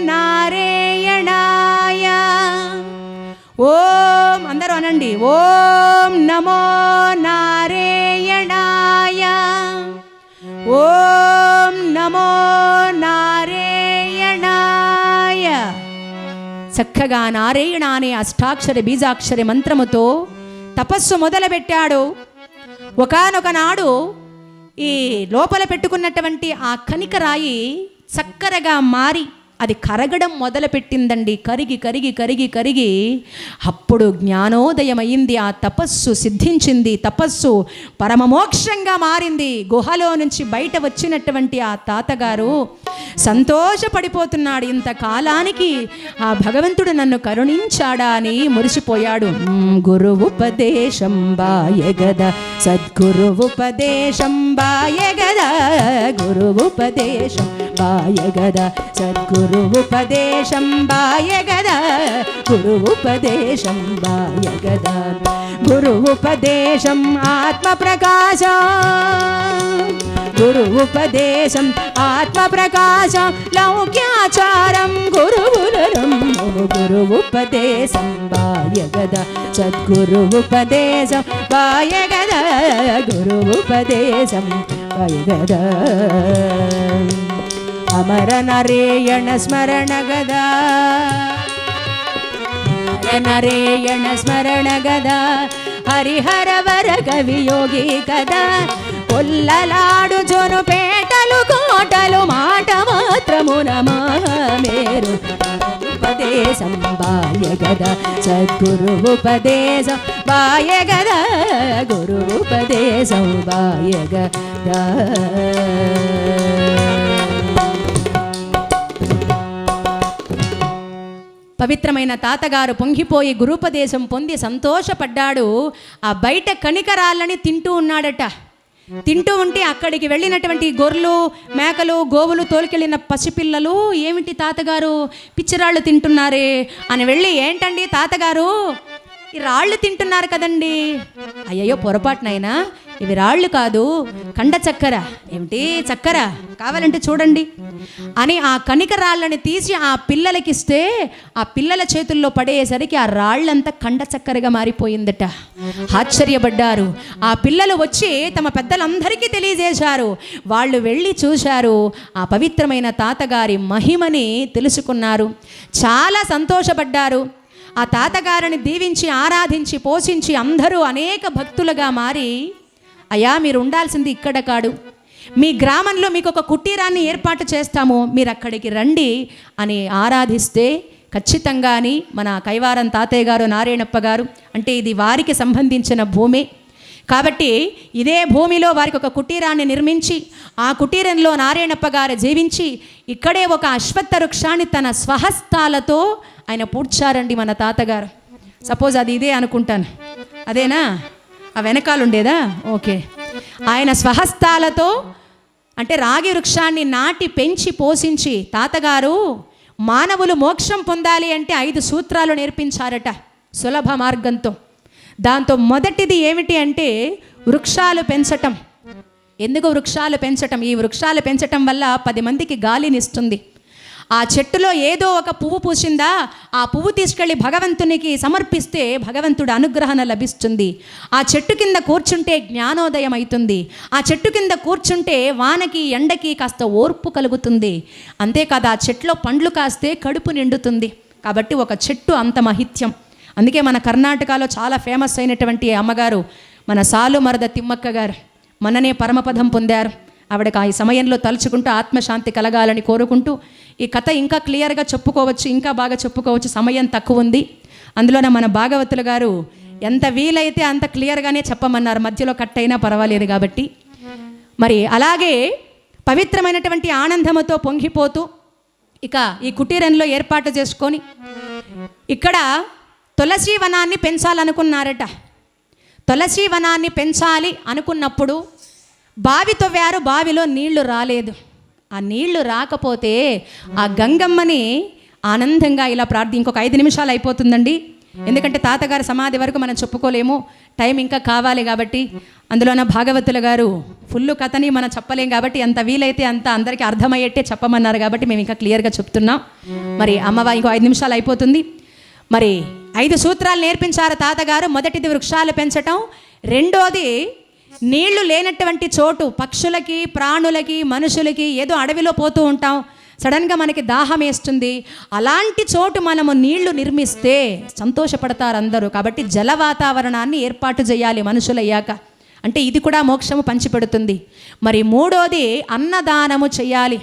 A: నారాయణాయ, ఓం అందరూ అనండి, ఓం నమో నారాయణాయ, ఓం నమో నారాయణాయ. చక్కగా నారాయణ అనే అష్టాక్షరి బీజాక్షరి మంత్రముతో తపస్సు మొదలుపెట్టాడు. ఒకానొక నాడు ఈ లోపల పెట్టుకున్నటువంటి ఆ కనికరాయి చక్కరగా మారి అది కరగడం మొదలుపెట్టిందండి. కరిగి కరిగి కరిగి కరిగి అప్పుడు జ్ఞానోదయమైంది. ఆ తపస్సు సిద్ధించింది, తపస్సు పరమమోక్షంగా మారింది. గుహలో నుంచి బయట వచ్చినటువంటి ఆ తాతగారు సంతోషపడిపోతున్నాడు. ఇంతకాలానికి ఆ భగవంతుడు నన్ను కరుణించాడా అని మురిసిపోయాడు. గురువుపదేశం బాయగద సద్ సద్గురువుపదేశం బాయగదా గురువుపదేశం బాయగదా సద్గురువుపదేశం బాయగదా గురువుపదేశం బాయగదా గురువుపదేశం ఆత్మప్రకాశం గురువుపదేశం ఆత్మప్రకాశం లౌక్యాచారం గురువులరం గురువుపదేశం బాయగదా సద్గురువుపదేశం బాయగదా గురువుపదేశం బాయగదా అమర నరేయణ స్మరణ గదా నరేయణ స్మరణ గదా హరిహర వర కవియోగి కదా కొల్లలాడు జొను పేటలు కోటలు మాట మాత్రమున మేరు ఉపదేశం బాయగదా సద్గురువుపదేశం బాయగదా గురువుపదేశం బాయగదా పవిత్రమైన తాతగారు పొంగిపోయి గురుపదేశం పొంది సంతోషపడ్డాడు. ఆ బయట కనికరాళ్ళని తింటూ ఉన్నాడట. తింటూ ఉంటే అక్కడికి వెళ్ళినటువంటి గొర్రెలు మేకలు గోవులు తోలుకెళ్ళిన పసిపిల్లలు ఏమిటి తాతగారు పిచ్చిరాళ్ళు తింటున్నారే అని వెళ్ళి, ఏంటండి తాతగారు ఈ రాళ్ళు తింటున్నారు కదండి. అయ్యయ్యో పొరపాటునైనా ఇవి రాళ్ళు కాదు కండ చక్కెర. ఏమిటి చక్కెర కావాలంటే చూడండి అని ఆ కనిక రాళ్ళని తీసి ఆ పిల్లలకిస్తే ఆ పిల్లల చేతుల్లో పడేసరికి ఆ రాళ్ళంతా కండ చక్కెరగా మారిపోయిందట. ఆశ్చర్యపడ్డారు. ఆ పిల్లలు వచ్చి తమ పెద్దలందరికీ తెలియజేశారు. వాళ్ళు వెళ్ళి చూశారు. ఆ పవిత్రమైన తాతగారి మహిమని తెలుసుకున్నారు. చాలా సంతోషపడ్డారు. ఆ తాతగారిని దీవించి ఆరాధించి పోషించి అందరూ అనేక భక్తులుగా మారి, అయ్యా మీరు ఉండాల్సింది ఇక్కడ కాడు, మీ గ్రామంలో మీకు ఒక కుటీరాన్ని ఏర్పాటు చేస్తాము, మీరు అక్కడికి రండి అని ఆరాధిస్తే ఖచ్చితంగాని మన కైవారం తాతయ్య గారు నారాయణప్ప గారు అంటే ఇది వారికి సంబంధించిన భూమి కాబట్టి ఇదే భూమిలో వారికి ఒక కుటీరాన్ని నిర్మించి ఆ కుటీరంలో నారాయణప్ప గారు జీవించి ఇక్కడే ఒక అశ్వత్థ వృక్షాన్ని తన స్వహస్తాలతో ఆయన పూడ్చారండి మన తాతగారు. సపోజ్ అది ఇదే అనుకుంటాను, అదేనా? ఆ వెనకాల ఉండేదా? ఓకే. ఆయన స్వహస్తాలతో అంటే రాగి వృక్షాన్ని నాటి పెంచి పోషించి తాతగారు మానవులు మోక్షం పొందాలి అంటే 5 సూత్రాలు నేర్పించారట సులభ మార్గంతో. దాంతో మొదటిది ఏమిటి అంటే వృక్షాలు పెంచటం. ఎందుకు వృక్షాలు పెంచటం? ఈ వృక్షాలు పెంచటం వల్ల 10 మందికి గాలినిస్తుంది. ఆ చెట్టులో ఏదో ఒక పువ్వు పూసిందా, ఆ పువ్వు తీసుకెళ్ళి భగవంతునికి సమర్పిస్తే భగవంతుడు అనుగ్రహణ లభిస్తుంది. ఆ చెట్టు కింద కూర్చుంటే జ్ఞానోదయం అవుతుంది. ఆ చెట్టు కింద కూర్చుంటే వానకి ఎండకి కాస్త ఓర్పు కలుగుతుంది. అంతేకాదు ఆ చెట్లో పండ్లు కాస్తే కడుపు నిండుతుంది. కాబట్టి ఒక చెట్టు అంత మహిత్యం. అందుకే మన కర్ణాటకలో చాలా ఫేమస్ అయినటువంటి అమ్మగారు మన సాలుమరద తిమ్మక్క గారు మననే పరమపదం పొందారు. ఆవిడకి ఆ సమయంలో తలుచుకుంటూ ఆత్మశాంతి కలగాలని కోరుకుంటూ ఈ కథ ఇంకా క్లియర్గా చెప్పుకోవచ్చు, ఇంకా బాగా చెప్పుకోవచ్చు, సమయం తక్కువ ఉంది. అందులోనే మన భాగవతులు గారు ఎంత వీలైతే అంత క్లియర్గానే చెప్పమన్నారు, మధ్యలో కట్ అయినా పర్వాలేదు కాబట్టి. మరి అలాగే పవిత్రమైనటువంటి ఆనందముతో పొంగిపోతూ ఇక ఈ కుటీరంలో ఏర్పాటు చేసుకొని ఇక్కడ తులసి వనాన్ని పెంచాలనుకున్నారట. తులసి వనాన్ని పెంచాలి అనుకున్నప్పుడు బావి తవ్వారు, బావిలో నీళ్లు రాలేదు. ఆ నీళ్లు రాకపోతే ఆ గంగమ్మని ఆనందంగా ఇలా ఇంకొక 5 నిమిషాలు అయిపోతుందండి, ఎందుకంటే తాతగారి సమాధి వరకు మనం చెప్పుకోలేము, టైం ఇంకా కావాలి కాబట్టి. అందులోన భాగవతుల గారు ఫుల్ కథని మనం చెప్పలేం కాబట్టి ఎంత వీలైతే అంత అందరికీ అర్థమయ్యేట్టే చెప్పమన్నారు కాబట్టి మేము ఇంకా క్లియర్గా చెప్తున్నాం. మరి అమ్మవారి ఇంకో 5 నిమిషాలు అయిపోతుంది. మరి 5 సూత్రాలు నేర్పించారు తాతగారు. మొదటిది వృక్షాలు పెంచటం, రెండోది నీళ్లు లేనటువంటి చోటు పక్షులకి ప్రాణులకి మనుషులకి, ఏదో అడవిలో పోతూ ఉంటాం సడన్గా మనకి దాహం వేస్తుంది, అలాంటి చోటు మనము నీళ్లు నిర్మిస్తే సంతోషపడతారు అందరూ. కాబట్టి జల వాతావరణాన్ని ఏర్పాటు చేయాలి మనుషులయ్యాక, అంటే ఇది కూడా మోక్షము పంచిపెడుతుంది. మరి మూడోది అన్నదానము చేయాలి.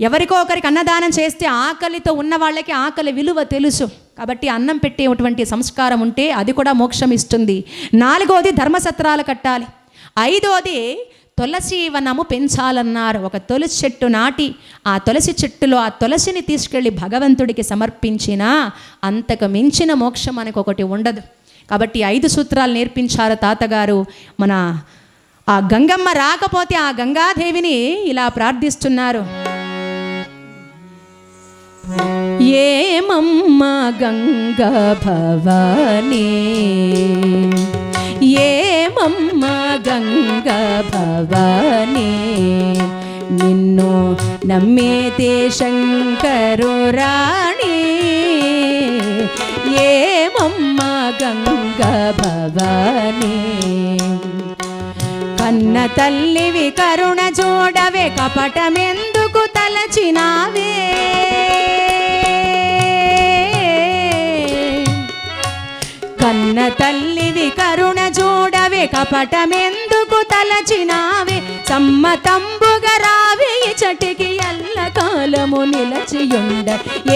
A: ఎవరికో ఒకరికి అన్నదానం చేస్తే ఆకలితో ఉన్న వాళ్ళకి ఆకలి విలువ తెలుసు కాబట్టి అన్నం పెట్టేటువంటి సంస్కారం ఉంటే అది కూడా మోక్షం ఇస్తుంది. 4వది ధర్మసత్రాలు కట్టాలి. 5వది తులసి వనము పెంచాలన్నారు. ఒక తులసి చెట్టు నాటి ఆ తులసి చెట్టులో ఆ తులసిని తీసుకెళ్ళి భగవంతుడికి సమర్పించినా అంతకు మించిన మోక్షం మనకు ఒకటి ఉండదు. కాబట్టి 5 సూత్రాలు నేర్పించారు తాతగారు మన ఆ గంగమ్మ రాకపోతే ఆ గంగాదేవిని ఇలా ప్రార్థిస్తున్నారు. ఏమమ్మ గంగా భవానీ, ఏమమ్మ గంగా భవానీ, నిన్ను నమ్మేతే శంకరు రాణి, ఏమమ్మ గంగా భవానీ, కన్న తల్లివి కరుణ చూడవే, కపటమెందుకు తలచినావే, కన్న తల్లివి కరుణ చూడవే, కపటమెందుకు తలచినావే, సమ్మతంబుగా రావే చటికి ఎల్లకాలము నిలచియుండ,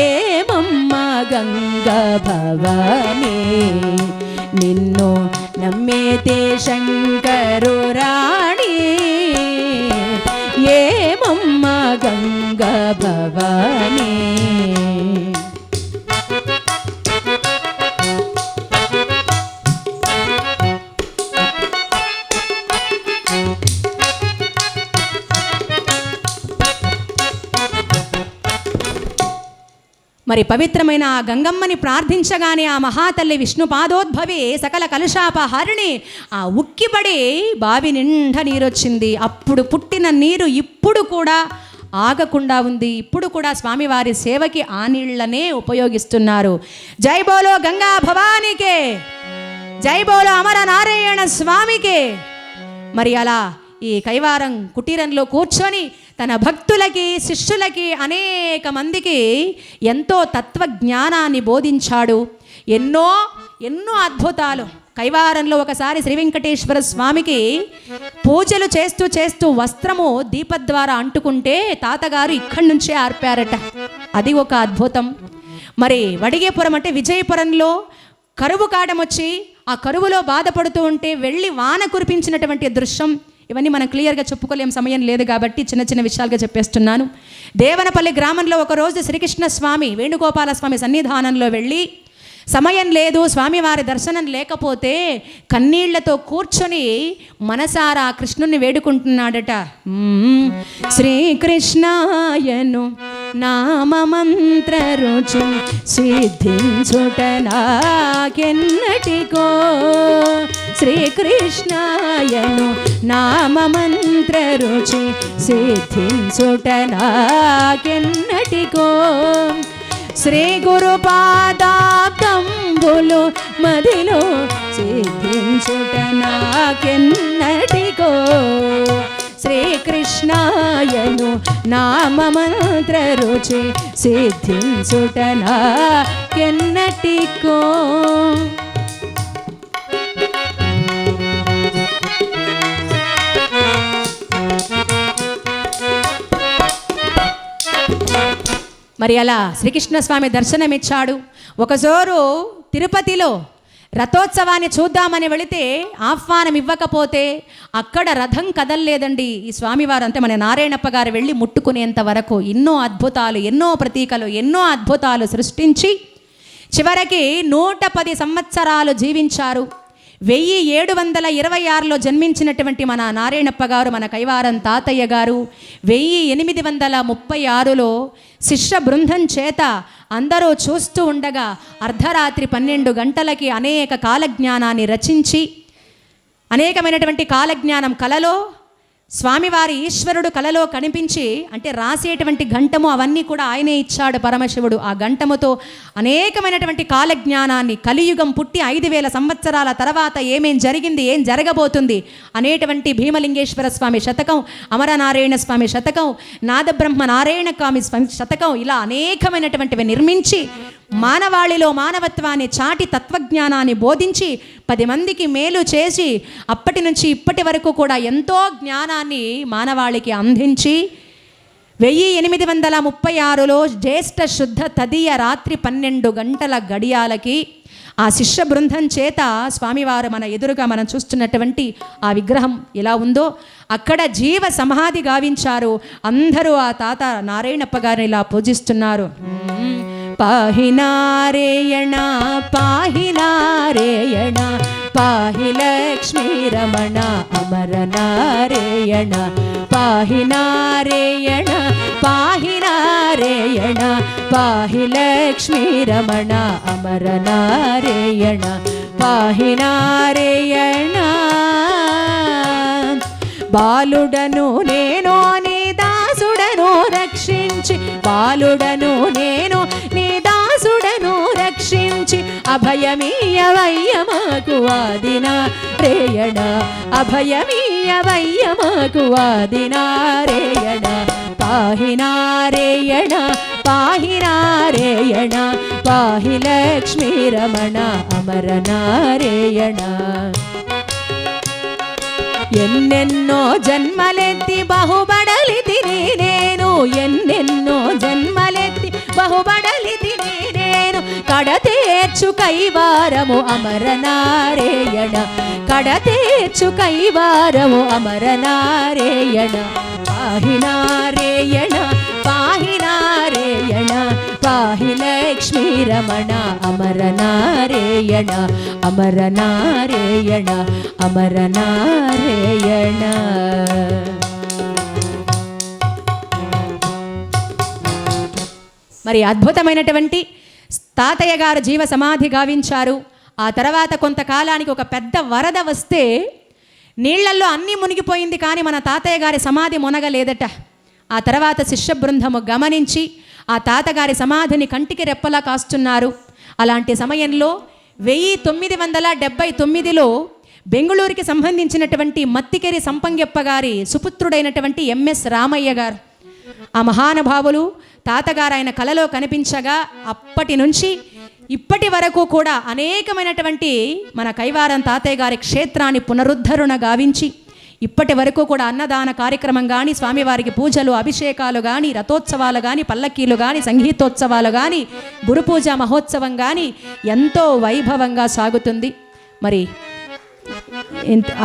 A: ఏమమ్మ గంగా భవానీ, నిన్ను నమ్మేతే శంకరు రాణి, ఏమమ్మ గంగా భవానీ. మరి పవిత్రమైన ఆ గంగమ్మని ప్రార్థించగానే ఆ మహాతల్లి విష్ణుపాదోద్భవి సకల కలుషాపహరిణి ఆ ఉక్కిపడి బావి నిండా నీరొచ్చింది. అప్పుడు పుట్టిన నీరు ఇప్పుడు కూడా ఆగకుండా ఉంది. ఇప్పుడు కూడా స్వామివారి సేవకి ఆ నీళ్లనే ఉపయోగిస్తున్నారు. జై బోలో గంగా భవానీకే, జై బోలో అమర నారాయణ స్వామికే. మరి అలా ఈ కైవారం కుటీరంలో కూర్చొని తన భక్తులకి శిష్యులకి అనేక మందికి ఎంతో తత్వజ్ఞానాన్ని బోధించాడు. ఎన్నో ఎన్నో అద్భుతాలు. కైవారంలో ఒకసారి శ్రీ వెంకటేశ్వర స్వామికి పూజలు చేస్తూ చేస్తూ వస్త్రము దీపద్వారా అంటుకుంటే తాతగారు ఇక్కడి నుంచే ఆర్పారట. అది ఒక అద్భుతం. మరి వడిగేపురం అంటే విజయపురంలో కరువు కాడం వచ్చి ఆ కరువులో బాధపడుతూ ఉంటే వెళ్ళి వాన కురిపించినటువంటి దృశ్యం. ఇవన్నీ మనం క్లియర్గా చెప్పుకోలేం, సమయం లేదు కాబట్టి చిన్న చిన్న విషయాలుగా చెప్పేస్తున్నాను. దేవనపల్లి గ్రామంలో ఒకరోజు శ్రీకృష్ణ స్వామి వేణుగోపాల స్వామి సన్నిధానంలో వెళ్ళి సమయం లేదు, స్వామివారి దర్శనం లేకపోతే కన్నీళ్లతో కూర్చొని మనసారా కృష్ణుని వేడుకుంటున్నాడట. శ్రీకృష్ణాయను నామమంత్ర రుచి సిద్ధించుట నాకెన్నటికో, శ్రీకృష్ణాయను నామమంత్ర రుచి సిద్ధించుట నాకెన్నటికో, శ్రీ గురు పాదాబ్దంబులు మదిలో సిద్ధించుట నాకెన్నటికో, శ్రీకృష్ణాయను నామమంత్ర రుచి సిద్ధించుట నాకెన్నటికో. మరి అలా శ్రీకృష్ణ స్వామి దర్శనమిచ్చాడు. ఒకజోరు తిరుపతిలో రథోత్సవాన్ని చూద్దామని వెళితే ఆహ్వానం ఇవ్వకపోతే అక్కడ రథం కదల్లేదండి. ఈ స్వామివారు అంతే మన నారాయణప్ప గారు వెళ్ళి ముట్టుకునేంత వరకు ఎన్నో అద్భుతాలు, ఎన్నో ప్రతీకలు, ఎన్నో అద్భుతాలు సృష్టించి చివరికి 110 సంవత్సరాలు జీవించారు. 1726లో జన్మించినటువంటి మన నారాయణప్ప గారు, మన కైవారం తాతయ్య గారు 1836లో శిష్య బృందం చేత అందరూ చూస్తూ ఉండగా అర్ధరాత్రి 12 గంటలకి అనేక కాలజ్ఞానాన్ని రచించి అనేకమైనటువంటి కాలజ్ఞానం కలలో స్వామివారి ఈశ్వరుడు కలలో కనిపించి, అంటే రాసేటువంటి ఘంటము అవన్నీ కూడా ఆయనే ఇచ్చాడు పరమశివుడు. ఆ ఘంటముతో అనేకమైనటువంటి కాలజ్ఞానాన్ని, కలియుగం పుట్టి 5000 సంవత్సరాల తర్వాత ఏమేం జరిగింది, ఏం జరగబోతుంది అనేటువంటి భీమలింగేశ్వర స్వామి శతకం, అమరనారాయణ స్వామి శతకం, నాదబ్రహ్మ నారాయణ స్వామి శతకం, ఇలా అనేకమైనటువంటివి నిర్మించి మానవాళిలో మానవత్వాన్ని చాటి తత్వజ్ఞానాన్ని బోధించి 10 మందికి మేలు చేసి అప్పటి నుంచి ఇప్పటి వరకు కూడా ఎంతో జ్ఞానాన్ని మానవాళికి అందించి 1836లో జ్యేష్ఠ శుద్ధ తదియ రాత్రి 12 గంటల గడియాలకి ఆ శిష్య బృందం చేత స్వామివారు మన ఎదురుగా మనం చూస్తున్నటువంటి ఆ విగ్రహం ఎలా ఉందో అక్కడ జీవ సమాధి గావించారు. అందరూ ఆ తాత నారాయణప్ప గారిని ఇలా పూజిస్తున్నారు. పాహి నారాయణ పాహి నారాయణ పాహి లక్ష్మీ రమణ అమర నారాయణ పాహి నారాయణ పాహి నారాయణ పాహి లక్ష్మీ రమణ అమర నారాయణ పాహి నారాయణ బాలుడను నేను నీ దాసుడను రక్షించి బాలుడను నేను నీ దాసుడను రక్షించి అభయమీయవయ్య మాకు ఆదినారాయణ అభయమీయవయ్య మాకు ఆదినారాయణ పాహి నారాయణ పాహి నారాయణ పాహి లక్ష్మీ రమణ అమర నారాయణ ఎన్నెన్నో జన్మలెత్తి బాహుబడలితిని నేను ఎన్నెన్నో జన్మలెత్తి బాహుబడలితిని నేను కడతేర్చు కైవారము అమర నారాయణ కడతేర్చు కైవారము అమర నారాయణ పాహి నారాయణ పాహి నారాయణ పాహి లక్ష్మీ రమణ అమర నారాయణ అమర నారాయణ అమర నారాయణ. మరి అద్భుతమైనటువంటి తాతయ్య గారు జీవ సమాధి గావించారు. ఆ తర్వాత కొంతకాలానికి ఒక పెద్ద వరద వస్తే నీళ్లల్లో అన్నీ మునిగిపోయింది, కానీ మన తాతయ్య గారి సమాధి మునగలేదట. ఆ తర్వాత శిష్య బృందము గమనించి ఆ తాతగారి సమాధిని కంటికి రెప్పలా కాస్తున్నారు. అలాంటి సమయంలో 1979లో బెంగుళూరుకి సంబంధించినటువంటి మత్తికెరి సంపంగెప్ప గారి సుపుత్రుడైనటువంటి ఎంఎస్ రామయ్య గారు, ఆ మహానుభావులు తాతగారు ఆయన కలలో కనిపించగా అప్పటి నుంచి ఇప్పటి వరకు కూడా అనేకమైనటువంటి మన కైవారం తాతయ్య గారి క్షేత్రాన్ని పునరుద్ధరణ గావించి ఇప్పటి వరకు కూడా అన్నదాన కార్యక్రమం కానీ, స్వామివారికి పూజలు అభిషేకాలు కానీ, రథోత్సవాలు కానీ, పల్లకీలు కానీ, సంగీతోత్సవాలు కానీ, గురుపూజ మహోత్సవం కానీ ఎంతో వైభవంగా సాగుతుంది. మరి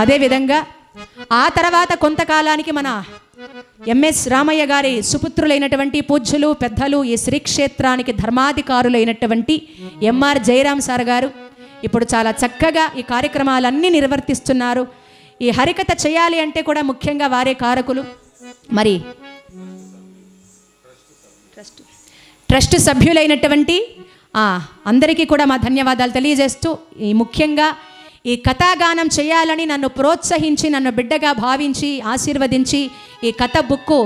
A: అదేవిధంగా ఆ తర్వాత కొంతకాలానికి మన ఎంఎస్ రామయ్య గారి సుపుత్రులైనటువంటి పూజ్యులు పెద్దలు ఈ శ్రీక్షేత్రానికి ధర్మాధికారులైనటువంటి ఎంఆర్ జయరాం సార్ గారు ఇప్పుడు చాలా చక్కగా ఈ కార్యక్రమాలన్నీ నిర్వర్తిస్తున్నారు. ఈ హరికథ చేయాలి అంటే కూడా ముఖ్యంగా వారే కారకులు. మరి ట్రస్ట్ సభ్యులైనటువంటి అందరికీ కూడా మా ధన్యవాదాలు తెలియజేస్తూ, ఈ ముఖ్యంగా ఈ కథాగానం చేయాలని నన్ను ప్రోత్సహించి, నన్ను బిడ్డగా భావించి, ఆశీర్వదించి ఈ కథ బుక్కు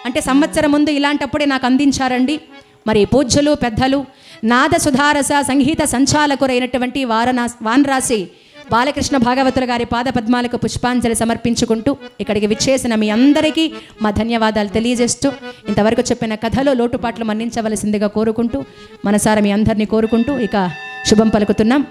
A: అంటే సంవత్సరం ముందు ఇలాంటప్పుడే నాకు అందించారండి. మరి పూజ్యులు పెద్దలు నాద సుధారస సంగీత సంచాలకురైనటువంటి వానరాసి బాలకృష్ణ భాగవతుల గారి పాద పద్మాలకు పుష్పాంజలి సమర్పించుకుంటూ ఇక్కడికి విచ్చేసిన మీ అందరికీ మా ధన్యవాదాలు తెలియజేస్తూ, ఇంతవరకు చెప్పిన కథలో లోటుపాట్లు మన్నించవలసిందిగా కోరుకుంటూ, మనసారా మీ అందరినీ కోరుకుంటూ ఇక శుభం పలుకుతున్నాం.